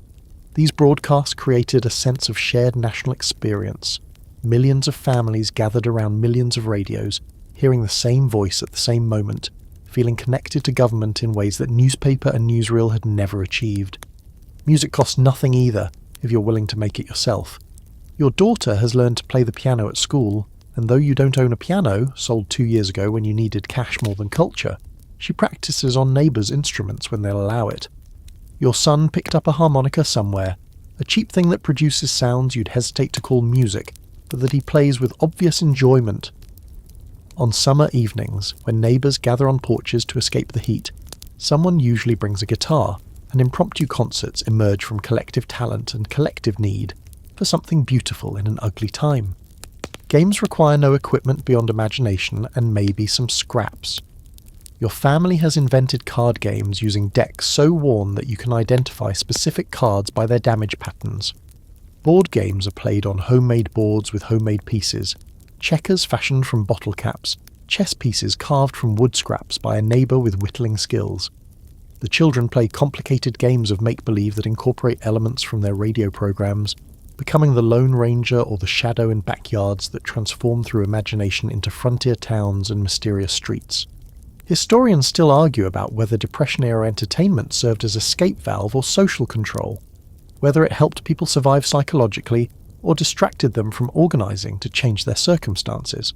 These broadcasts created a sense of shared national experience. Millions of families gathered around millions of radios, hearing the same voice at the same moment, feeling connected to government in ways that newspaper and newsreel had never achieved. Music costs nothing either, if you're willing to make it yourself. Your daughter has learned to play the piano at school, and though you don't own a piano, sold 2 years ago when you needed cash more than culture, she practices on neighbours' instruments when they'll allow it. Your son picked up a harmonica somewhere, a cheap thing that produces sounds you'd hesitate to call music, but that he plays with obvious enjoyment. On summer evenings, when neighbours gather on porches to escape the heat, someone usually brings a guitar, and impromptu concerts emerge from collective talent and collective need for something beautiful in an ugly time. Games require no equipment beyond imagination and maybe some scraps. Your family has invented card games using decks so worn that you can identify specific cards by their damage patterns. Board games are played on homemade boards with homemade pieces, checkers fashioned from bottle caps, chess pieces carved from wood scraps by a neighbour with whittling skills. The children play complicated games of make-believe that incorporate elements from their radio programs, becoming the Lone Ranger or the Shadow in backyards that transform through imagination into frontier towns and mysterious streets. Historians still argue about whether Depression-era entertainment served as escape valve or social control, whether it helped people survive psychologically or distracted them from organising to change their circumstances.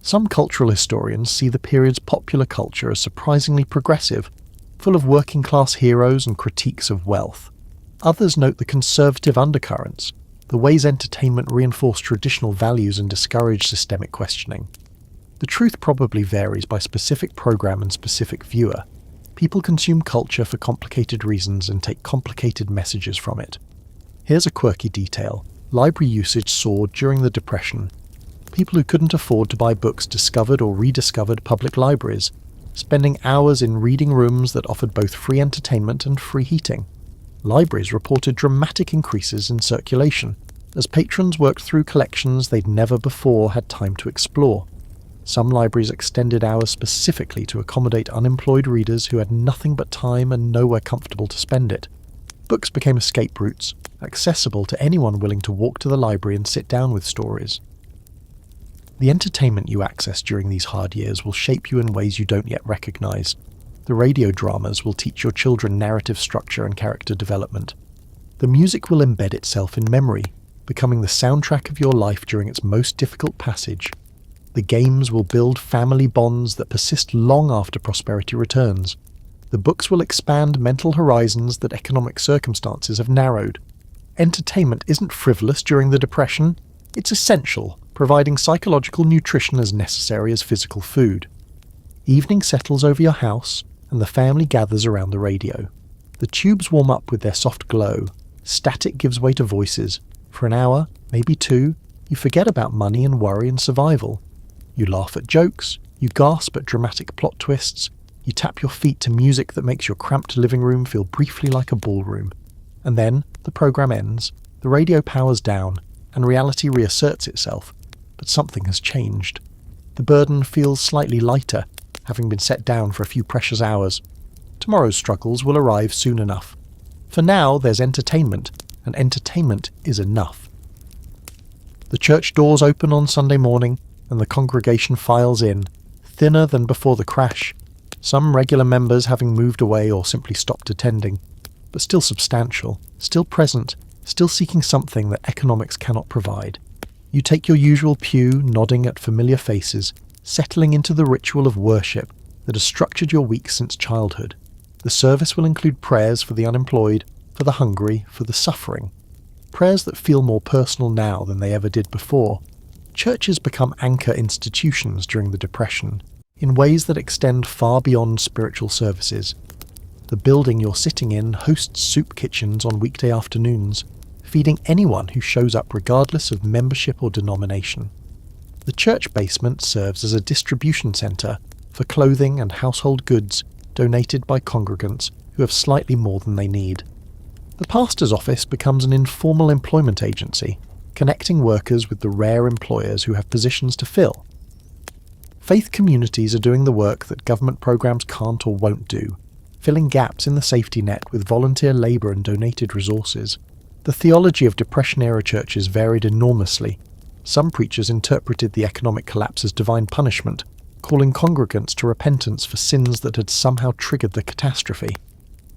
Some cultural historians see the period's popular culture as surprisingly progressive, full of working-class heroes and critiques of wealth. Others note the conservative undercurrents, the ways entertainment reinforced traditional values and discouraged systemic questioning. The truth probably varies by specific program and specific viewer. People consume culture for complicated reasons and take complicated messages from it. Here's a quirky detail. Library usage soared during the Depression. People who couldn't afford to buy books discovered or rediscovered public libraries, spending hours in reading rooms that offered both free entertainment and free heating. Libraries reported dramatic increases in circulation, as patrons worked through collections they'd never before had time to explore. Some libraries extended hours specifically to accommodate unemployed readers who had nothing but time and nowhere comfortable to spend it. Books became escape routes, accessible to anyone willing to walk to the library and sit down with stories. The entertainment you access during these hard years will shape you in ways you don't yet recognise. The radio dramas will teach your children narrative structure and character development. The music will embed itself in memory, becoming the soundtrack of your life during its most difficult passage. The games will build family bonds that persist long after prosperity returns. The books will expand mental horizons that economic circumstances have narrowed. Entertainment isn't frivolous during the Depression. It's essential, providing psychological nutrition as necessary as physical food. Evening settles over your house, and the family gathers around the radio. The tubes warm up with their soft glow. Static gives way to voices. For an hour, maybe 2, you forget about money and worry and survival. You laugh at jokes, you gasp at dramatic plot twists, you tap your feet to music that makes your cramped living room feel briefly like a ballroom. And then, the program ends, the radio powers down, and reality reasserts itself. But something has changed. The burden feels slightly lighter, having been set down for a few precious hours. Tomorrow's struggles will arrive soon enough. For now, there's entertainment, and entertainment is enough. The church doors open on Sunday morning, and the congregation files in, thinner than before the crash. some regular members having moved away or simply stopped attending, but still substantial, still present, still seeking something that economics cannot provide. You take your usual pew, nodding at familiar faces, settling into the ritual of worship that has structured your week since childhood. The service will include prayers for the unemployed, for the hungry, for the suffering. Prayers that feel more personal now than they ever did before. Churches become anchor institutions during the Depression, in ways that extend far beyond spiritual services. The building you're sitting in hosts soup kitchens on weekday afternoons, feeding anyone who shows up regardless of membership or denomination. The church basement serves as a distribution centre for clothing and household goods donated by congregants who have slightly more than they need. The pastor's office becomes an informal employment agency, connecting workers with the rare employers who have positions to fill. Faith communities are doing the work that government programs can't or won't do, filling gaps in the safety net with volunteer labour and donated resources. The theology of Depression-era churches varied enormously. Some preachers interpreted the economic collapse as divine punishment, calling congregants to repentance for sins that had somehow triggered the catastrophe.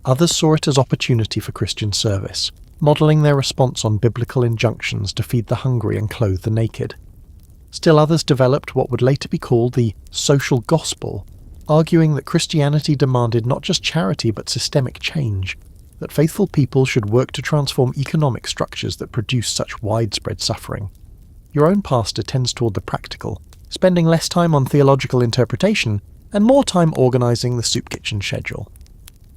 Others saw it as opportunity for Christian service, modelling their response on biblical injunctions to feed the hungry and clothe the naked. Still others developed what would later be called the social gospel, arguing that Christianity demanded not just charity but systemic change, that faithful people should work to transform economic structures that produce such widespread suffering. Your own pastor tends toward the practical, spending less time on theological interpretation and more time organising the soup kitchen schedule.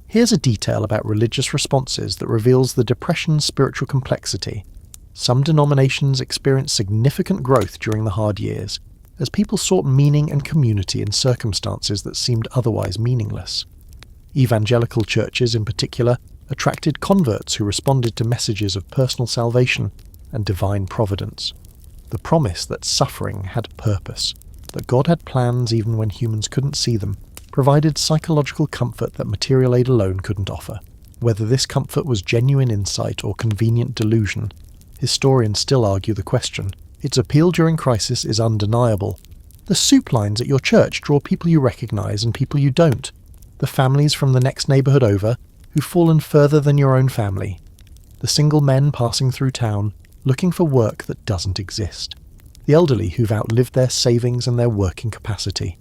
Here's a detail about religious responses that reveals the Depression's spiritual complexity. Some denominations experienced significant growth during the hard years, as people sought meaning and community in circumstances that seemed otherwise meaningless. Evangelical churches, in particular, attracted converts who responded to messages of personal salvation and divine providence. The promise that suffering had purpose, that God had plans even when humans couldn't see them, provided psychological comfort that material aid alone couldn't offer. Whether this comfort was genuine insight or convenient delusion, historians still argue the question. Its appeal during crisis is undeniable. The soup lines at your church draw people you recognise and people you don't. The families from the next neighbourhood over, who've fallen further than your own family. The single men passing through town, looking for work that doesn't exist. The elderly who've outlived their savings and their working capacity.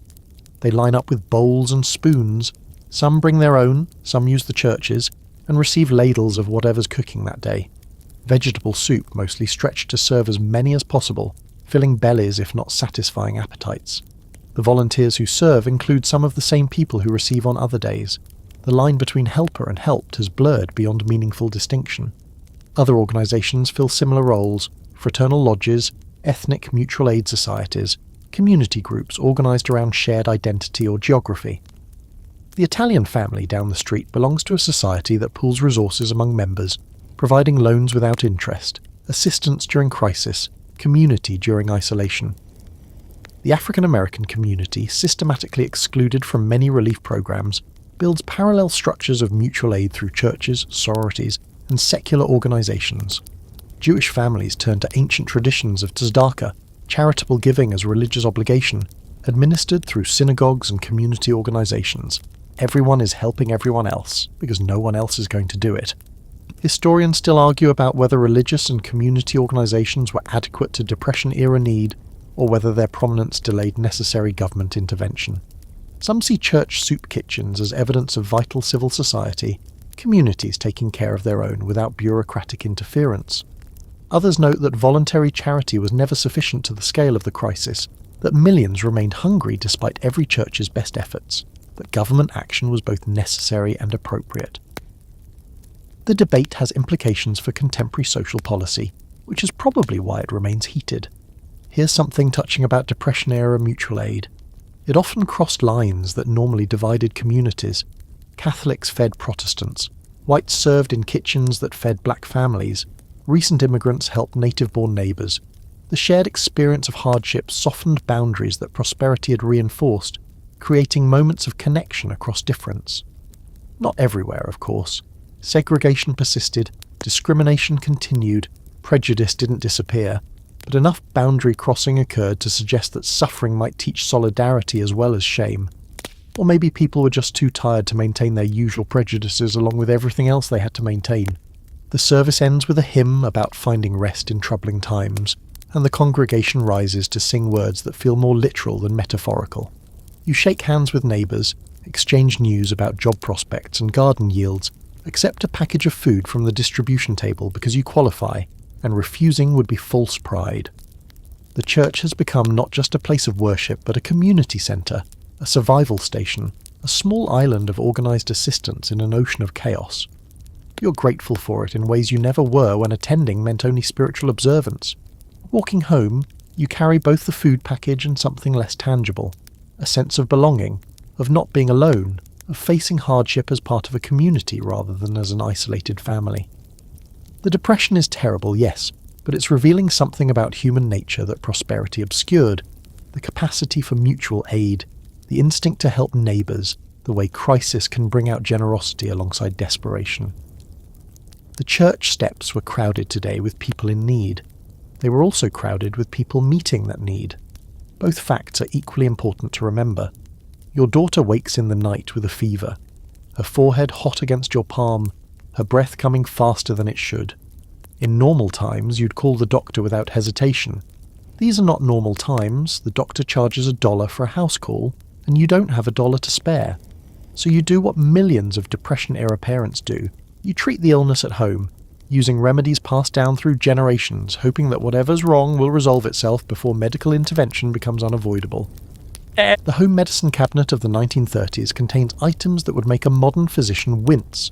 They line up with bowls and spoons. Some bring their own, some use the church's, and receive ladles of whatever's cooking that day. Vegetable soup mostly stretched to serve as many as possible, filling bellies if not satisfying appetites. The volunteers who serve include some of the same people who receive on other days. The line between helper and helped has blurred beyond meaningful distinction. Other organisations fill similar roles: fraternal lodges, ethnic mutual aid societies, community groups organised around shared identity or geography. The Italian family down the street belongs to a society that pools resources among members, providing loans without interest, assistance during crisis, community during isolation. The African American community, systematically excluded from many relief programs, builds parallel structures of mutual aid through churches, sororities, and secular organisations. Jewish families turn to ancient traditions of tzedakah, charitable giving as religious obligation, administered through synagogues and community organisations. Everyone is helping everyone else, because no one else is going to do it. Historians still argue about whether religious and community organisations were adequate to Depression-era need, or whether their prominence delayed necessary government intervention. Some see church soup kitchens as evidence of vital civil society, communities taking care of their own without bureaucratic interference. Others note that voluntary charity was never sufficient to the scale of the crisis, that millions remained hungry despite every church's best efforts, that government action was both necessary and appropriate. The debate has implications for contemporary social policy, which is probably why it remains heated. Here's something touching about Depression-era mutual aid. It often crossed lines that normally divided communities. Catholics fed Protestants, whites served in kitchens that fed black families, recent immigrants helped native-born neighbours. The shared experience of hardship softened boundaries that prosperity had reinforced, creating moments of connection across difference. Not everywhere, of course. Segregation persisted, discrimination continued, prejudice didn't disappear, but enough boundary crossing occurred to suggest that suffering might teach solidarity as well as shame. Or maybe people were just too tired to maintain their usual prejudices along with everything else they had to maintain. The service ends with a hymn about finding rest in troubling times, and the congregation rises to sing words that feel more literal than metaphorical. You shake hands with neighbours, exchange news about job prospects and garden yields, accept a package of food from the distribution table because you qualify, and refusing would be false pride. The church has become not just a place of worship but a community centre, a survival station, a small island of organised assistance in an ocean of chaos. You're grateful for it in ways you never were when attending meant only spiritual observance. Walking home, you carry both the food package and something less tangible, a sense of belonging, of not being alone, of facing hardship as part of a community rather than as an isolated family. The depression is terrible, yes, but it's revealing something about human nature that prosperity obscured: the capacity for mutual aid, the instinct to help neighbours, the way crisis can bring out generosity alongside desperation. The church steps were crowded today with people in need. They were also crowded with people meeting that need. Both facts are equally important to remember. Your daughter wakes in the night with a fever, her forehead hot against your palm, her breath coming faster than it should. In normal times, you'd call the doctor without hesitation. These are not normal times. The doctor charges $1 for a house call, and you don't have $1 to spare. So you do what millions of Depression-era parents do. You treat the illness at home, using remedies passed down through generations, hoping that whatever's wrong will resolve itself before medical intervention becomes unavoidable. The home medicine cabinet of the 1930s contains items that would make a modern physician wince.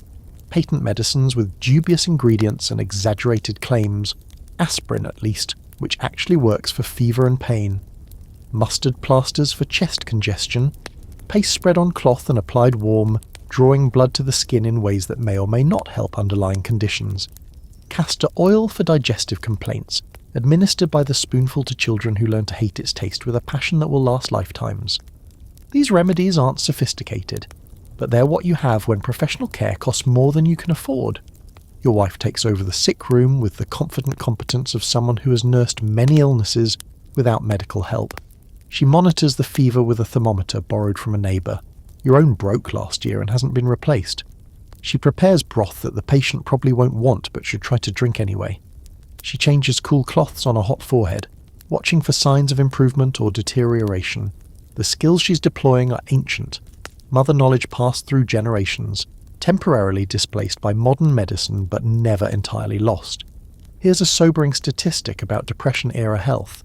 Patent medicines with dubious ingredients and exaggerated claims, aspirin at least, which actually works for fever and pain, mustard plasters for chest congestion, paste spread on cloth and applied warm, drawing blood to the skin in ways that may or may not help underlying conditions, castor oil for digestive complaints, administered by the spoonful to children who learn to hate its taste with a passion that will last lifetimes. These remedies aren't sophisticated, but they're what you have when professional care costs more than you can afford. Your wife takes over the sick room with the confident competence of someone who has nursed many illnesses without medical help. She monitors the fever with a thermometer borrowed from a neighbour. Your own broke last year and hasn't been replaced. She prepares broth that the patient probably won't want but should try to drink anyway. She changes cool cloths on a hot forehead, watching for signs of improvement or deterioration. The skills she's deploying are ancient, mother knowledge passed through generations, temporarily displaced by modern medicine but never entirely lost. Here's a sobering statistic about Depression-era health.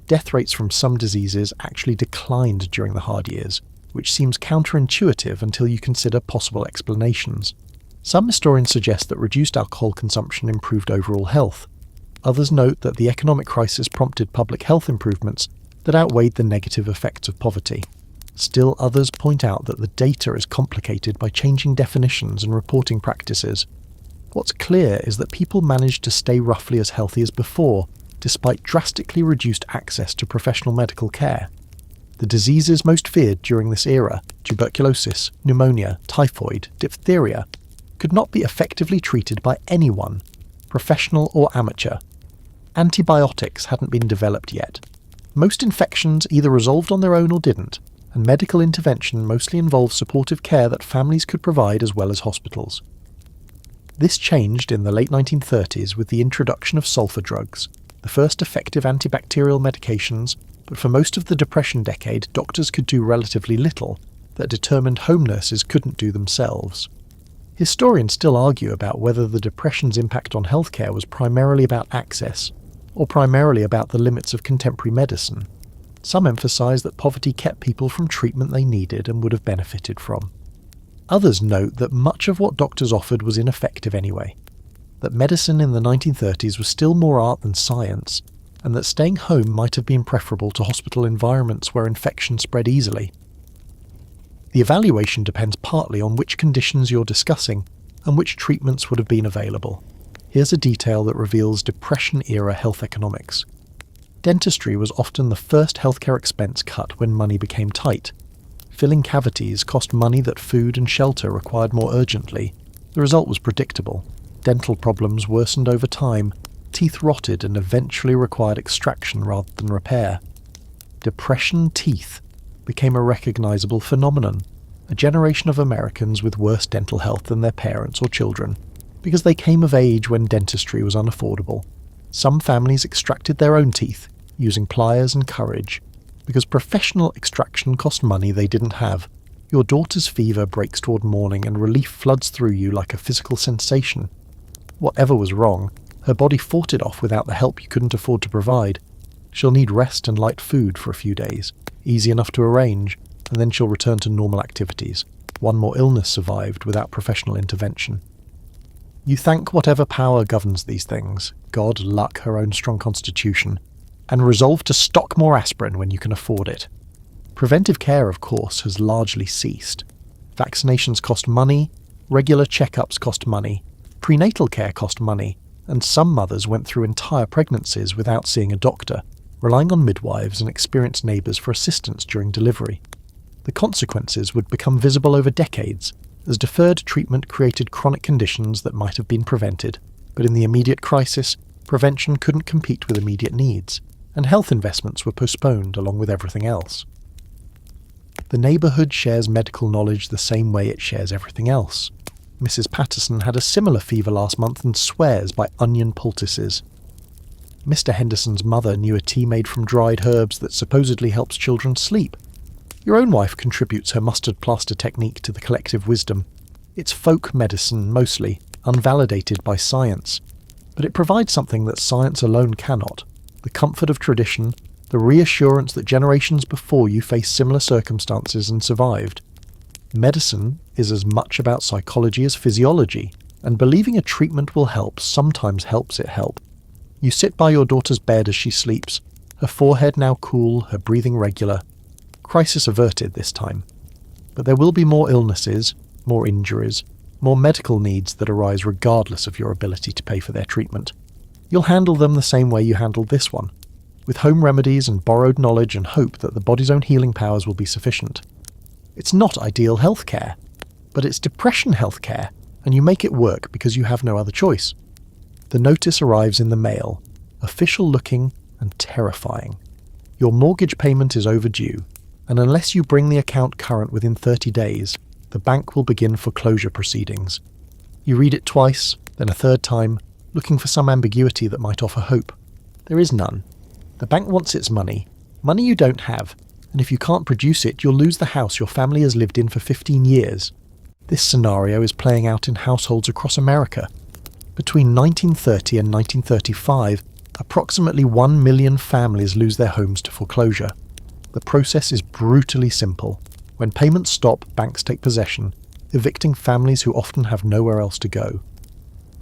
Death rates from some diseases actually declined during the hard years, which seems counterintuitive until you consider possible explanations. Some historians suggest that reduced alcohol consumption improved overall health. Others note that the economic crisis prompted public health improvements that outweighed the negative effects of poverty. Still others point out that the data is complicated by changing definitions and reporting practices. What's clear is that people managed to stay roughly as healthy as before, despite drastically reduced access to professional medical care. The diseases most feared during this era, tuberculosis, pneumonia, typhoid, diphtheria, could not be effectively treated by anyone, professional or amateur. Antibiotics hadn't been developed yet. Most infections either resolved on their own or didn't, and medical intervention mostly involved supportive care that families could provide as well as hospitals. This changed in the late 1930s with the introduction of sulfur drugs, the first effective antibacterial medications, but for most of the Depression decade doctors could do relatively little that determined home nurses couldn't do themselves. Historians still argue about whether the Depression's impact on healthcare was primarily about access, or primarily about the limits of contemporary medicine. Some emphasise that poverty kept people from treatment they needed and would have benefited from. Others note that much of what doctors offered was ineffective anyway, that medicine in the 1930s was still more art than science, and that staying home might have been preferable to hospital environments where infection spread easily. The evaluation depends partly on which conditions you're discussing and which treatments would have been available. Here's a detail that reveals Depression-era health economics. Dentistry was often the first healthcare expense cut when money became tight. Filling cavities cost money that food and shelter required more urgently. The result was predictable. Dental problems worsened over time, teeth rotted and eventually required extraction rather than repair. Depression teeth became a recognizable phenomenon. a generation of Americans with worse dental health than their parents or children, because they came of age when dentistry was unaffordable. Some families extracted their own teeth, using pliers and courage, because professional extraction cost money they didn't have. Your daughter's fever breaks toward morning and relief floods through you like a physical sensation. Whatever was wrong, her body fought it off without the help you couldn't afford to provide. She'll need rest and light food for a few days, easy enough to arrange, and then she'll return to normal activities. One more illness survived without professional intervention. You thank whatever power governs these things, God, luck, her own strong constitution, and resolve to stock more aspirin when you can afford it. Preventive care, of course, has largely ceased. Vaccinations cost money, regular checkups cost money, prenatal care cost money, and some mothers went through entire pregnancies without seeing a doctor, relying on midwives and experienced neighbours for assistance during delivery. The consequences would become visible over decades, as deferred treatment created chronic conditions that might have been prevented, but in the immediate crisis, prevention couldn't compete with immediate needs, and health investments were postponed along with everything else. The neighbourhood shares medical knowledge the same way it shares everything else. Mrs. Patterson had a similar fever last month and swears by onion poultices. Mr. Henderson's mother knew a tea made from dried herbs that supposedly helps children sleep. Your own wife contributes her mustard plaster technique to the collective wisdom. It's folk medicine mostly, unvalidated by science, but it provides something that science alone cannot: the comfort of tradition, the reassurance that generations before you faced similar circumstances and survived. Medicine is as much about psychology as physiology, and believing a treatment will help sometimes helps it help. You sit by your daughter's bed as she sleeps, her forehead now cool, her breathing regular. Crisis averted this time. But there will be more illnesses, more injuries, more medical needs that arise regardless of your ability to pay for their treatment. You'll handle them the same way you handled this one, with home remedies and borrowed knowledge and hope that the body's own healing powers will be sufficient. It's not ideal healthcare, but it's depression healthcare, and you make it work because you have no other choice. The notice arrives in the mail, official-looking and terrifying. Your mortgage payment is overdue, and unless you bring the account current within 30 days, the bank will begin foreclosure proceedings. You read it twice, then a third time, looking for some ambiguity that might offer hope. There is none. The bank wants its money you don't have, and if you can't produce it, you'll lose the house your family has lived in for 15 years. This scenario is playing out in households across America. Between 1930 and 1935, approximately 1 million families lose their homes to foreclosure. The process is brutally simple. When payments stop, banks take possession, evicting families who often have nowhere else to go.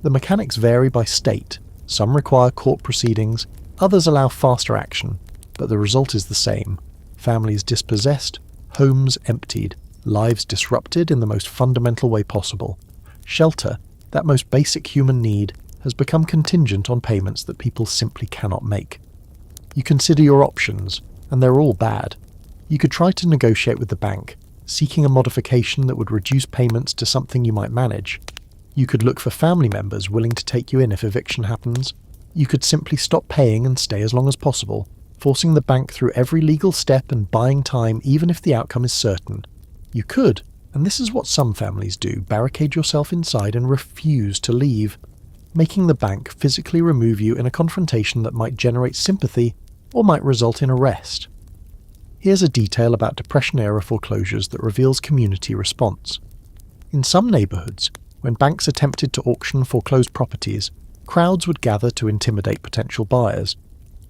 The mechanics vary by state. Some require court proceedings, others allow faster action, but the result is the same. Families dispossessed, homes emptied, lives disrupted in the most fundamental way possible. Shelter, that most basic human need, has become contingent on payments that people simply cannot make. You consider your options, and they're all bad. You could try to negotiate with the bank, seeking a modification that would reduce payments to something you might manage. You could look for family members willing to take you in if eviction happens. You could simply stop paying and stay as long as possible, forcing the bank through every legal step and buying time even if the outcome is certain. You could, and this is what some families do, barricade yourself inside and refuse to leave, making the bank physically remove you in a confrontation that might generate sympathy or might result in arrest. Here's a detail about Depression-era foreclosures that reveals community response. In some neighbourhoods, when banks attempted to auction foreclosed properties, crowds would gather to intimidate potential buyers.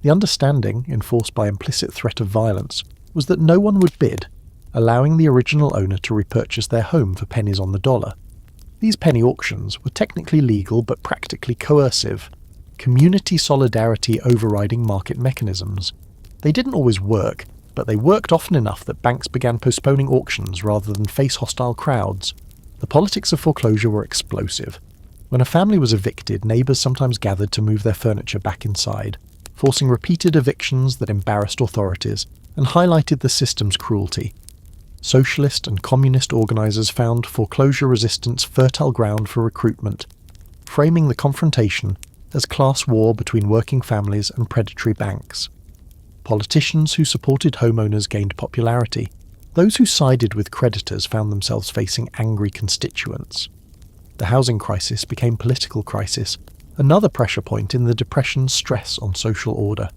The understanding, enforced by implicit threat of violence, was that no one would bid, allowing the original owner to repurchase their home for pennies on the dollar. These penny auctions were technically legal but practically coercive, community solidarity overriding market mechanisms. They didn't always work, but they worked often enough that banks began postponing auctions rather than face hostile crowds. The politics of foreclosure were explosive. When a family was evicted, neighbours sometimes gathered to move their furniture back inside, forcing repeated evictions that embarrassed authorities and highlighted the system's cruelty. Socialist and communist organisers found foreclosure resistance fertile ground for recruitment, framing the confrontation as class war between working families and predatory banks. Politicians who supported homeowners gained popularity. those who sided with creditors found themselves facing angry constituents. The housing crisis became political crisis, another pressure point in the Depression's stress on social order.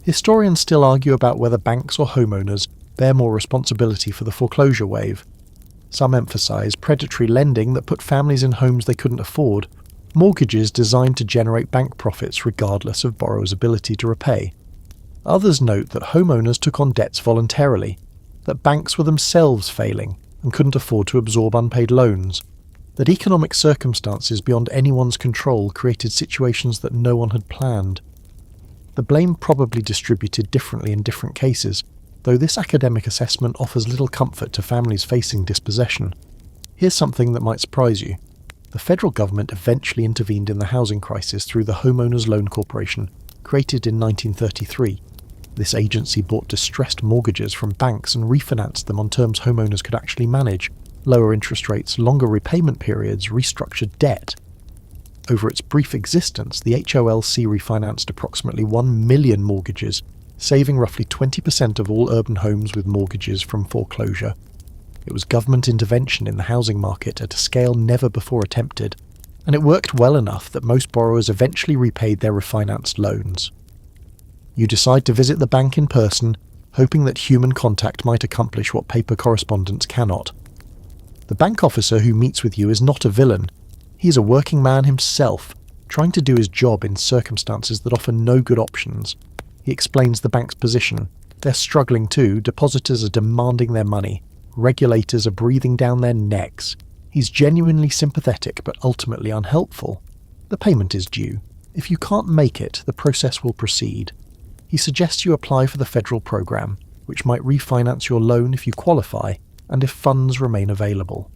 Historians still argue about whether banks or homeowners bear more responsibility for the foreclosure wave. Some emphasise predatory lending that put families in homes they couldn't afford, mortgages designed to generate bank profits regardless of borrowers' ability to repay. Others note that homeowners took on debts voluntarily, that banks were themselves failing and couldn't afford to absorb unpaid loans, that economic circumstances beyond anyone's control created situations that no one had planned. The blame probably distributed differently in different cases, though this academic assessment offers little comfort to families facing dispossession. Here's something that might surprise you. The federal government eventually intervened in the housing crisis through the Homeowners Loan Corporation, created in 1933. This agency bought distressed mortgages from banks and refinanced them on terms homeowners could actually manage. Lower interest rates, longer repayment periods, restructured debt. Over its brief existence, the HOLC refinanced approximately 1 million mortgages, saving roughly 20% of all urban homes with mortgages from foreclosure. It was government intervention in the housing market at a scale never before attempted, and it worked well enough that most borrowers eventually repaid their refinanced loans. You decide to visit the bank in person, hoping that human contact might accomplish what paper correspondence cannot. The bank officer who meets with you is not a villain. He is a working man himself, trying to do his job in circumstances that offer no good options. He explains the bank's position. They're struggling too, depositors are demanding their money, regulators are breathing down their necks. He's genuinely sympathetic but ultimately unhelpful. The payment is due. If you can't make it, the process will proceed. He suggests you apply for the federal program, which might refinance your loan if you qualify and if funds remain available.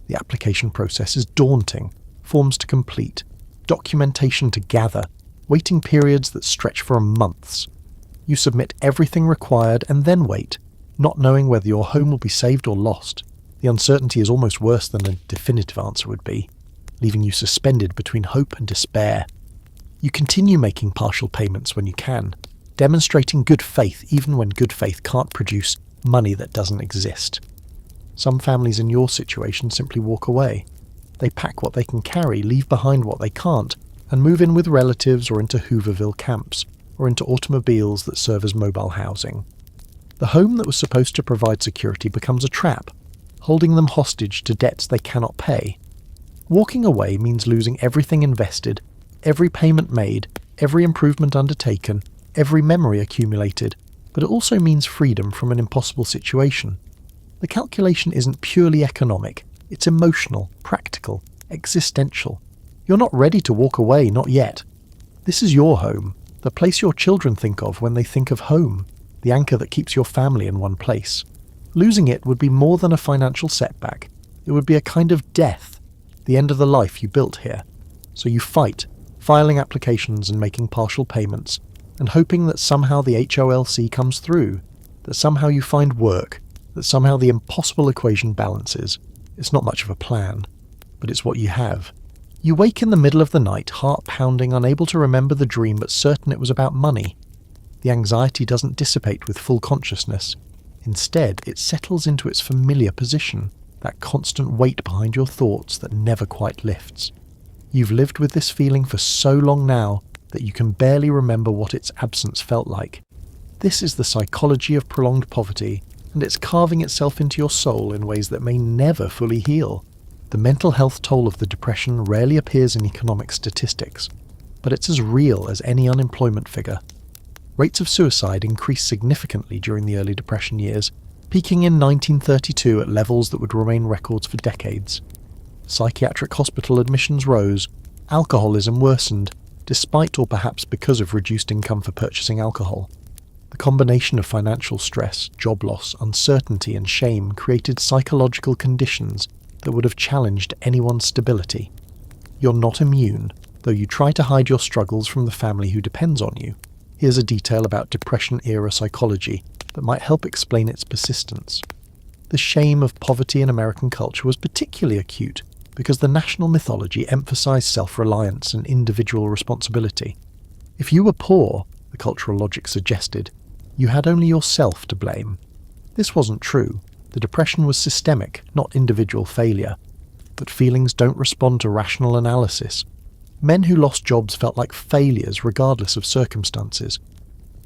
The application process is daunting, forms to complete, documentation to gather, waiting periods that stretch for months. You submit everything required and then wait, not knowing whether your home will be saved or lost. The uncertainty is almost worse than a definitive answer would be, leaving you suspended between hope and despair. You continue making partial payments when you can, demonstrating good faith even when good faith can't produce money that doesn't exist. Some families in your situation simply walk away. They pack what they can carry, leave behind what they can't, and move in with relatives or into Hooverville camps, or into automobiles that serve as mobile housing. The home that was supposed to provide security becomes a trap, holding them hostage to debts they cannot pay. Walking away means losing everything invested, every payment made, every improvement undertaken, every memory accumulated, but it also means freedom from an impossible situation. The calculation isn't purely economic, it's emotional, practical, existential. You're not ready to walk away, not yet. This is your home, the place your children think of when they think of home, the anchor that keeps your family in one place. Losing it would be more than a financial setback. It would be a kind of death, the end of the life you built here. So you fight, filing applications and making partial payments, and hoping that somehow the HOLC comes through, that somehow you find work, that somehow the impossible equation balances. It's not much of a plan, but it's what you have. You wake in the middle of the night, heart pounding, unable to remember the dream but certain it was about money. The anxiety doesn't dissipate with full consciousness. Instead, it settles into its familiar position, that constant weight behind your thoughts that never quite lifts. You've lived with this feeling for so long now that you can barely remember what its absence felt like. This is the psychology of prolonged poverty, and it's carving itself into your soul in ways that may never fully heal. The mental health toll of the Depression rarely appears in economic statistics, but it's as real as any unemployment figure. Rates of suicide increased significantly during the early Depression years, peaking in 1932 at levels that would remain records for decades. Psychiatric hospital admissions rose, alcoholism worsened, despite or perhaps because of reduced income for purchasing alcohol. The combination of financial stress, job loss, uncertainty and shame created psychological conditions that would have challenged anyone's stability. You're not immune, though you try to hide your struggles from the family who depends on you. Here's a detail about Depression-era psychology that might help explain its persistence. The shame of poverty in American culture was particularly acute because the national mythology emphasized self-reliance and individual responsibility. If you were poor, the cultural logic suggested, you had only yourself to blame. This wasn't true. The depression was systemic, not individual failure. But feelings don't respond to rational analysis. Men who lost jobs felt like failures regardless of circumstances.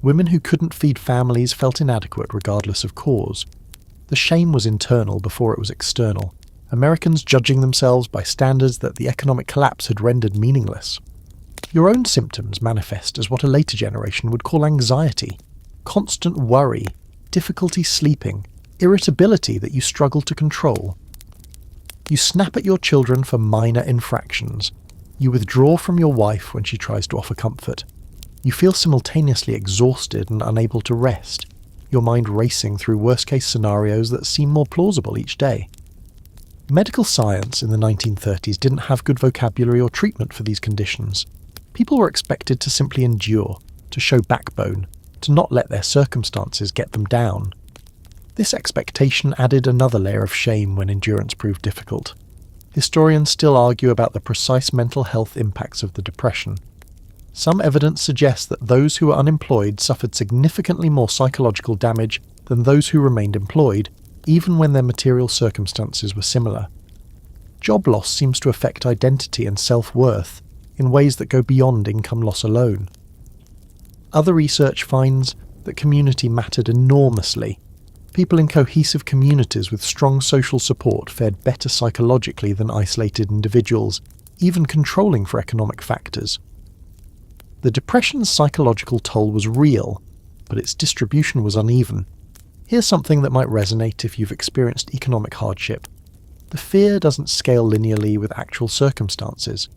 Women who couldn't feed families felt inadequate regardless of cause. The shame was internal before it was external. Americans judging themselves by standards that the economic collapse had rendered meaningless. Your own symptoms manifest as what a later generation would call anxiety, constant worry, difficulty sleeping, irritability that you struggle to control. You snap at your children for minor infractions. You withdraw from your wife when she tries to offer comfort. You feel simultaneously exhausted and unable to rest, your mind racing through worst-case scenarios that seem more plausible each day. Medical science in the 1930s didn't have good vocabulary or treatment for these conditions. People were expected to simply endure, to show backbone, to not let their circumstances get them down. This expectation added another layer of shame when endurance proved difficult. Historians still argue about the precise mental health impacts of the Depression. Some evidence suggests that those who were unemployed suffered significantly more psychological damage than those who remained employed, even when their material circumstances were similar. Job loss seems to affect identity and self-worth in ways that go beyond income loss alone. Other research finds that community mattered enormously. People in cohesive communities with strong social support fared better psychologically than isolated individuals, even controlling for economic factors. The Depression's psychological toll was real, but its distribution was uneven. Here's something that might resonate if you've experienced economic hardship. The fear doesn't scale linearly with actual circumstances.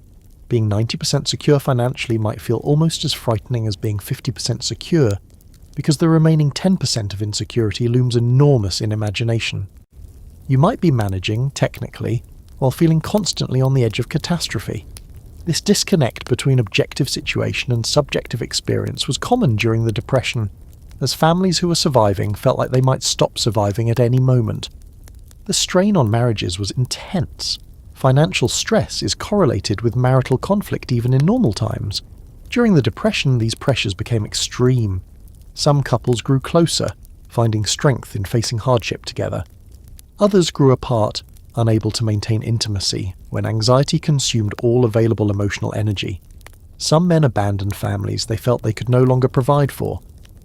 Being 90% secure financially might feel almost as frightening as being 50% secure, because the remaining 10% of insecurity looms enormous in imagination. You might be managing, technically, while feeling constantly on the edge of catastrophe. This disconnect between objective situation and subjective experience was common during the Depression, as families who were surviving felt like they might stop surviving at any moment. The strain on marriages was intense. Financial stress is correlated with marital conflict even in normal times. During the Depression, these pressures became extreme. Some couples grew closer, finding strength in facing hardship together. Others grew apart, unable to maintain intimacy, when anxiety consumed all available emotional energy. Some men abandoned families they felt they could no longer provide for,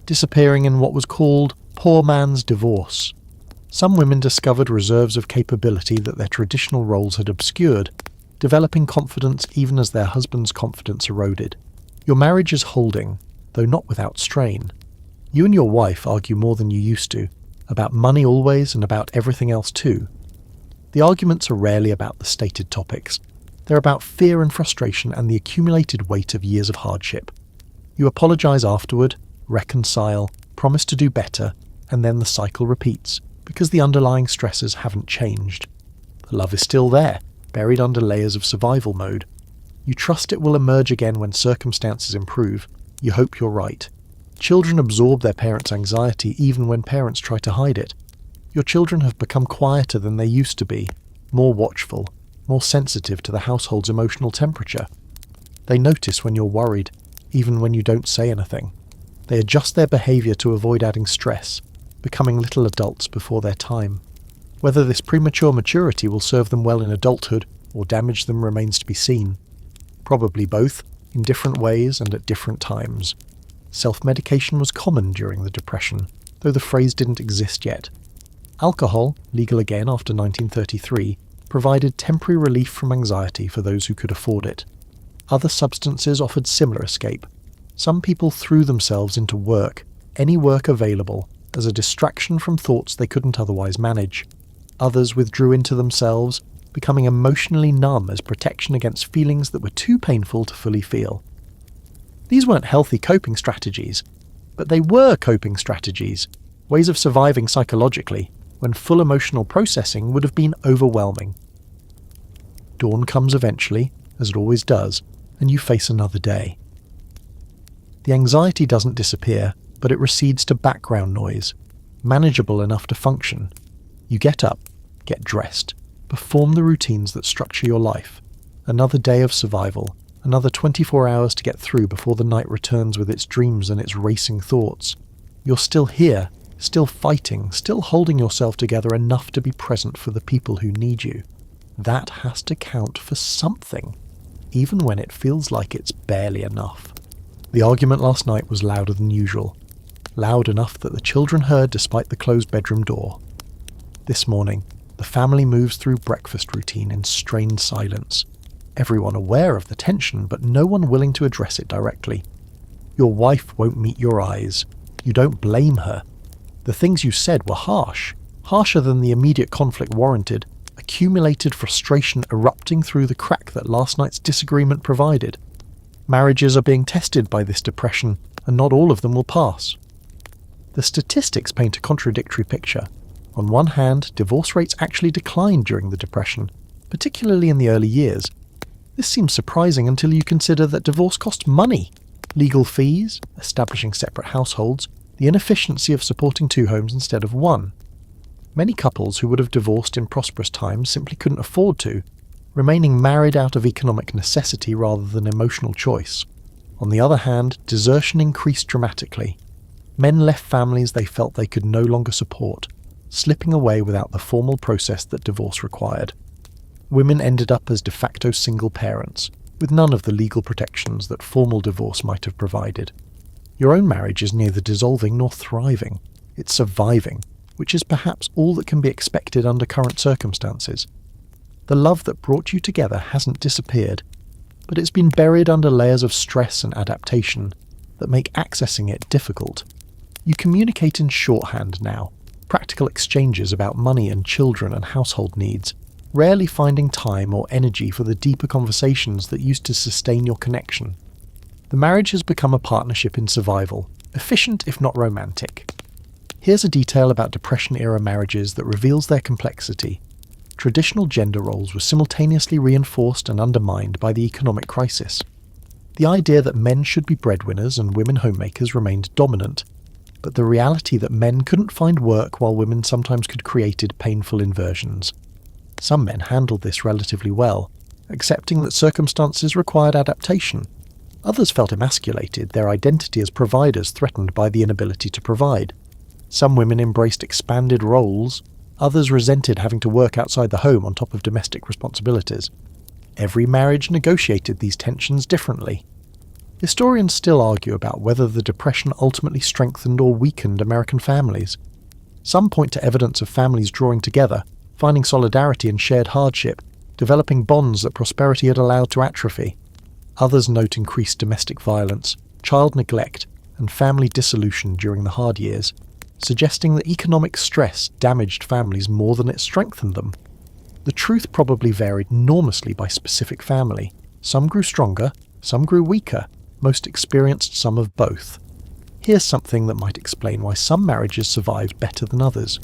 disappearing in what was called poor man's divorce. Some women discovered reserves of capability that their traditional roles had obscured, developing confidence even as their husband's confidence eroded. Your marriage is holding, though not without strain. You and your wife argue more than you used to, about money always and about everything else too. The arguments are rarely about the stated topics. They're about fear and frustration and the accumulated weight of years of hardship. You apologize afterward, reconcile, promise to do better, and then the cycle repeats, because the underlying stressors haven't changed. The love is still there, buried under layers of survival mode. You trust it will emerge again when circumstances improve. You hope you're right. Children absorb their parents' anxiety even when parents try to hide it. Your children have become quieter than they used to be, more watchful, more sensitive to the household's emotional temperature. They notice when you're worried, even when you don't say anything. They adjust their behavior to avoid adding stress, becoming little adults before their time. Whether this premature maturity will serve them well in adulthood or damage them remains to be seen. Probably both, in different ways and at different times. Self-medication was common during the Depression, though the phrase didn't exist yet. Alcohol, legal again after 1933, provided temporary relief from anxiety for those who could afford it. Other substances offered similar escape. Some people threw themselves into work, any work available, as a distraction from thoughts they couldn't otherwise manage. Others withdrew into themselves, becoming emotionally numb as protection against feelings that were too painful to fully feel. These weren't healthy coping strategies, but they were coping strategies, ways of surviving psychologically, when full emotional processing would have been overwhelming. Dawn comes eventually, as it always does, and you face another day. The anxiety doesn't disappear, but it recedes to background noise, manageable enough to function. You get up, get dressed, perform the routines that structure your life. Another day of survival, another 24 hours to get through before the night returns with its dreams and its racing thoughts. You're still here, Still fighting, still holding yourself together enough to be present for the people who need you. That has to count for something, even when it feels like it's barely enough. The argument last night was louder than usual, loud enough that the children heard despite the closed bedroom door. This morning, the family moves through breakfast routine in strained silence, everyone aware of the tension but no one willing to address it directly. Your wife won't meet your eyes. You don't blame her. The things you said were harsh, harsher than the immediate conflict warranted, accumulated frustration erupting through the crack that last night's disagreement provided. Marriages are being tested by this depression, and not all of them will pass. The statistics paint a contradictory picture. On one hand, divorce rates actually declined during the Depression, particularly in the early years. This seems surprising until you consider that divorce cost money. Legal fees, establishing separate households, the inefficiency of supporting two homes instead of one. Many couples who would have divorced in prosperous times simply couldn't afford to, remaining married out of economic necessity rather than emotional choice. On the other hand, desertion increased dramatically. Men left families they felt they could no longer support, slipping away without the formal process that divorce required. Women ended up as de facto single parents, with none of the legal protections that formal divorce might have provided. Your own marriage is neither dissolving nor thriving. It's surviving, which is perhaps all that can be expected under current circumstances. The love that brought you together hasn't disappeared, but it's been buried under layers of stress and adaptation that make accessing it difficult. You communicate in shorthand now, practical exchanges about money and children and household needs, rarely finding time or energy for the deeper conversations that used to sustain your connection. The marriage has become a partnership in survival, efficient if not romantic. Here's a detail about Depression-era marriages that reveals their complexity. Traditional gender roles were simultaneously reinforced and undermined by the economic crisis. The idea that men should be breadwinners and women homemakers remained dominant, but the reality that men couldn't find work while women sometimes could created painful inversions. Some men handled this relatively well, accepting that circumstances required adaptation. Others felt emasculated, their identity as providers threatened by the inability to provide. Some women embraced expanded roles, others resented having to work outside the home on top of domestic responsibilities. Every marriage negotiated these tensions differently. Historians still argue about whether the Depression ultimately strengthened or weakened American families. Some point to evidence of families drawing together, finding solidarity in shared hardship, developing bonds that prosperity had allowed to atrophy. Others note increased domestic violence, child neglect, and family dissolution during the hard years, suggesting that economic stress damaged families more than it strengthened them. The truth probably varied enormously by specific family. Some grew stronger, some grew weaker, most experienced some of both. Here's something that might explain why some marriages survived better than others.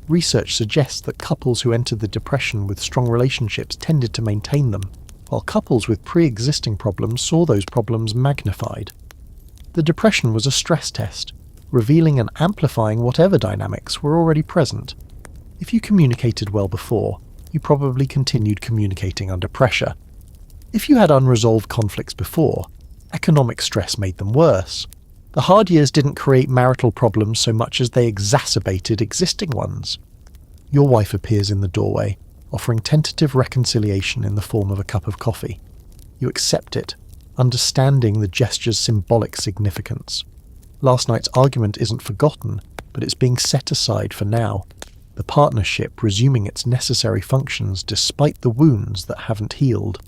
Research suggests that couples who entered the Depression with strong relationships tended to maintain them, while couples with pre-existing problems saw those problems magnified. The Depression was a stress test, revealing and amplifying whatever dynamics were already present. If you communicated well before, you probably continued communicating under pressure. If you had unresolved conflicts before, economic stress made them worse. The hard years didn't create marital problems so much as they exacerbated existing ones. Your wife appears in the doorway, offering tentative reconciliation in the form of a cup of coffee. You accept it, understanding the gesture's symbolic significance. Last night's argument isn't forgotten, but it's being set aside for now. The partnership resuming its necessary functions despite the wounds that haven't healed.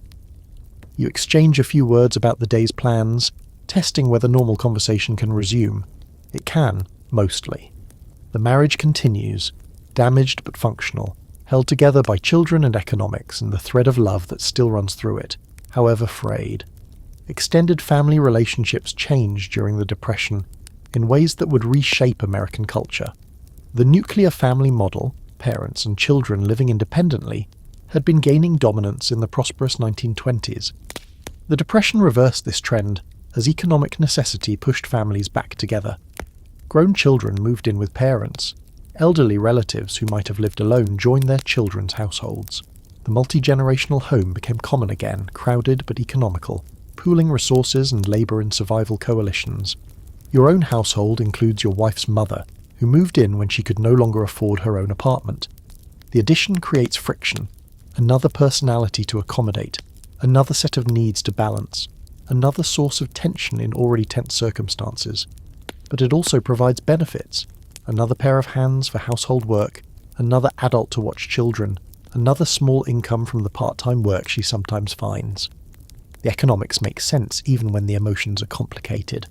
You exchange a few words about the day's plans, testing whether normal conversation can resume. It can, mostly. The marriage continues, damaged but functional, held together by children and economics and the thread of love that still runs through it, however frayed. Extended family relationships changed during the Depression in ways that would reshape American culture. The nuclear family model, parents and children living independently, had been gaining dominance in the prosperous 1920s. The Depression reversed this trend as economic necessity pushed families back together. Grown children moved in with parents. Elderly relatives who might have lived alone joined their children's households. The multi-generational home became common again, crowded but economical, pooling resources and labour in survival coalitions. Your own household includes your wife's mother, who moved in when she could no longer afford her own apartment. The addition creates friction, another personality to accommodate, another set of needs to balance, another source of tension in already tense circumstances. But it also provides benefits, another pair of hands for household work, another adult to watch children, another small income from the part-time work she sometimes finds. The economics make sense even when the emotions are complicated.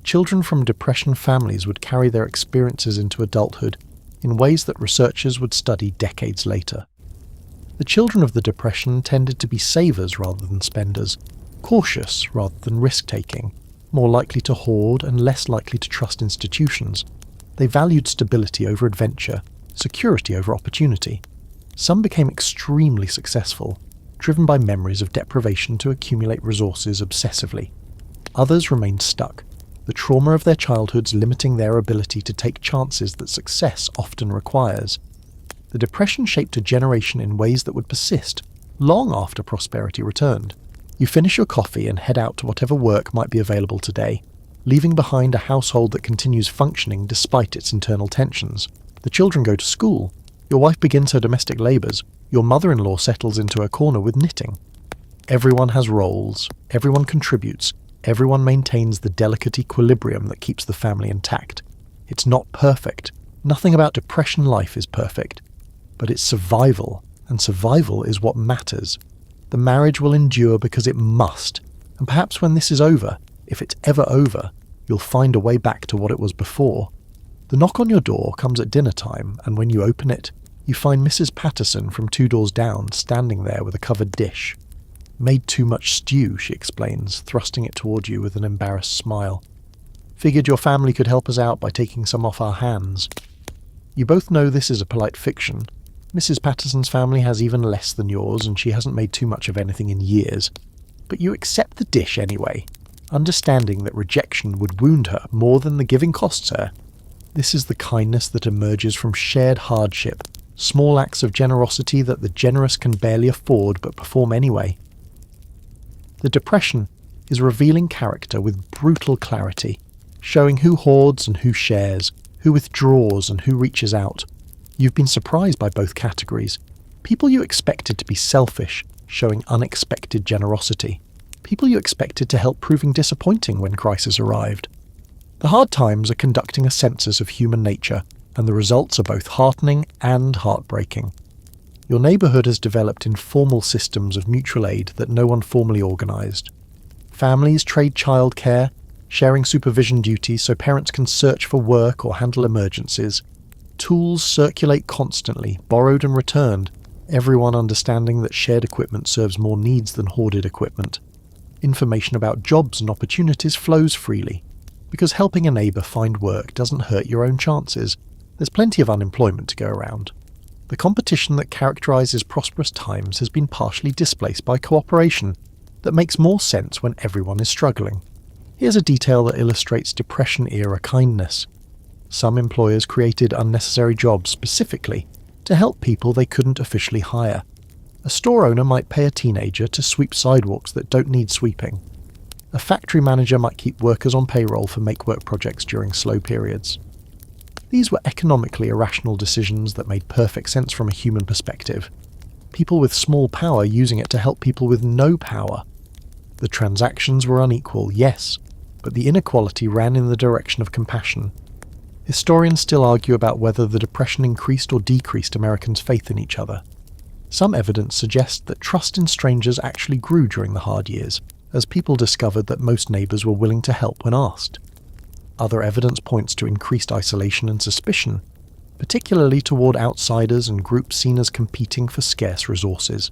Children from depression families would carry their experiences into adulthood in ways that researchers would study decades later. The children of the Depression tended to be savers rather than spenders, cautious rather than risk-taking, more likely to hoard and less likely to trust institutions. They valued stability over adventure, security over opportunity. Some became extremely successful, driven by memories of deprivation to accumulate resources obsessively. Others remained stuck, the trauma of their childhoods limiting their ability to take chances that success often requires. The Depression shaped a generation in ways that would persist long after prosperity returned. You finish your coffee and head out to whatever work might be available today, leaving behind a household that continues functioning despite its internal tensions. The children go to school. Your wife begins her domestic labours. Your mother-in-law settles into a corner with knitting. Everyone has roles. Everyone contributes. Everyone maintains the delicate equilibrium that keeps the family intact. It's not perfect. Nothing about Depression life is perfect. But it's survival, and survival is what matters. The marriage will endure because it must, and perhaps when this is over, if it's ever over, you'll find a way back to what it was before. The knock on your door comes at dinner time, and when you open it, you find Mrs. Patterson from 2 doors down standing there with a covered dish. "Made too much stew," she explains, thrusting it toward you with an embarrassed smile. "Figured your family could help us out by taking some off our hands." You both know this is a polite fiction. Mrs. Patterson's family has even less than yours, and she hasn't made too much of anything in years. But you accept the dish anyway, understanding that rejection would wound her more than the giving costs her. This is the kindness that emerges from shared hardship, small acts of generosity that the generous can barely afford but perform anyway. The Depression is revealing character with brutal clarity, showing who hoards and who shares, who withdraws and who reaches out. You've been surprised by both categories. People you expected to be selfish, showing unexpected generosity. People you expected to help proving disappointing when crisis arrived. The hard times are conducting a census of human nature, and the results are both heartening and heartbreaking. Your neighbourhood has developed informal systems of mutual aid that no one formally organised. Families trade childcare, sharing supervision duties so parents can search for work or handle emergencies. Tools circulate constantly, borrowed and returned, everyone understanding that shared equipment serves more needs than hoarded equipment. Information about jobs and opportunities flows freely, because helping a neighbour find work doesn't hurt your own chances. There's plenty of unemployment to go around. The competition that characterises prosperous times has been partially displaced by cooperation that makes more sense when everyone is struggling. Here's a detail that illustrates Depression-era kindness. Some employers created unnecessary jobs specifically to help people they couldn't officially hire. A store owner might pay a teenager to sweep sidewalks that don't need sweeping. A factory manager might keep workers on payroll for make-work projects during slow periods. These were economically irrational decisions that made perfect sense from a human perspective. People with small power using it to help people with no power. The transactions were unequal, yes, but the inequality ran in the direction of compassion. Historians still argue about whether the Depression increased or decreased Americans' faith in each other. Some evidence suggests that trust in strangers actually grew during the hard years, as people discovered that most neighbours were willing to help when asked. Other evidence points to increased isolation and suspicion, particularly toward outsiders and groups seen as competing for scarce resources.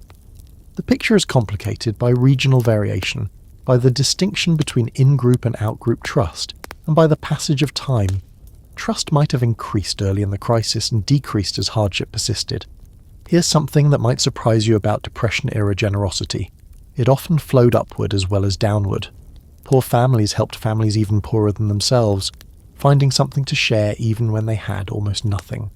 The picture is complicated by regional variation, by the distinction between in-group and out-group trust, and by the passage of time. Trust might have increased early in the crisis and decreased as hardship persisted. Here's something that might surprise you about Depression-era generosity. It often flowed upward as well as downward. Poor families helped families even poorer than themselves, finding something to share even when they had almost nothing.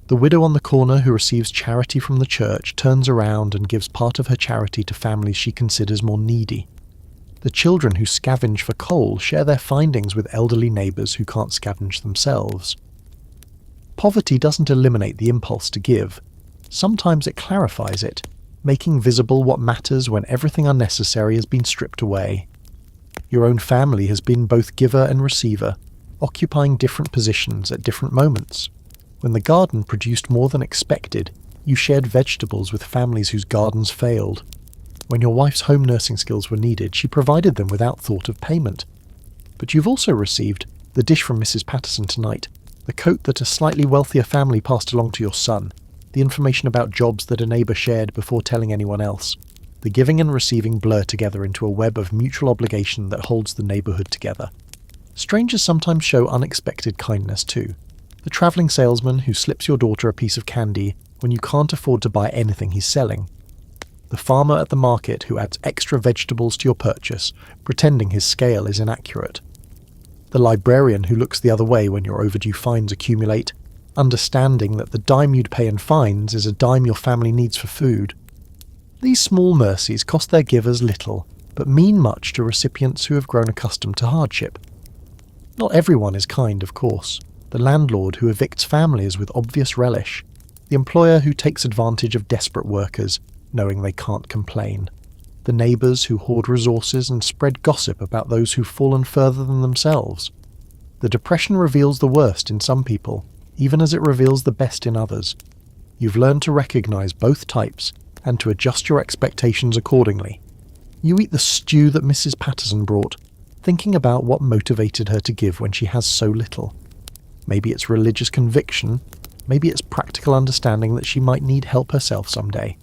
The widow on the corner who receives charity from the church turns around and gives part of her charity to families she considers more needy. The children who scavenge for coal share their findings with elderly neighbours who can't scavenge themselves. Poverty doesn't eliminate the impulse to give. Sometimes it clarifies it, making visible what matters when everything unnecessary has been stripped away. Your own family has been both giver and receiver, occupying different positions at different moments. When the garden produced more than expected, you shared vegetables with families whose gardens failed. When your wife's home nursing skills were needed, she provided them without thought of payment. But you've also received the dish from Mrs. Patterson tonight, the coat that a slightly wealthier family passed along to your son, the information about jobs that a neighbour shared before telling anyone else. The giving and receiving blur together into a web of mutual obligation that holds the neighbourhood together. Strangers sometimes show unexpected kindness too. The travelling salesman who slips your daughter a piece of candy when you can't afford to buy anything he's selling. The farmer at the market who adds extra vegetables to your purchase, pretending his scale is inaccurate. The librarian who looks the other way when your overdue fines accumulate, understanding that the dime you'd pay in fines is a dime your family needs for food. These small mercies cost their givers little, but mean much to recipients who have grown accustomed to hardship. Not everyone is kind, of course. The landlord who evicts families with obvious relish. The employer who takes advantage of desperate workers, knowing they can't complain. The neighbours who hoard resources and spread gossip about those who've fallen further than themselves. The depression reveals the worst in some people, even as it reveals the best in others. You've learned to recognise both types and to adjust your expectations accordingly. You eat the stew that Mrs. Patterson brought, thinking about what motivated her to give when she has so little. Maybe it's religious conviction, maybe it's practical understanding that she might need help herself someday.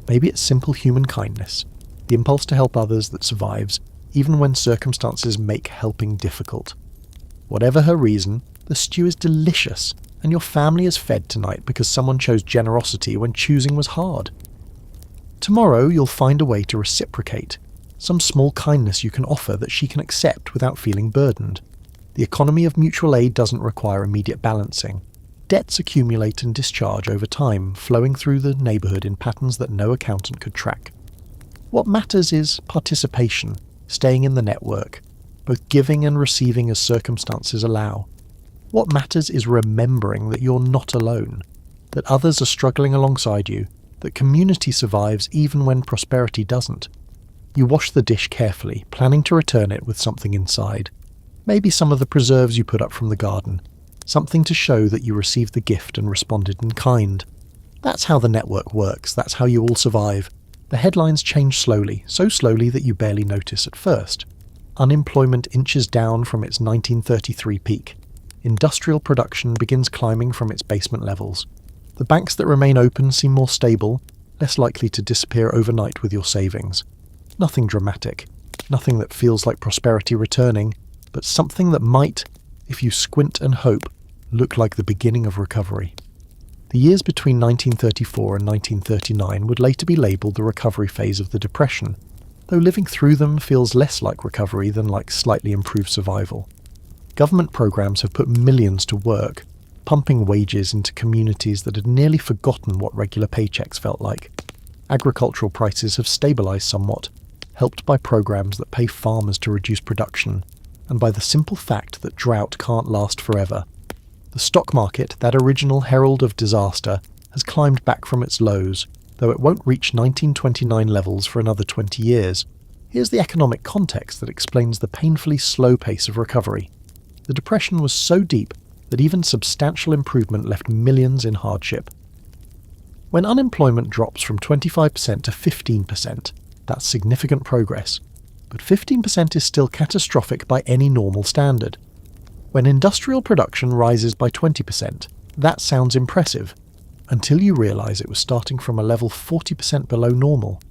Maybe it's simple human kindness, the impulse to help others that survives even when circumstances make helping difficult. Whatever her reason, the stew is delicious, and your family is fed tonight because someone chose generosity when choosing was hard. Tomorrow you'll find a way to reciprocate, some small kindness you can offer that she can accept without feeling burdened. The economy of mutual aid doesn't require immediate balancing. Debts accumulate and discharge over time, flowing through the neighbourhood in patterns that no accountant could track. What matters is participation, staying in the network, both giving and receiving as circumstances allow. What matters is remembering that you're not alone, that others are struggling alongside you, that community survives even when prosperity doesn't. You wash the dish carefully, planning to return it with something inside. Maybe some of the preserves you put up from the garden, something to show that you received the gift and responded in kind. That's how the network works, that's how you all survive. The headlines change slowly, so slowly that you barely notice at first. Unemployment inches down from its 1933 peak. Industrial production begins climbing from its basement levels. The banks that remain open seem more stable, less likely to disappear overnight with your savings. Nothing dramatic, nothing that feels like prosperity returning, but something that might, if you squint and hope, look like the beginning of recovery. The years between 1934 and 1939 would later be labelled the recovery phase of the Depression, though living through them feels less like recovery than like slightly improved survival. Government programs have put millions to work, pumping wages into communities that had nearly forgotten what regular paychecks felt like. Agricultural prices have stabilised somewhat, helped by programs that pay farmers to reduce production, and by the simple fact that drought can't last forever. The stock market, that original herald of disaster, has climbed back from its lows, though it won't reach 1929 levels for another 20 years. Here's the economic context that explains the painfully slow pace of recovery. The Depression was so deep that even substantial improvement left millions in hardship. When unemployment drops from 25% to 15%, that's significant progress. But 15% is still catastrophic by any normal standard. When industrial production rises by 20%, that sounds impressive, until you realise it was starting from a level 40% below normal.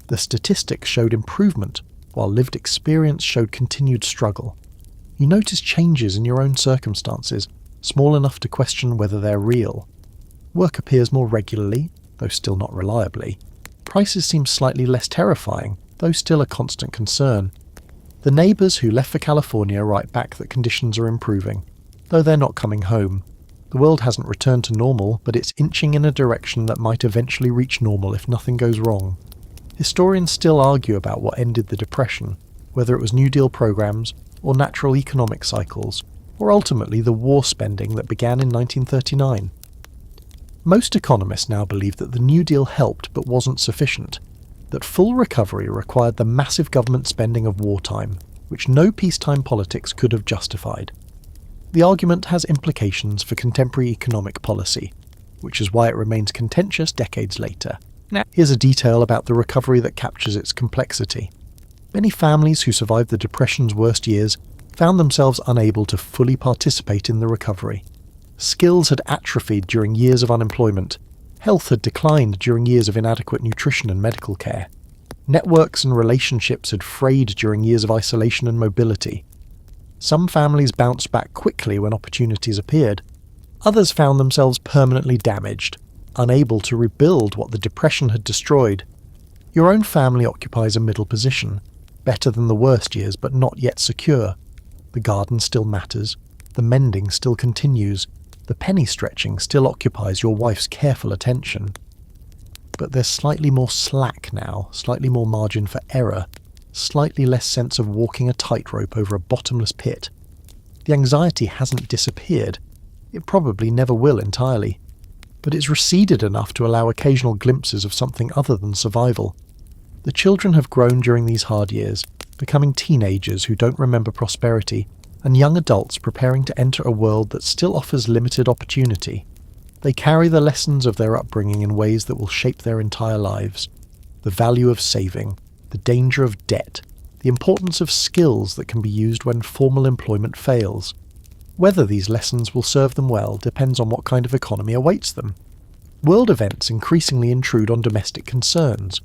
The statistics showed improvement, while lived experience showed continued struggle. You notice changes in your own circumstances, small enough to question whether they're real. Work appears more regularly, though still not reliably. Prices seem slightly less terrifying, though still a constant concern. The neighbours who left for California write back that conditions are improving, though they're not coming home. The world hasn't returned to normal, but it's inching in a direction that might eventually reach normal if nothing goes wrong. Historians still argue about what ended the Depression, whether it was New Deal programs or natural economic cycles, or ultimately the war spending that began in 1939. Most economists now believe that the New Deal helped but wasn't sufficient, that full recovery required the massive government spending of wartime, which no peacetime politics could have justified. The argument has implications for contemporary economic policy, which is why it remains contentious decades later. Now, here's a detail about the recovery that captures its complexity. Many families who survived the Depression's worst years found themselves unable to fully participate in the recovery. Skills had atrophied during years of unemployment. Health had declined during years of inadequate nutrition and medical care. Networks and relationships had frayed during years of isolation and mobility. Some families bounced back quickly when opportunities appeared. Others found themselves permanently damaged, unable to rebuild what the Depression had destroyed. Your own family occupies a middle position, better than the worst years but not yet secure. The garden still matters, the mending still continues, the penny stretching still occupies your wife's careful attention. But there's slightly more slack now, slightly more margin for error, slightly less sense of walking a tightrope over a bottomless pit. The anxiety hasn't disappeared. It probably never will entirely. But it's receded enough to allow occasional glimpses of something other than survival. The children have grown during these hard years, becoming teenagers who don't remember prosperity, and young adults preparing to enter a world that still offers limited opportunity. They carry the lessons of their upbringing in ways that will shape their entire lives. The value of saving, the danger of debt, the importance of skills that can be used when formal employment fails. Whether these lessons will serve them well depends on what kind of economy awaits them. World events increasingly intrude on domestic concerns.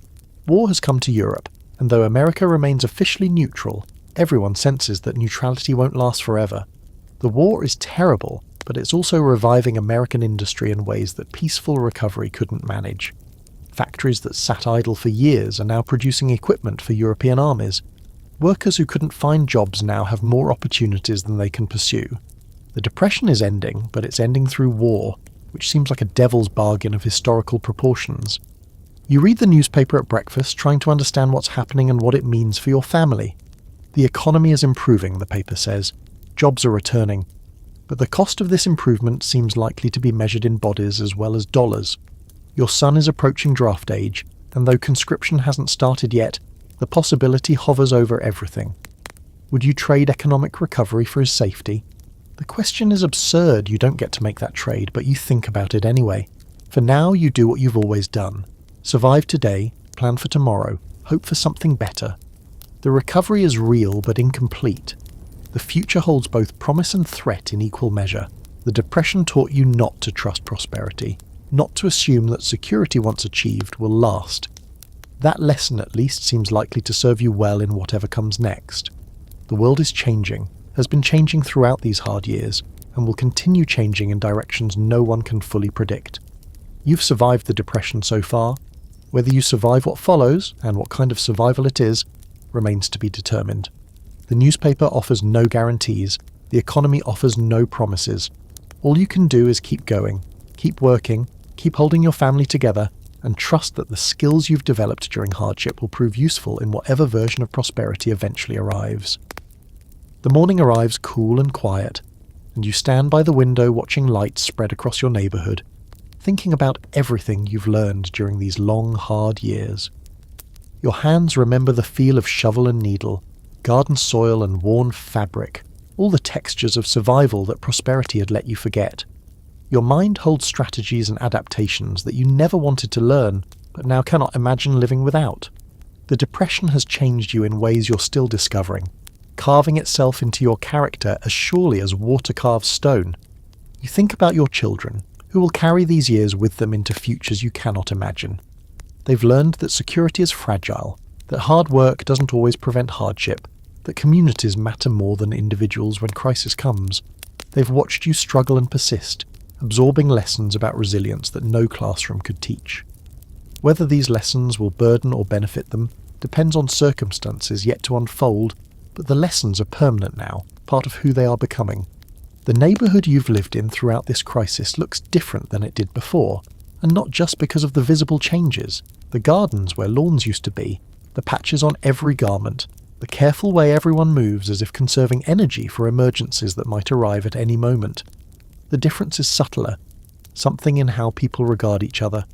War has come to Europe, and though America remains officially neutral, everyone senses that neutrality won't last forever. The war is terrible, but it's also reviving American industry in ways that peaceful recovery couldn't manage. Factories that sat idle for years are now producing equipment for European armies. Workers who couldn't find jobs now have more opportunities than they can pursue. The Depression is ending, but it's ending through war, which seems like a devil's bargain of historical proportions. You read the newspaper at breakfast trying to understand what's happening and what it means for your family. The economy is improving, the paper says. Jobs are returning. But the cost of this improvement seems likely to be measured in bodies as well as dollars. Your son is approaching draft age, and though conscription hasn't started yet, the possibility hovers over everything. Would you trade economic recovery for his safety? The question is absurd. You don't get to make that trade, but you think about it anyway. For now, you do what you've always done. Survive today, plan for tomorrow, hope for something better. The recovery is real but incomplete. The future holds both promise and threat in equal measure. The Depression taught you not to trust prosperity, not to assume that security once achieved will last. That lesson at least seems likely to serve you well in whatever comes next. The world is changing, has been changing throughout these hard years, and will continue changing in directions no one can fully predict. You've survived the Depression so far. Whether you survive what follows, and what kind of survival it is, remains to be determined. The newspaper offers no guarantees. The economy offers no promises. All you can do is keep going, keep working, keep holding your family together, and trust that the skills you've developed during hardship will prove useful in whatever version of prosperity eventually arrives. The morning arrives cool and quiet, and you stand by the window watching lights spread across your neighbourhood, thinking about everything you've learned during these long, hard years. Your hands remember the feel of shovel and needle, garden soil and worn fabric, all the textures of survival that prosperity had let you forget. Your mind holds strategies and adaptations that you never wanted to learn, but now cannot imagine living without. The Depression has changed you in ways you're still discovering, carving itself into your character as surely as water carves stone. You think about your children, who will carry these years with them into futures you cannot imagine. They've learned that security is fragile, that hard work doesn't always prevent hardship, that communities matter more than individuals when crisis comes. They've watched you struggle and persist, absorbing lessons about resilience that no classroom could teach. Whether these lessons will burden or benefit them depends on circumstances yet to unfold, but the lessons are permanent now, part of who they are becoming. The neighbourhood you've lived in throughout this crisis looks different than it did before, and not just because of the visible changes. The gardens where lawns used to be, the patches on every garment, the careful way everyone moves as if conserving energy for emergencies that might arrive at any moment. The difference is subtler, something in how people regard each other,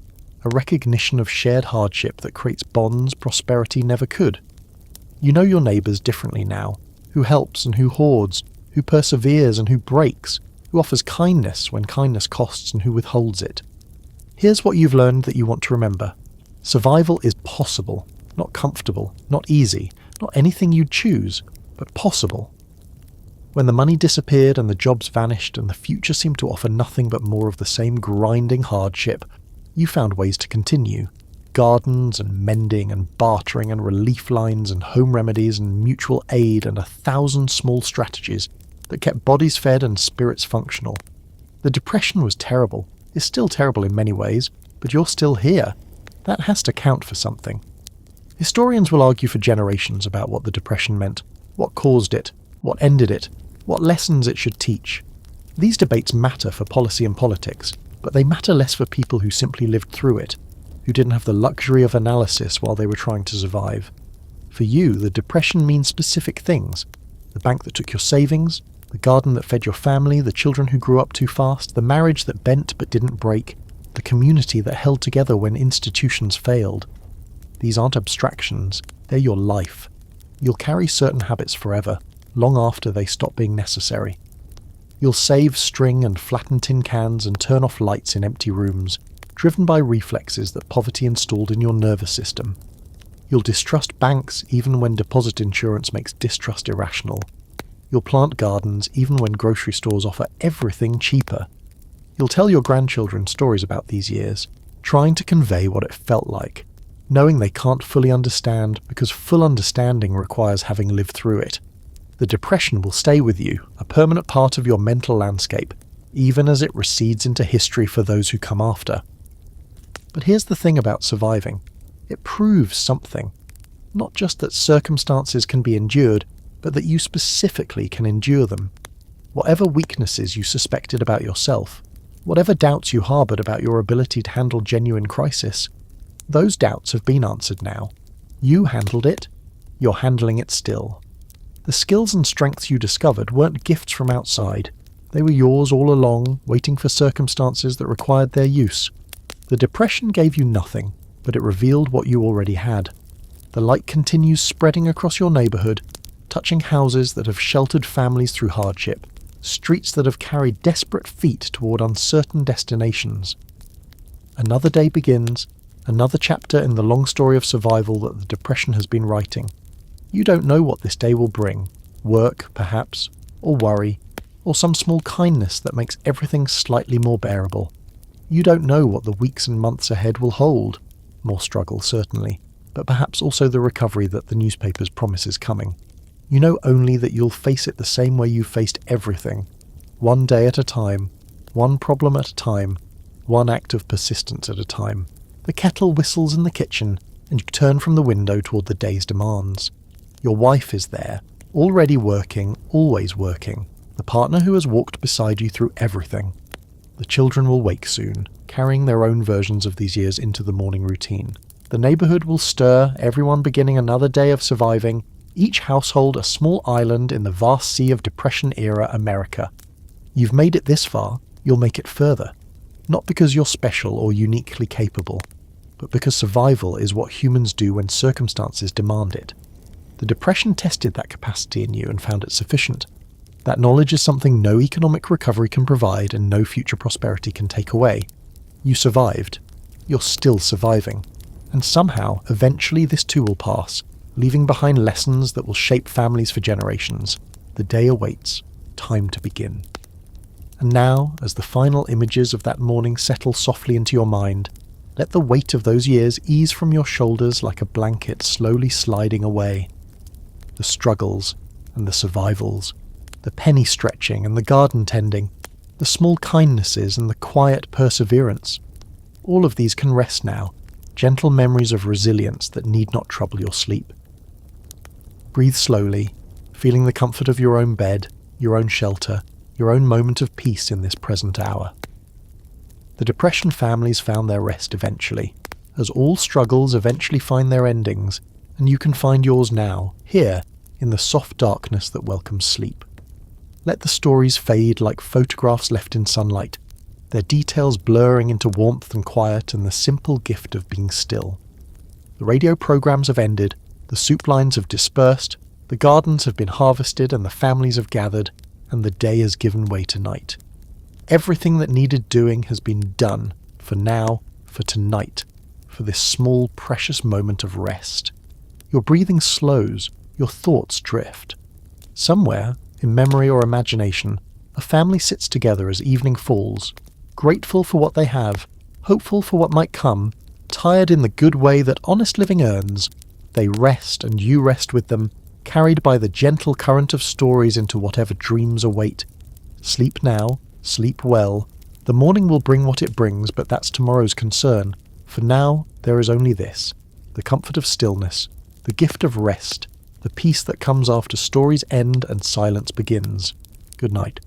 a recognition of shared hardship that creates bonds prosperity never could. You know your neighbours differently now, who helps and who hoards, who perseveres and who breaks, who offers kindness when kindness costs and who withholds it. Here's what you've learned that you want to remember. Survival is possible, not comfortable, not easy, not anything you'd choose, but possible. When the money disappeared and the jobs vanished and the future seemed to offer nothing but more of the same grinding hardship, you found ways to continue. Gardens and mending and bartering and relief lines and home remedies and mutual aid and 1,000 small strategies that kept bodies fed and spirits functional. The Depression was terrible. It's still terrible in many ways, but you're still here. That has to count for something. Historians will argue for generations about what the Depression meant, what caused it, what ended it, what lessons it should teach. These debates matter for policy and politics, but they matter less for people who simply lived through it, who didn't have the luxury of analysis while they were trying to survive. For you, the Depression means specific things. The bank that took your savings, the garden that fed your family, the children who grew up too fast, the marriage that bent but didn't break, the community that held together when institutions failed. These aren't abstractions, they're your life. You'll carry certain habits forever, long after they stop being necessary. You'll save string and flatten tin cans and turn off lights in empty rooms, driven by reflexes that poverty installed in your nervous system. You'll distrust banks even when deposit insurance makes distrust irrational. You'll plant gardens even when grocery stores offer everything cheaper. You'll tell your grandchildren stories about these years, trying to convey what it felt like, knowing they can't fully understand because full understanding requires having lived through it. The Depression will stay with you, a permanent part of your mental landscape, even as it recedes into history for those who come after. But here's the thing about surviving. It proves something. Not just that circumstances can be endured, but that you specifically can endure them. Whatever weaknesses you suspected about yourself, whatever doubts you harboured about your ability to handle genuine crisis, those doubts have been answered now. You handled it. You're handling it still. The skills and strengths you discovered weren't gifts from outside. They were yours all along, waiting for circumstances that required their use. The Depression gave you nothing, but it revealed what you already had. The light continues spreading across your neighbourhood, touching houses that have sheltered families through hardship, streets that have carried desperate feet toward uncertain destinations. Another day begins, another chapter in the long story of survival that the Depression has been writing. You don't know what this day will bring. Work, perhaps, or worry, or some small kindness that makes everything slightly more bearable. You don't know what the weeks and months ahead will hold. More struggle, certainly, but perhaps also the recovery that the newspapers promise is coming. You know only that you'll face it the same way you've faced everything. One day at a time, one problem at a time, one act of persistence at a time. The kettle whistles in the kitchen, and you turn from the window toward the day's demands. Your wife is there, already working, always working, the partner who has walked beside you through everything. The children will wake soon, carrying their own versions of these years into the morning routine. The neighbourhood will stir, everyone beginning another day of surviving, each household a small island in the vast sea of Depression-era America. You've made it this far, you'll make it further. Not because you're special or uniquely capable, but because survival is what humans do when circumstances demand it. The Depression tested that capacity in you and found it sufficient. That knowledge is something no economic recovery can provide and no future prosperity can take away. You survived. You're still surviving. And somehow, eventually this too will pass, leaving behind lessons that will shape families for generations. The day awaits. Time to begin. And now, as the final images of that morning settle softly into your mind, let the weight of those years ease from your shoulders like a blanket slowly sliding away. The struggles and the survivals, the penny stretching and the garden tending, the small kindnesses and the quiet perseverance. All of these can rest now, gentle memories of resilience that need not trouble your sleep. Breathe slowly, feeling the comfort of your own bed, your own shelter, your own moment of peace in this present hour. The Depression families found their rest eventually, as all struggles eventually find their endings, and you can find yours now, here, in the soft darkness that welcomes sleep. Let the stories fade like photographs left in sunlight, their details blurring into warmth and quiet and the simple gift of being still. The radio programs have ended, the soup lines have dispersed, the gardens have been harvested and the families have gathered, and the day has given way to night. Everything that needed doing has been done, for now, for tonight, for this small, precious moment of rest. Your breathing slows, your thoughts drift. Somewhere, in memory or imagination, a family sits together as evening falls, grateful for what they have, hopeful for what might come, tired in the good way that honest living earns. They rest and you rest with them, carried by the gentle current of stories into whatever dreams await. Sleep now, sleep well. The morning will bring what it brings, but that's tomorrow's concern. For now, there is only this, the comfort of stillness, the gift of rest, the peace that comes after stories end and silence begins. Good night.